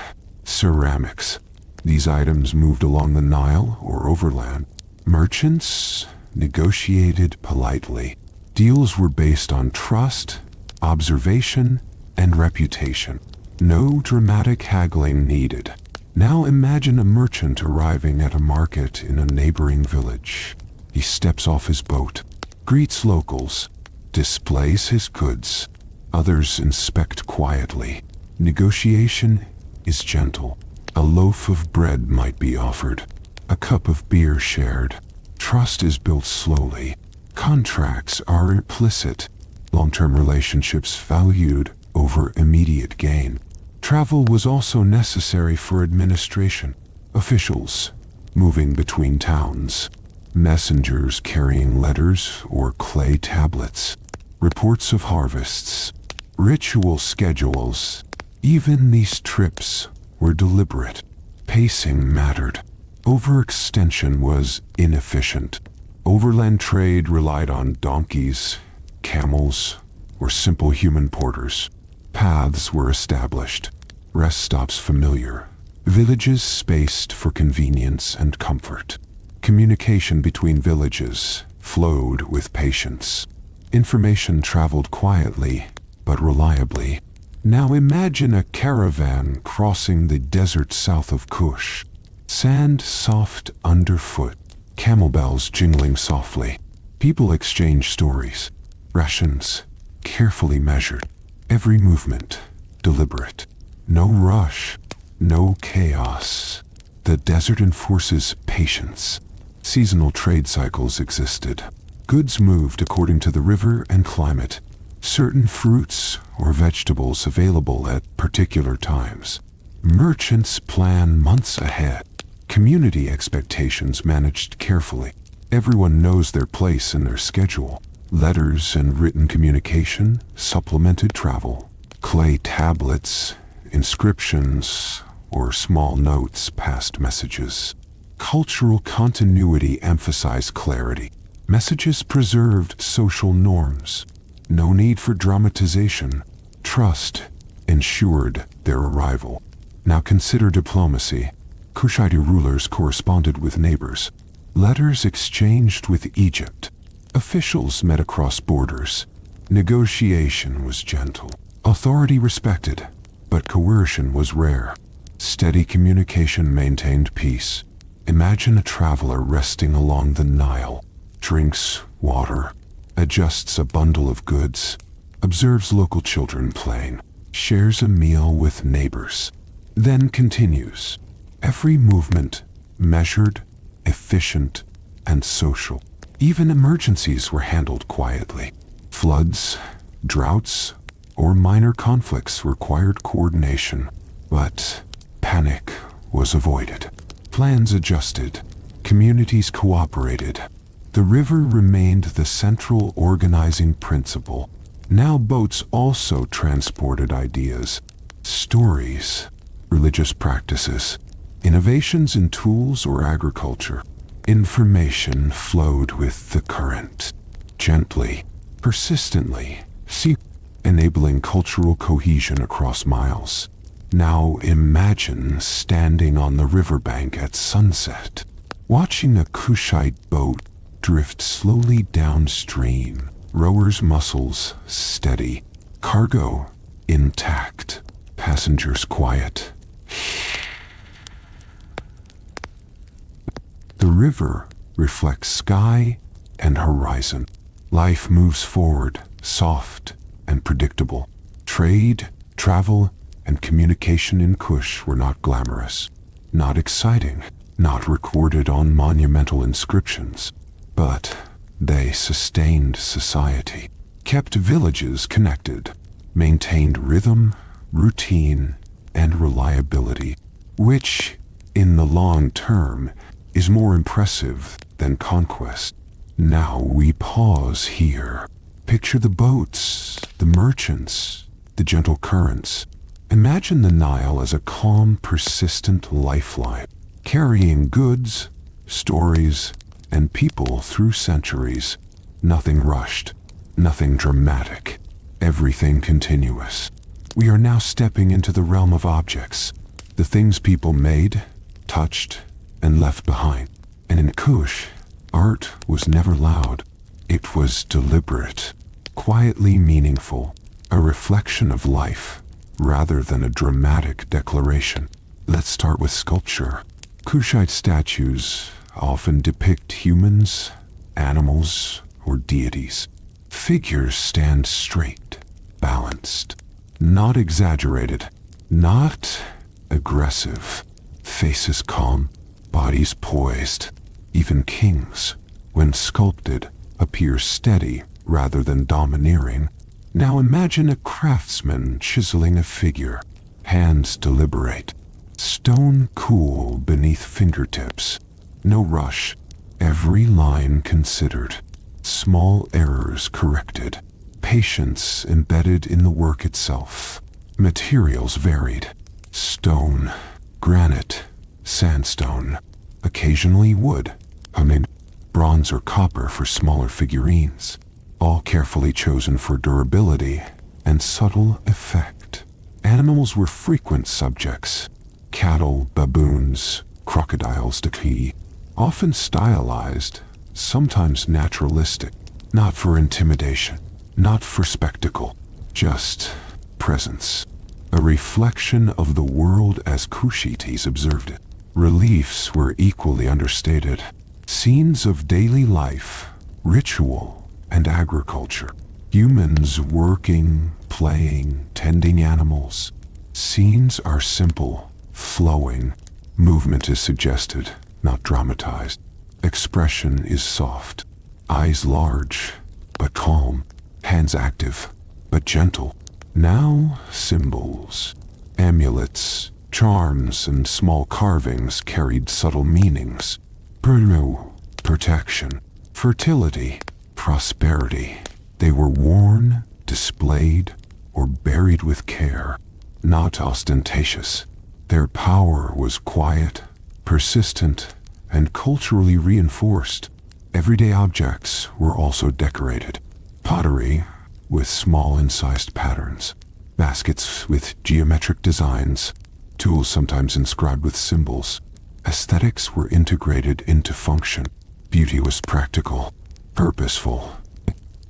ceramics. These items moved along the Nile or overland. Merchants negotiated politely. Deals were based on trust, observation, and reputation. No dramatic haggling needed. Now imagine a merchant arriving at a market in a neighboring village. He steps off his boat, greets locals, displays his goods. Others inspect quietly. Negotiation is gentle. A loaf of bread might be offered. A cup of beer shared. Trust is built slowly. Contracts are implicit. Long-term relationships valued over immediate gain. Travel was also necessary for administration. Officials moving between towns. Messengers carrying letters or clay tablets. Reports of harvests. Ritual schedules. Even these trips were deliberate. Pacing mattered. Overextension was inefficient. Overland trade relied on donkeys, camels, or simple human porters. Paths were established. Rest stops familiar. Villages spaced for convenience and comfort. Communication between villages flowed with patience. Information traveled quietly, but reliably. Now imagine a caravan crossing the desert south of Kush. Sand soft underfoot. Camel bells jingling softly. People exchange stories. Rations carefully measured. Every movement deliberate. No rush. No chaos. The desert enforces patience. Seasonal trade cycles existed. Goods moved according to the river and climate. Certain fruits or vegetables available at particular times. Merchants plan months ahead. Community expectations managed carefully. Everyone knows their place in their schedule. Letters and written communication supplemented travel. Clay tablets, inscriptions, or small notes passed messages. Cultural continuity emphasized clarity. Messages preserved social norms. No need for dramatization. Trust ensured their arrival. Now consider diplomacy. Kushite rulers corresponded with neighbors. Letters exchanged with Egypt. Officials met across borders. Negotiation was gentle. Authority respected, but coercion was rare. Steady communication maintained peace. Imagine a traveler resting along the Nile, drinks water, adjusts a bundle of goods, observes local children playing, shares a meal with neighbors, then continues. Every movement measured, efficient, and social. Even emergencies were handled quietly. Floods, droughts, or minor conflicts required coordination, but panic was avoided. Plans adjusted. Communities cooperated. The river remained the central organizing principle. Now boats also transported ideas, stories, religious practices, innovations in tools or agriculture. Information flowed with the current, gently, persistently, enabling cultural cohesion across miles. Now imagine standing on the riverbank at sunset, watching a Kushite boat drift slowly downstream, rowers' muscles steady, cargo intact, passengers quiet. The river reflects sky and horizon. Life moves forward, soft and predictable. Trade, travel, and communication in Kush were not glamorous, not exciting, not recorded on monumental inscriptions, but they sustained society, kept villages connected, maintained rhythm, routine, and reliability, which, in the long term, is more impressive than conquest. Now we pause here. Picture the boats, the merchants, the gentle currents. Imagine the Nile as a calm, persistent lifeline, carrying goods, stories, and people through centuries. Nothing rushed, nothing dramatic, everything continuous. We are now stepping into the realm of objects, the things people made, touched, and left behind. And in Kush, art was never loud. It was deliberate, quietly meaningful, a reflection of life, rather than a dramatic declaration. Let's start with sculpture. Kushite statues often depict humans, animals, or deities. Figures stand straight, balanced, not exaggerated, not aggressive. Faces calm, bodies poised. Even kings, when sculpted, appear steady rather than domineering. Now imagine a craftsman chiseling a figure, hands deliberate, stone cool beneath fingertips. No rush, every line considered, small errors corrected, patience embedded in the work itself. Materials varied: stone, granite, sandstone, occasionally wood, bronze or copper for smaller figurines, all carefully chosen for durability and subtle effect. Animals were frequent subjects: cattle, baboons, crocodiles, daki, often stylized, sometimes naturalistic, not for intimidation, not for spectacle, just presence, a reflection of the world as Kushites observed it. Reliefs were equally understated, scenes of daily life, ritual, and agriculture. Humans working, playing, tending animals. Scenes are simple, flowing. Movement is suggested, not dramatized. Expression is soft. Eyes large, but calm. Hands active, but gentle. Now symbols, amulets, charms, and small carvings carried subtle meanings. Protection, fertility, prosperity. They were worn, displayed, or buried with care, not ostentatious. Their power was quiet, persistent, and culturally reinforced. Everyday objects were also decorated. Pottery with small incised patterns, baskets with geometric designs, tools sometimes inscribed with symbols. Aesthetics were integrated into function. Beauty was practical, purposeful,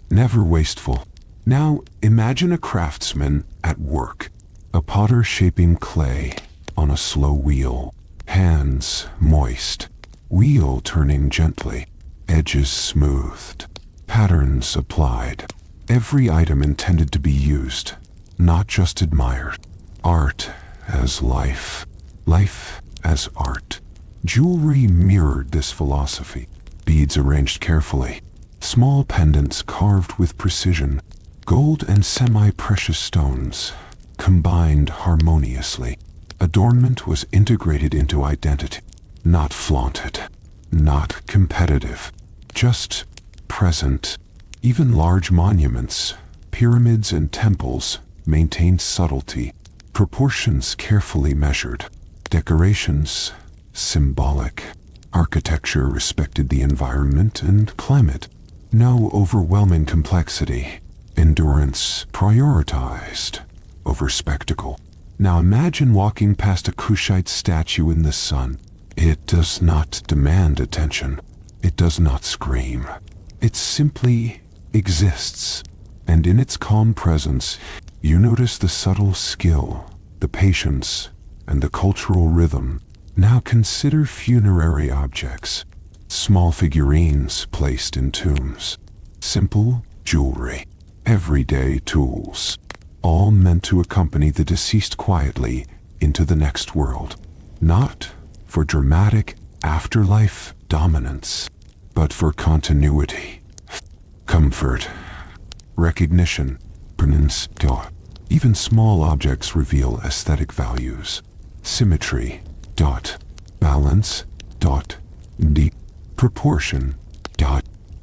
never wasteful. Now imagine a craftsman at work, a potter shaping clay on a slow wheel, hands moist, wheel turning gently, edges smoothed, patterns applied. Every item intended to be used, not just admired. Art as life, life as art. Jewelry mirrored this philosophy. Beads arranged carefully, small pendants carved with precision, gold and semi-precious stones combined harmoniously. Adornment was integrated into identity, not flaunted, not competitive, just present. Even large monuments, pyramids and temples maintained subtlety, proportions carefully measured, decorations symbolic. Architecture respected the environment and climate. No overwhelming complexity. Endurance prioritized over spectacle. Now imagine walking past a Kushite statue in the sun. It does not demand attention. It does not scream. It simply exists. And in its calm presence, you notice the subtle skill, the patience, and the cultural rhythm. Now consider funerary objects. Small figurines placed in tombs. Simple jewelry. Everyday tools. All meant to accompany the deceased quietly into the next world. Not for dramatic afterlife dominance, but for continuity, comfort, recognition, provenance. Even small objects reveal aesthetic values. Symmetry, balance, proportion,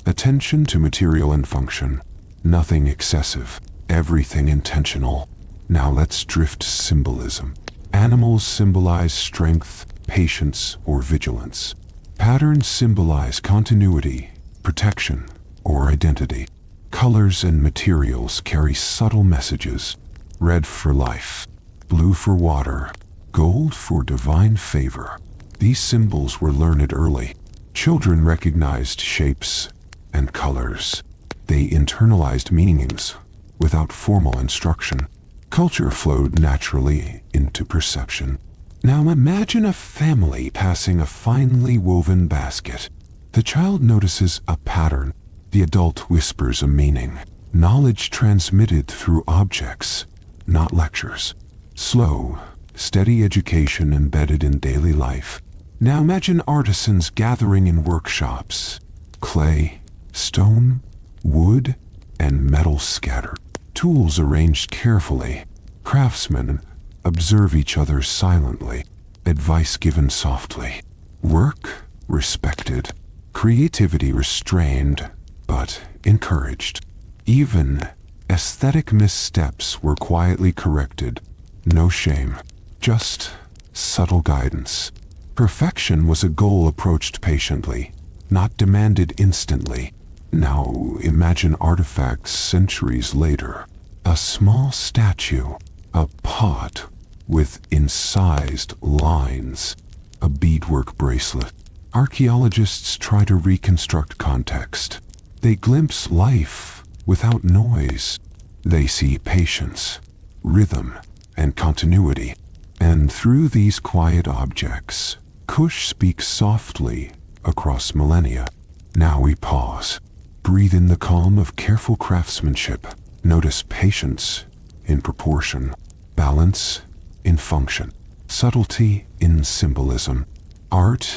attention to material and function. Nothing excessive, everything intentional. Now let's drift to symbolism. Animals symbolize strength, patience, or vigilance. Patterns symbolize continuity, protection, or identity. Colors and materials carry subtle messages. Red for life, blue for water, gold for divine favor. These symbols were learned early. Children recognized shapes and colors. They internalized meanings without formal instruction. Culture flowed naturally into perception. Now imagine a family passing a finely woven basket. The child notices a pattern. The adult whispers a meaning. Knowledge transmitted through objects, not lectures. Slow, steady education embedded in daily life. Now imagine artisans gathering in workshops. Clay, stone, wood, and metal scattered. Tools arranged carefully. Craftsmen observe each other silently. Advice given softly. Work respected. Creativity restrained, but encouraged. Even aesthetic missteps were quietly corrected. No shame, just subtle guidance. Perfection was a goal approached patiently, not demanded instantly. Now imagine artifacts centuries later. A small statue, a pot with incised lines, a beadwork bracelet. Archaeologists try to reconstruct context. They glimpse life without noise. They see patience, rhythm, and continuity. And through these quiet objects, Kush speaks softly across millennia. Now we pause. Breathe in the calm of careful craftsmanship. Notice patience in proportion, balance in function, subtlety in symbolism, art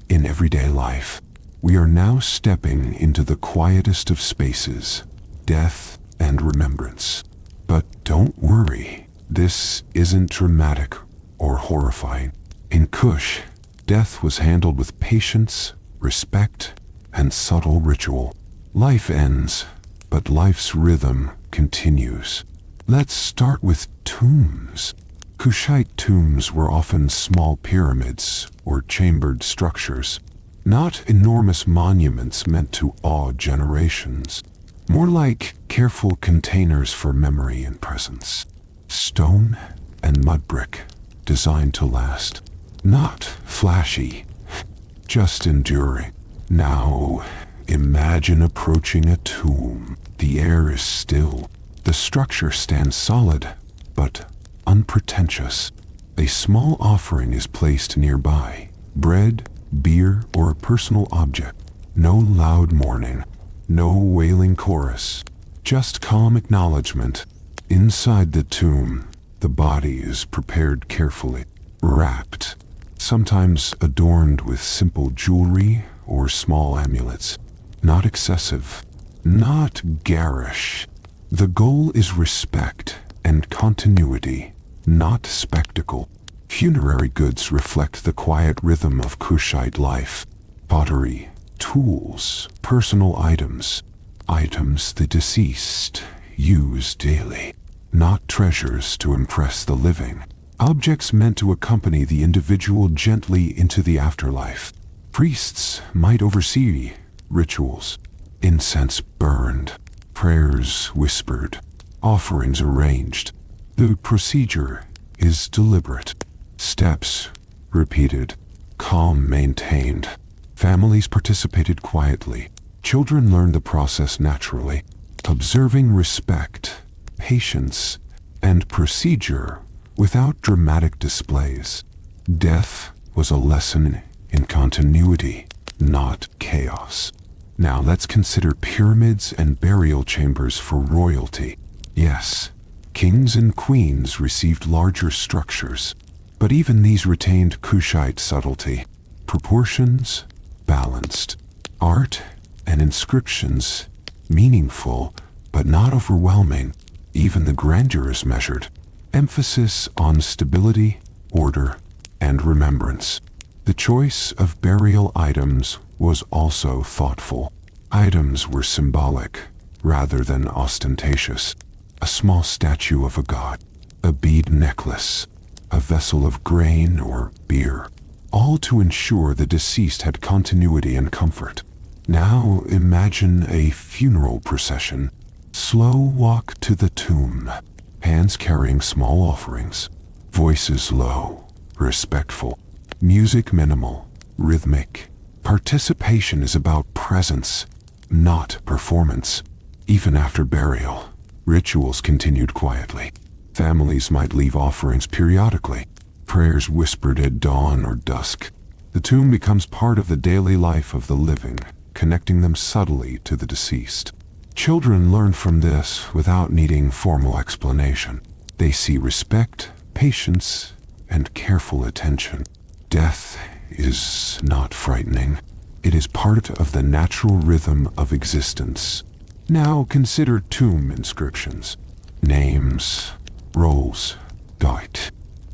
in everyday life. We are now stepping into the quietest of spaces, death and remembrance. But don't worry, this isn't dramatic or horrifying. In Kush, death was handled with patience, respect, and subtle ritual. Life ends, but life's rhythm continues. Let's start with tombs. Kushite tombs were often small pyramids or chambered structures, not enormous monuments meant to awe generations, more like careful containers for memory and presence. Stone and mud brick, designed to last. Not flashy, just enduring. Now, imagine approaching a tomb. The air is still. The structure stands solid, but unpretentious. A small offering is placed nearby. Bread, beer, or a personal object. No loud mourning. No wailing chorus. Just calm acknowledgement. Inside the tomb, the body is prepared carefully, wrapped, sometimes adorned with simple jewelry or small amulets. Not excessive, not garish. The goal is respect and continuity, not spectacle. Funerary goods reflect the quiet rhythm of Kushite life. Pottery, tools, personal items the deceased use daily. Not treasures to impress the living. Objects meant to accompany the individual gently into the afterlife. Priests might oversee rituals. Incense burned, prayers whispered, offerings arranged. The procedure is deliberate. Steps repeated, calm maintained. Families participated quietly. Children learned the process naturally, observing respect, patience, and procedure without dramatic displays. Death was a lesson in continuity, not chaos. Now let's consider pyramids and burial chambers for royalty. Yes, kings and queens received larger structures, but even these retained Kushite subtlety. Proportions balanced. Art and inscriptions meaningful, but not overwhelming. Even the grandeur is measured. Emphasis on stability, order, and remembrance. The choice of burial items was also thoughtful. Items were symbolic, rather than ostentatious. A small statue of a god, a bead necklace, a vessel of grain or beer, all to ensure the deceased had continuity and comfort. Now imagine a funeral procession. Slow walk to the tomb, hands carrying small offerings, voices low, respectful, music minimal, rhythmic. Participation is about presence, not performance. Even after burial, rituals continued quietly. Families might leave offerings periodically, prayers whispered at dawn or dusk. The tomb becomes part of the daily life of the living, connecting them subtly to the deceased. Children learn from this without needing formal explanation. They see respect, patience, and careful attention. Death is not frightening. It is part of the natural rhythm of existence. Now consider tomb inscriptions. Names, roles, died,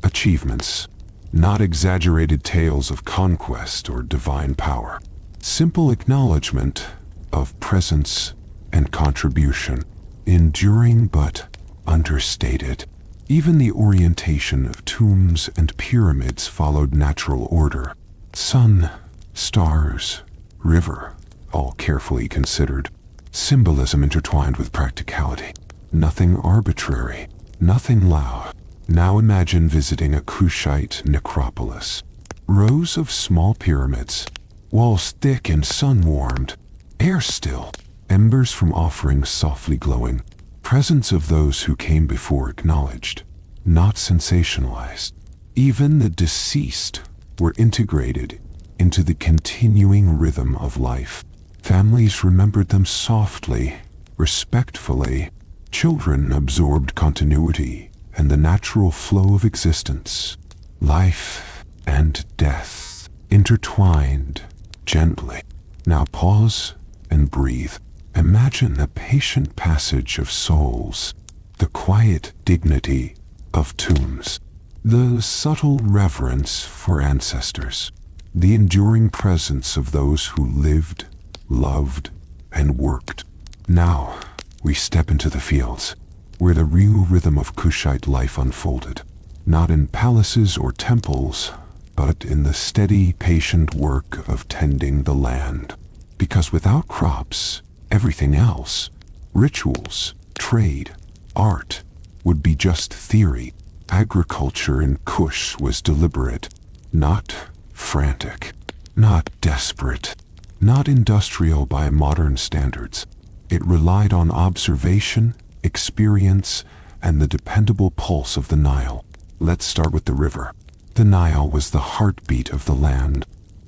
achievements. Not exaggerated tales of conquest or divine power. Simple acknowledgement of presence and contribution, enduring but understated. Even the orientation of tombs and pyramids followed natural order. Sun, stars, river, all carefully considered. Symbolism intertwined with practicality. Nothing arbitrary, nothing loud. Now imagine visiting a Kushite necropolis. Rows of small pyramids, walls thick and sun-warmed, air still. Embers from offerings softly glowing, presence of those who came before acknowledged, not sensationalized. Even the deceased were integrated into the continuing rhythm of life. Families remembered them softly, respectfully. Children absorbed continuity and the natural flow of existence. Life and death intertwined gently. Now pause and breathe. Imagine the patient passage of souls, the quiet dignity of tombs, the subtle reverence for ancestors, the enduring presence of those who lived, loved, and worked. Now we step into the fields, where the real rhythm of Kushite life unfolded, not in palaces or temples, but in the steady, patient work of tending the land. Because without crops, everything else, rituals, trade, art, would be just theory. Agriculture in Kush was deliberate, not frantic, not desperate, not industrial by modern standards. It relied on observation, experience, and the dependable pulse of the Nile. Let's start with the river. The Nile was the heartbeat of the land.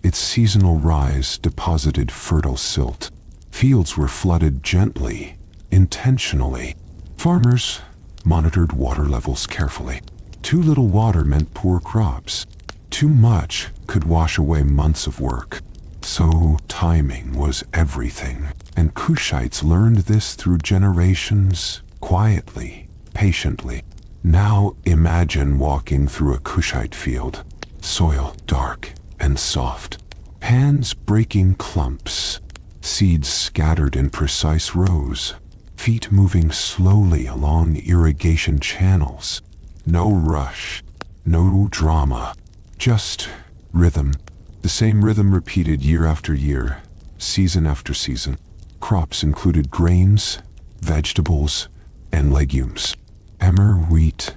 Its seasonal rise deposited fertile silt. Fields were flooded gently, intentionally. Farmers monitored water levels carefully. Too little water meant poor crops. Too much could wash away months of work. So timing was everything. And Kushites learned this through generations, quietly, patiently. Now imagine walking through a Kushite field. Soil dark and soft. Hands breaking clumps. Seeds scattered in precise rows. Feet moving slowly along irrigation channels. No rush, no drama, just rhythm. The same rhythm repeated year after year, season after season. Crops included grains, vegetables, and legumes. Emmer wheat,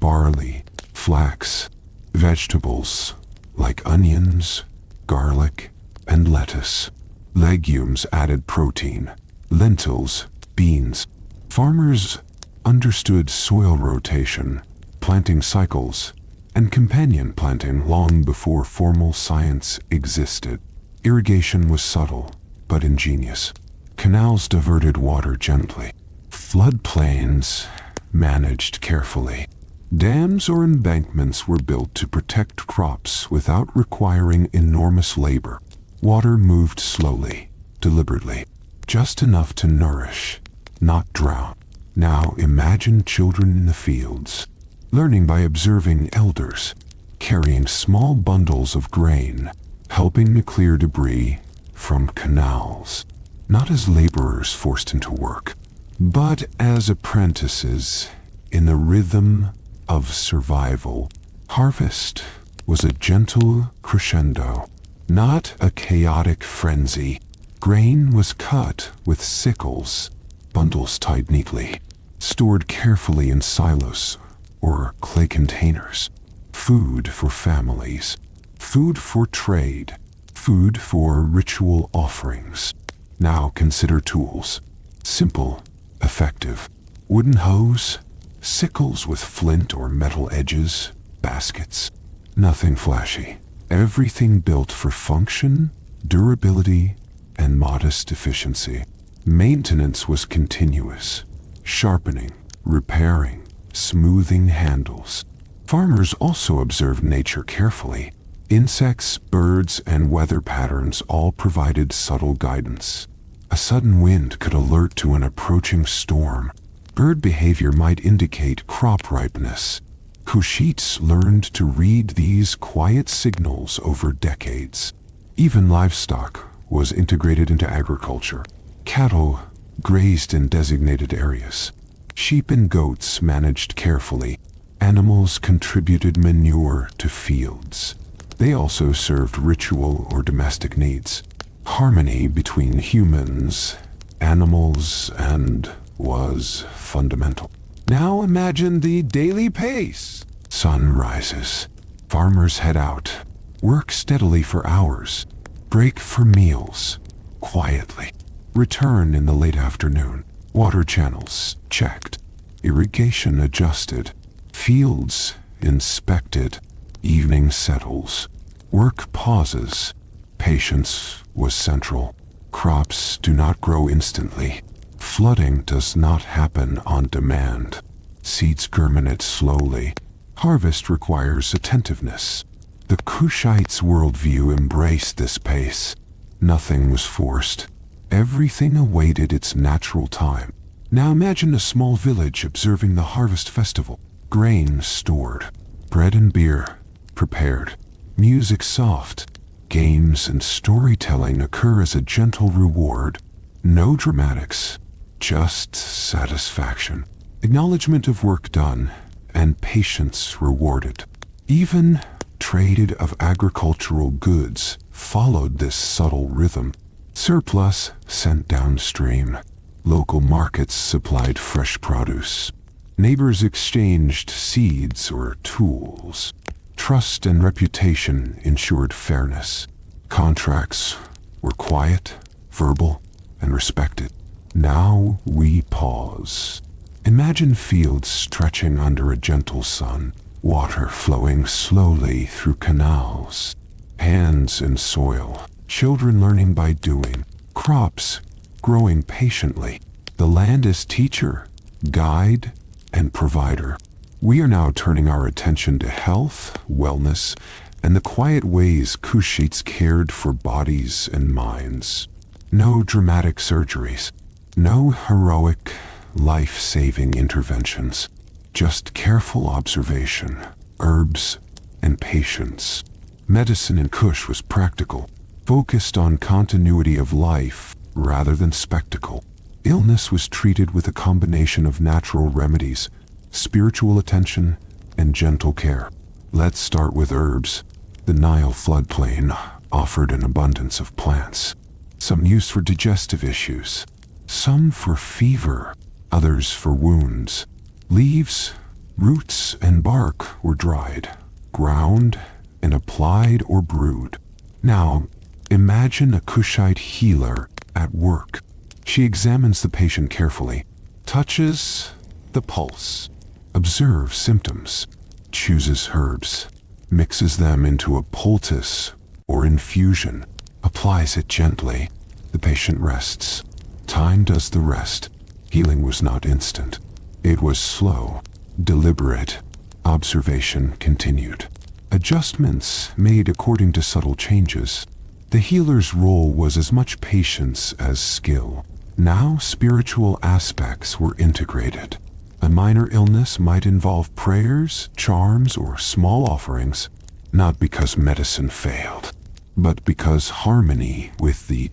barley, flax, vegetables like onions, garlic, and lettuce. Legumes added protein, lentils, beans. Farmers understood soil rotation, planting cycles, and companion planting long before formal science existed. Irrigation was subtle, but ingenious. Canals diverted water gently. Floodplains managed carefully. Dams or embankments were built to protect crops without requiring enormous labor. Water moved slowly, deliberately, just enough to nourish, not drown. Now imagine children in the fields, learning by observing elders, carrying small bundles of grain, helping to clear debris from canals, not as laborers forced into work, but as apprentices in the rhythm of survival. Harvest was a gentle crescendo, not a chaotic frenzy. Grain was cut with sickles, bundles tied neatly, stored carefully in silos or clay containers. Food for families, food for trade, food for ritual offerings. Now consider tools. Simple, effective. Wooden hoes, sickles with flint or metal edges, baskets. Nothing flashy. Everything built for function, durability, and modest efficiency. Maintenance was continuous. Sharpening, repairing, smoothing handles. Farmers also observed nature carefully. Insects, birds, and weather patterns all provided subtle guidance. A sudden wind could alert to an approaching storm. Bird behavior might indicate crop ripeness. Kushites learned to read these quiet signals over decades. Even livestock was integrated into agriculture. Cattle grazed in designated areas. Sheep and goats managed carefully. Animals contributed manure to fields. They also served ritual or domestic needs. Harmony between humans, animals, and was fundamental. Now imagine the daily pace. Sun rises. Farmers head out. Work steadily for hours. Break for meals. Quietly. Return in the late afternoon. Water channels checked. Irrigation adjusted. Fields inspected. Evening settles. Work pauses. Patience was central. Crops do not grow instantly. Flooding does not happen on demand. Seeds germinate slowly. Harvest requires attentiveness. The Kushites' worldview embraced this pace. Nothing was forced. Everything awaited its natural time. Now imagine a small village observing the harvest festival. Grain stored. Bread and beer prepared. Music soft. Games and storytelling occur as a gentle reward. No dramatics. Just satisfaction. Acknowledgement of work done and patience rewarded. Even trade of agricultural goods followed this subtle rhythm. Surplus sent downstream. Local markets supplied fresh produce. Neighbors exchanged seeds or tools. Trust and reputation ensured fairness. Contracts were quiet, verbal, and respected. Now we pause. Imagine fields stretching under a gentle sun, water flowing slowly through canals, hands in soil, children learning by doing, crops growing patiently. The land is teacher, guide, and provider. We are now turning our attention to health, wellness, and the quiet ways Kushites cared for bodies and minds. No dramatic surgeries, no heroic, life-saving interventions, just careful observation, herbs, and patience. Medicine in Kush was practical, focused on continuity of life rather than spectacle. Illness was treated with a combination of natural remedies, spiritual attention, and gentle care. Let's start with herbs. The Nile floodplain offered an abundance of plants, some used for digestive issues, some for fever, others for wounds. Leaves, roots, and bark were dried, ground, and applied or brewed. Now, imagine a Kushite healer at work. She examines the patient carefully, touches the pulse, observes symptoms, chooses herbs, mixes them into a poultice or infusion, applies it gently. The patient rests. Time does the rest. Healing was not instant. It was slow, deliberate. Observation continued. Adjustments made according to subtle changes. The healer's role was as much patience as skill. Now spiritual aspects were integrated. A minor illness might involve prayers, charms, or small offerings, not because medicine failed, but because harmony with the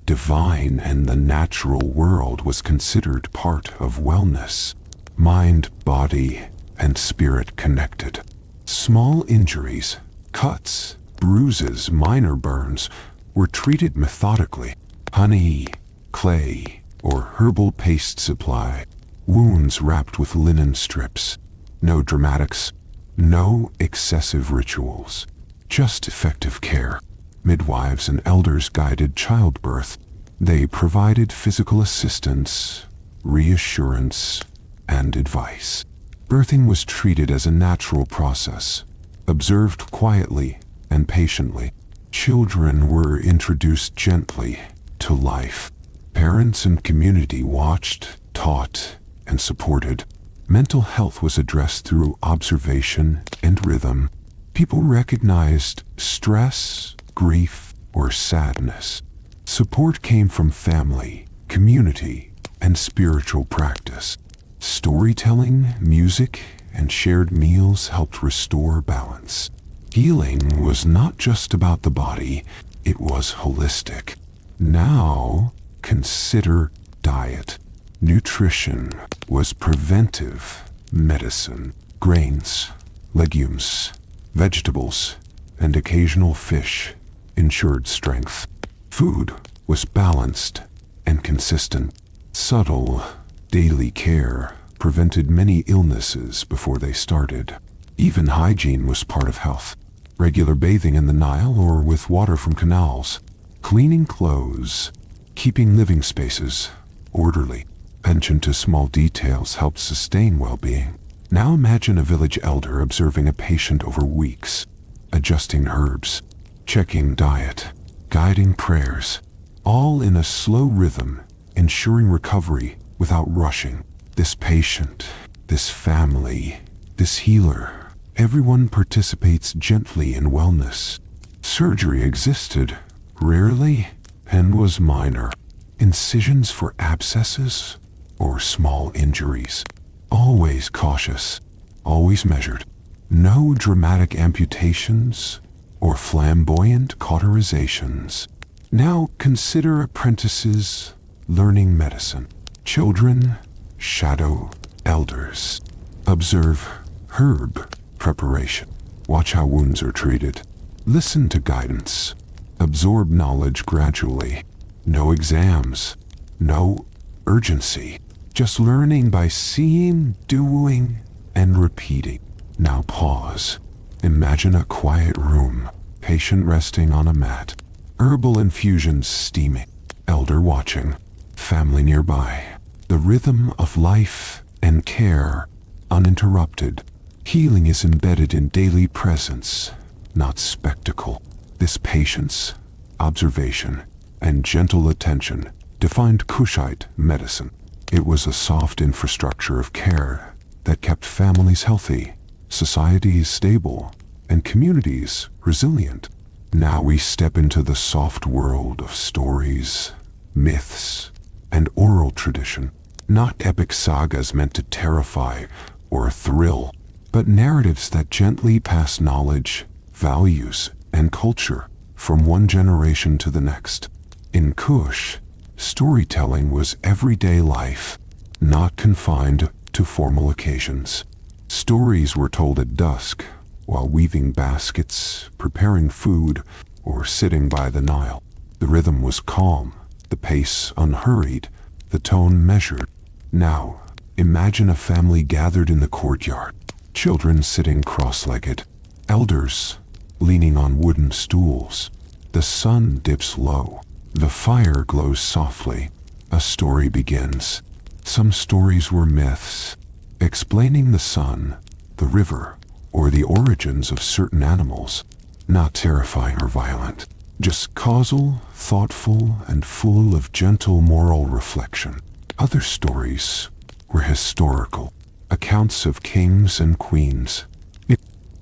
divine and the natural world was considered part of wellness. Mind, body, and spirit connected. Small injuries, cuts, bruises, minor burns were treated methodically. Honey, clay, or herbal paste supplied. Wounds wrapped with linen strips. No dramatics, no excessive rituals, just effective care. Midwives and elders guided childbirth. They provided physical assistance, reassurance, and advice. Birthing was treated as a natural process, observed quietly and patiently. Children were introduced gently to life. Parents and community watched, taught, and supported. Mental health was addressed through observation and rhythm. People recognized stress, grief, or sadness. Support came from family, community, and spiritual practice. Storytelling, music, and shared meals helped restore balance. Healing was not just about the body, it was holistic. Now, consider diet. Nutrition was preventive medicine. Grains, legumes, vegetables, and occasional fish ensured strength. Food was balanced and consistent. Subtle, daily care prevented many illnesses before they started. Even hygiene was part of health. Regular bathing in the Nile or with water from canals. Cleaning clothes, keeping living spaces orderly. Attention to small details helped sustain well-being. Now imagine a village elder observing a patient over weeks, adjusting herbs, checking diet, guiding prayers, all in a slow rhythm, ensuring recovery without rushing. This patient, this family, this healer, everyone participates gently in wellness. Surgery existed, rarely, and was minor. Incisions for abscesses or small injuries. Always cautious, always measured. No dramatic amputations or flamboyant cauterizations. Now consider apprentices learning medicine. Children shadow elders. Observe herb preparation. Watch how wounds are treated. Listen to guidance. Absorb knowledge gradually. No exams. No urgency. just learning by seeing, doing, and repeating. Now pause. Imagine a quiet room, patient resting on a mat, herbal infusions steaming, elder watching, family nearby. The rhythm of life and care, uninterrupted. Healing is embedded in daily presence, not spectacle. This patience, observation, and gentle attention defined Kushite medicine. It was a soft infrastructure of care that kept families healthy, societies stable, and communities resilient. Now we step into the soft world of stories, myths, and oral tradition. Not epic sagas meant to terrify or thrill, but narratives that gently pass knowledge, values, and culture from one generation to the next. In Kush, storytelling was everyday life, not confined to formal occasions. Stories were told at dusk, while weaving baskets, preparing food, or sitting by the Nile. The rhythm was calm, the pace unhurried, the tone measured. Now, imagine a family gathered in the courtyard, children sitting cross-legged, elders leaning on wooden stools. The sun dips low, the fire glows softly. A story begins. Some stories were myths, explaining the sun, the river, or the origins of certain animals. Not terrifying or violent, just causal, thoughtful, and full of gentle moral reflection. Other stories were historical, accounts of kings and queens,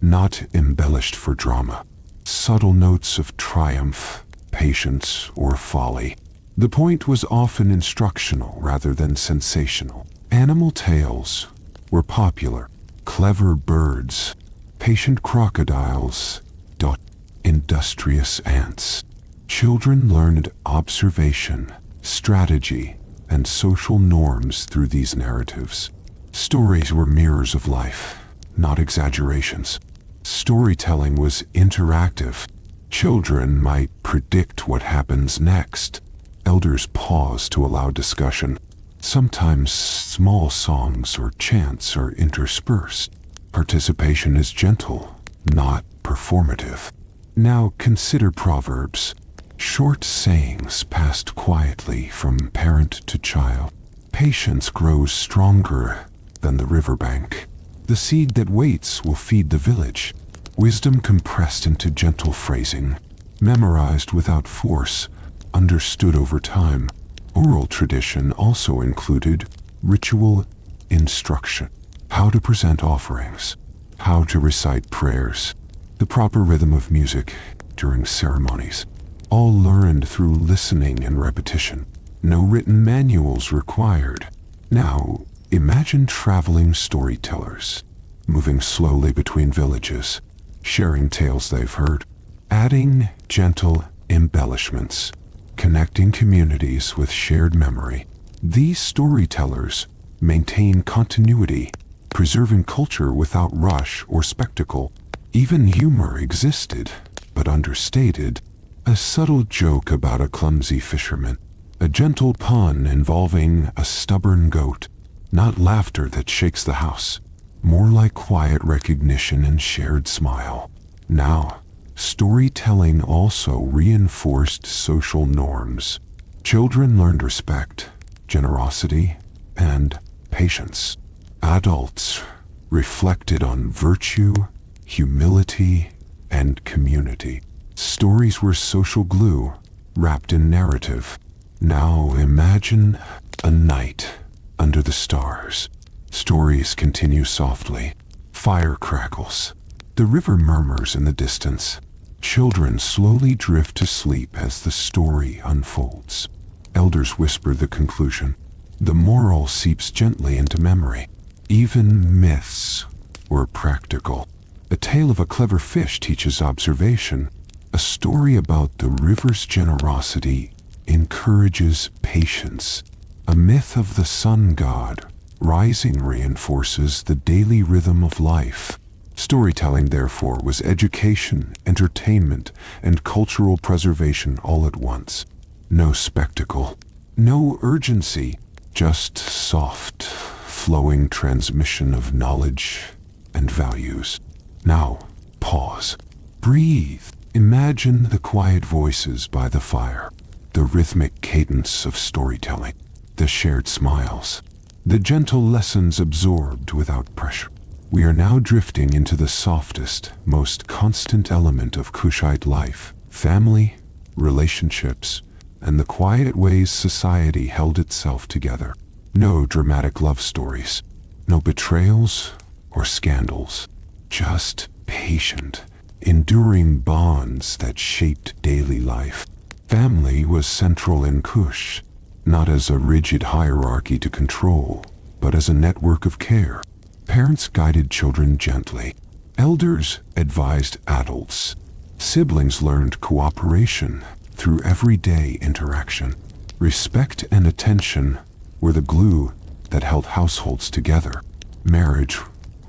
not embellished for drama. Subtle notes of triumph, patience, or folly. The point was often instructional rather than sensational. Animal tales were popular. Clever birds, patient crocodiles, industrious ants. Children learned observation, strategy, and social norms through these narratives. Stories were mirrors of life, not exaggerations. Storytelling was interactive. Children might predict what happens next. Elders paused to allow discussion. Sometimes small songs or chants are interspersed. Participation is gentle, not performative. Now consider proverbs. Short sayings passed quietly from parent to child. Patience grows stronger than the riverbank. The seed that waits will feed the village. Wisdom compressed into gentle phrasing, memorized without force, understood over time. Oral tradition also included ritual instruction, how to present offerings, how to recite prayers, the proper rhythm of music during ceremonies. All learned through listening and repetition. No written manuals required. Now, imagine traveling storytellers, moving slowly between villages, sharing tales they've heard, adding gentle embellishments, connecting communities with shared memory. These storytellers maintain continuity, preserving culture without rush or spectacle. Even humor existed, but understated. A subtle joke about a clumsy fisherman, a gentle pun involving a stubborn goat. Not laughter that shakes the house, more like quiet recognition and shared smile. Now, storytelling also reinforced social norms. Children learned respect, generosity, and patience. Adults reflected on virtue, humility, and community. Stories were social glue, wrapped in narrative. Now imagine a night under the stars. Stories continue softly. Fire crackles. The river murmurs in the distance. Children slowly drift to sleep as the story unfolds. Elders whisper the conclusion. The moral seeps gently into memory. Even myths were practical. A tale of a clever fish teaches observation. A story about the river's generosity encourages patience. A myth of the sun god rising reinforces the daily rhythm of life. Storytelling, therefore, was education, entertainment, and cultural preservation all at once. No spectacle, no urgency, just soft, flowing transmission of knowledge and values. Now, pause. Breathe. Imagine the quiet voices by the fire, the rhythmic cadence of storytelling, the shared smiles, the gentle lessons absorbed without pressure. We are now drifting into the softest, most constant element of Kushite life: family, relationships, and the quiet ways society held itself together. No dramatic love stories, no betrayals or scandals, just patient, enduring bonds that shaped daily life. Family was central in Kush, not as a rigid hierarchy to control, but as a network of care. Parents guided children gently. Elders advised adults. Siblings learned cooperation through everyday interaction. Respect and attention were the glue that held households together. Marriage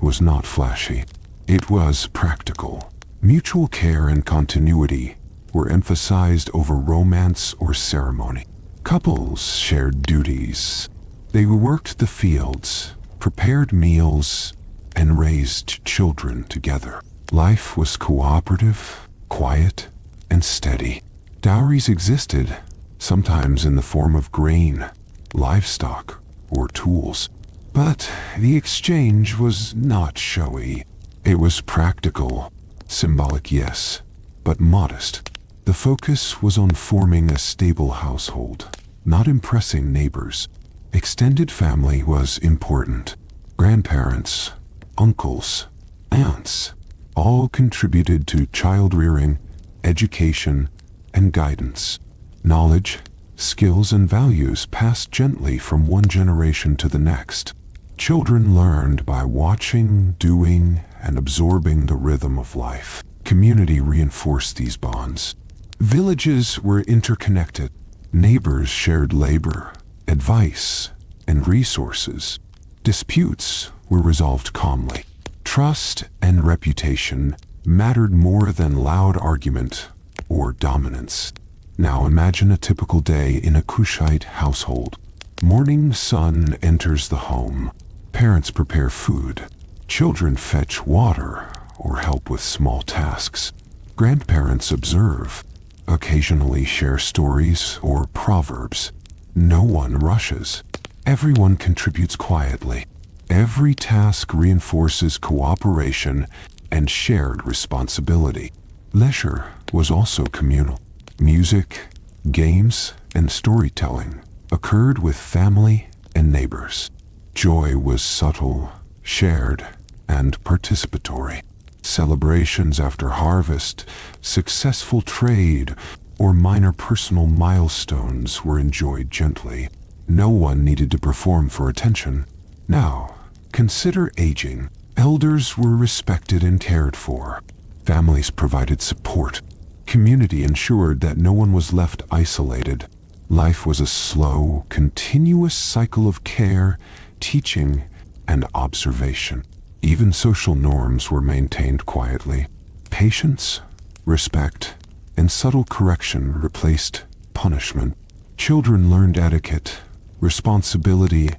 was not flashy. It was practical. Mutual care and continuity were emphasized over romance or ceremony. Couples shared duties. They worked the fields, prepared meals, and raised children together. Life was cooperative, quiet, and steady. Dowries existed, sometimes in the form of grain, livestock, or tools. But the exchange was not showy. It was practical, symbolic, yes, but modest. The focus was on forming a stable household, not impressing neighbors. Extended family was important. Grandparents, uncles, aunts, all contributed to child rearing, education, and guidance. Knowledge, skills, and values passed gently from one generation to the next. Children learned by watching, doing, and absorbing the rhythm of life. Community reinforced these bonds. Villages were interconnected. Neighbors shared labor, advice, and resources. Disputes were resolved calmly. Trust and reputation mattered more than loud argument or dominance. Now imagine a typical day in a Kushite household. Morning sun enters the home. Parents prepare food. Children fetch water or help with small tasks. Grandparents observe, occasionally share stories or proverbs. No one rushes. Everyone contributes quietly. Every task reinforces cooperation and shared responsibility. Leisure was also communal. Music, games, and storytelling occurred with family and neighbors. Joy was subtle, shared, and participatory. Celebrations after harvest, successful trade, or minor personal milestones were enjoyed gently. No one needed to perform for attention. Now, consider aging. Elders were respected and cared for. Families provided support. Community ensured that no one was left isolated. Life was a slow, continuous cycle of care, teaching, and observation. Even social norms were maintained quietly. Patience, respect, and subtle correction replaced punishment. Children learned etiquette, responsibility,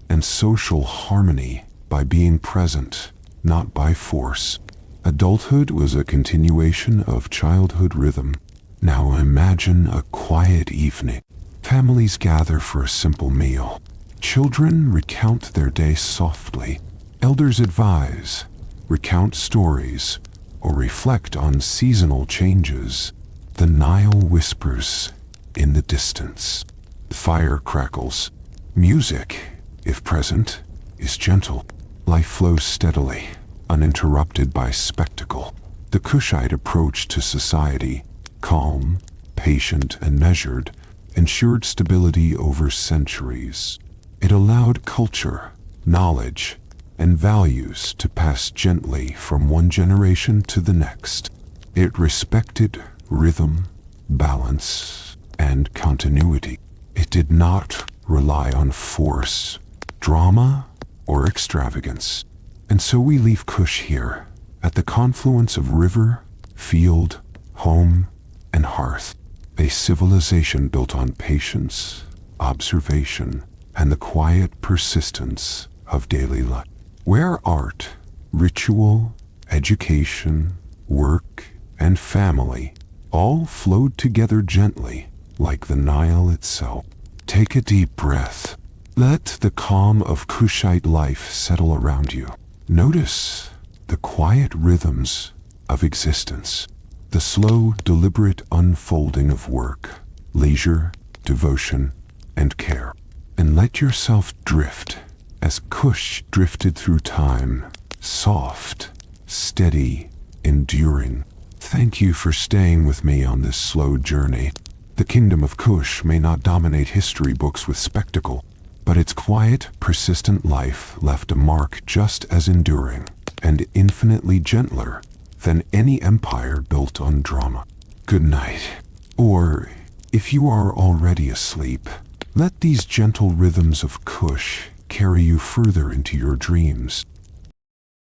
and social harmony by being present, not by force. Adulthood was a continuation of childhood rhythm. Now imagine a quiet evening. Families gather for a simple meal. Children recount their day softly. Elders advise, recount stories, or reflect on seasonal changes. The Nile whispers in the distance. The fire crackles. Music, if present, is gentle. Life flows steadily, uninterrupted by spectacle. The Kushite approach to society, calm, patient, and measured, ensured stability over centuries. It allowed culture, knowledge, and values to pass gently from one generation to the next. It respected rhythm, balance, and continuity. It did not rely on force, drama, or extravagance. And so we leave Kush here, at the confluence of river, field, home, and hearth. A civilization built on patience, observation, and the quiet persistence of daily life, where art, ritual, education, work, and family all flowed together gently like the Nile itself. Take a deep breath. Let the calm of Kushite life settle around you. Notice the quiet rhythms of existence, the slow, deliberate unfolding of work, leisure, devotion, and care. And let yourself drift as Kush drifted through time, soft, steady, enduring. Thank you for staying with me on this slow journey. The Kingdom of Kush may not dominate history books with spectacle, but its quiet, persistent life left a mark just as enduring and infinitely gentler than any empire built on drama. Good night. Or, if you are already asleep, let these gentle rhythms of Kush carry you further into your dreams.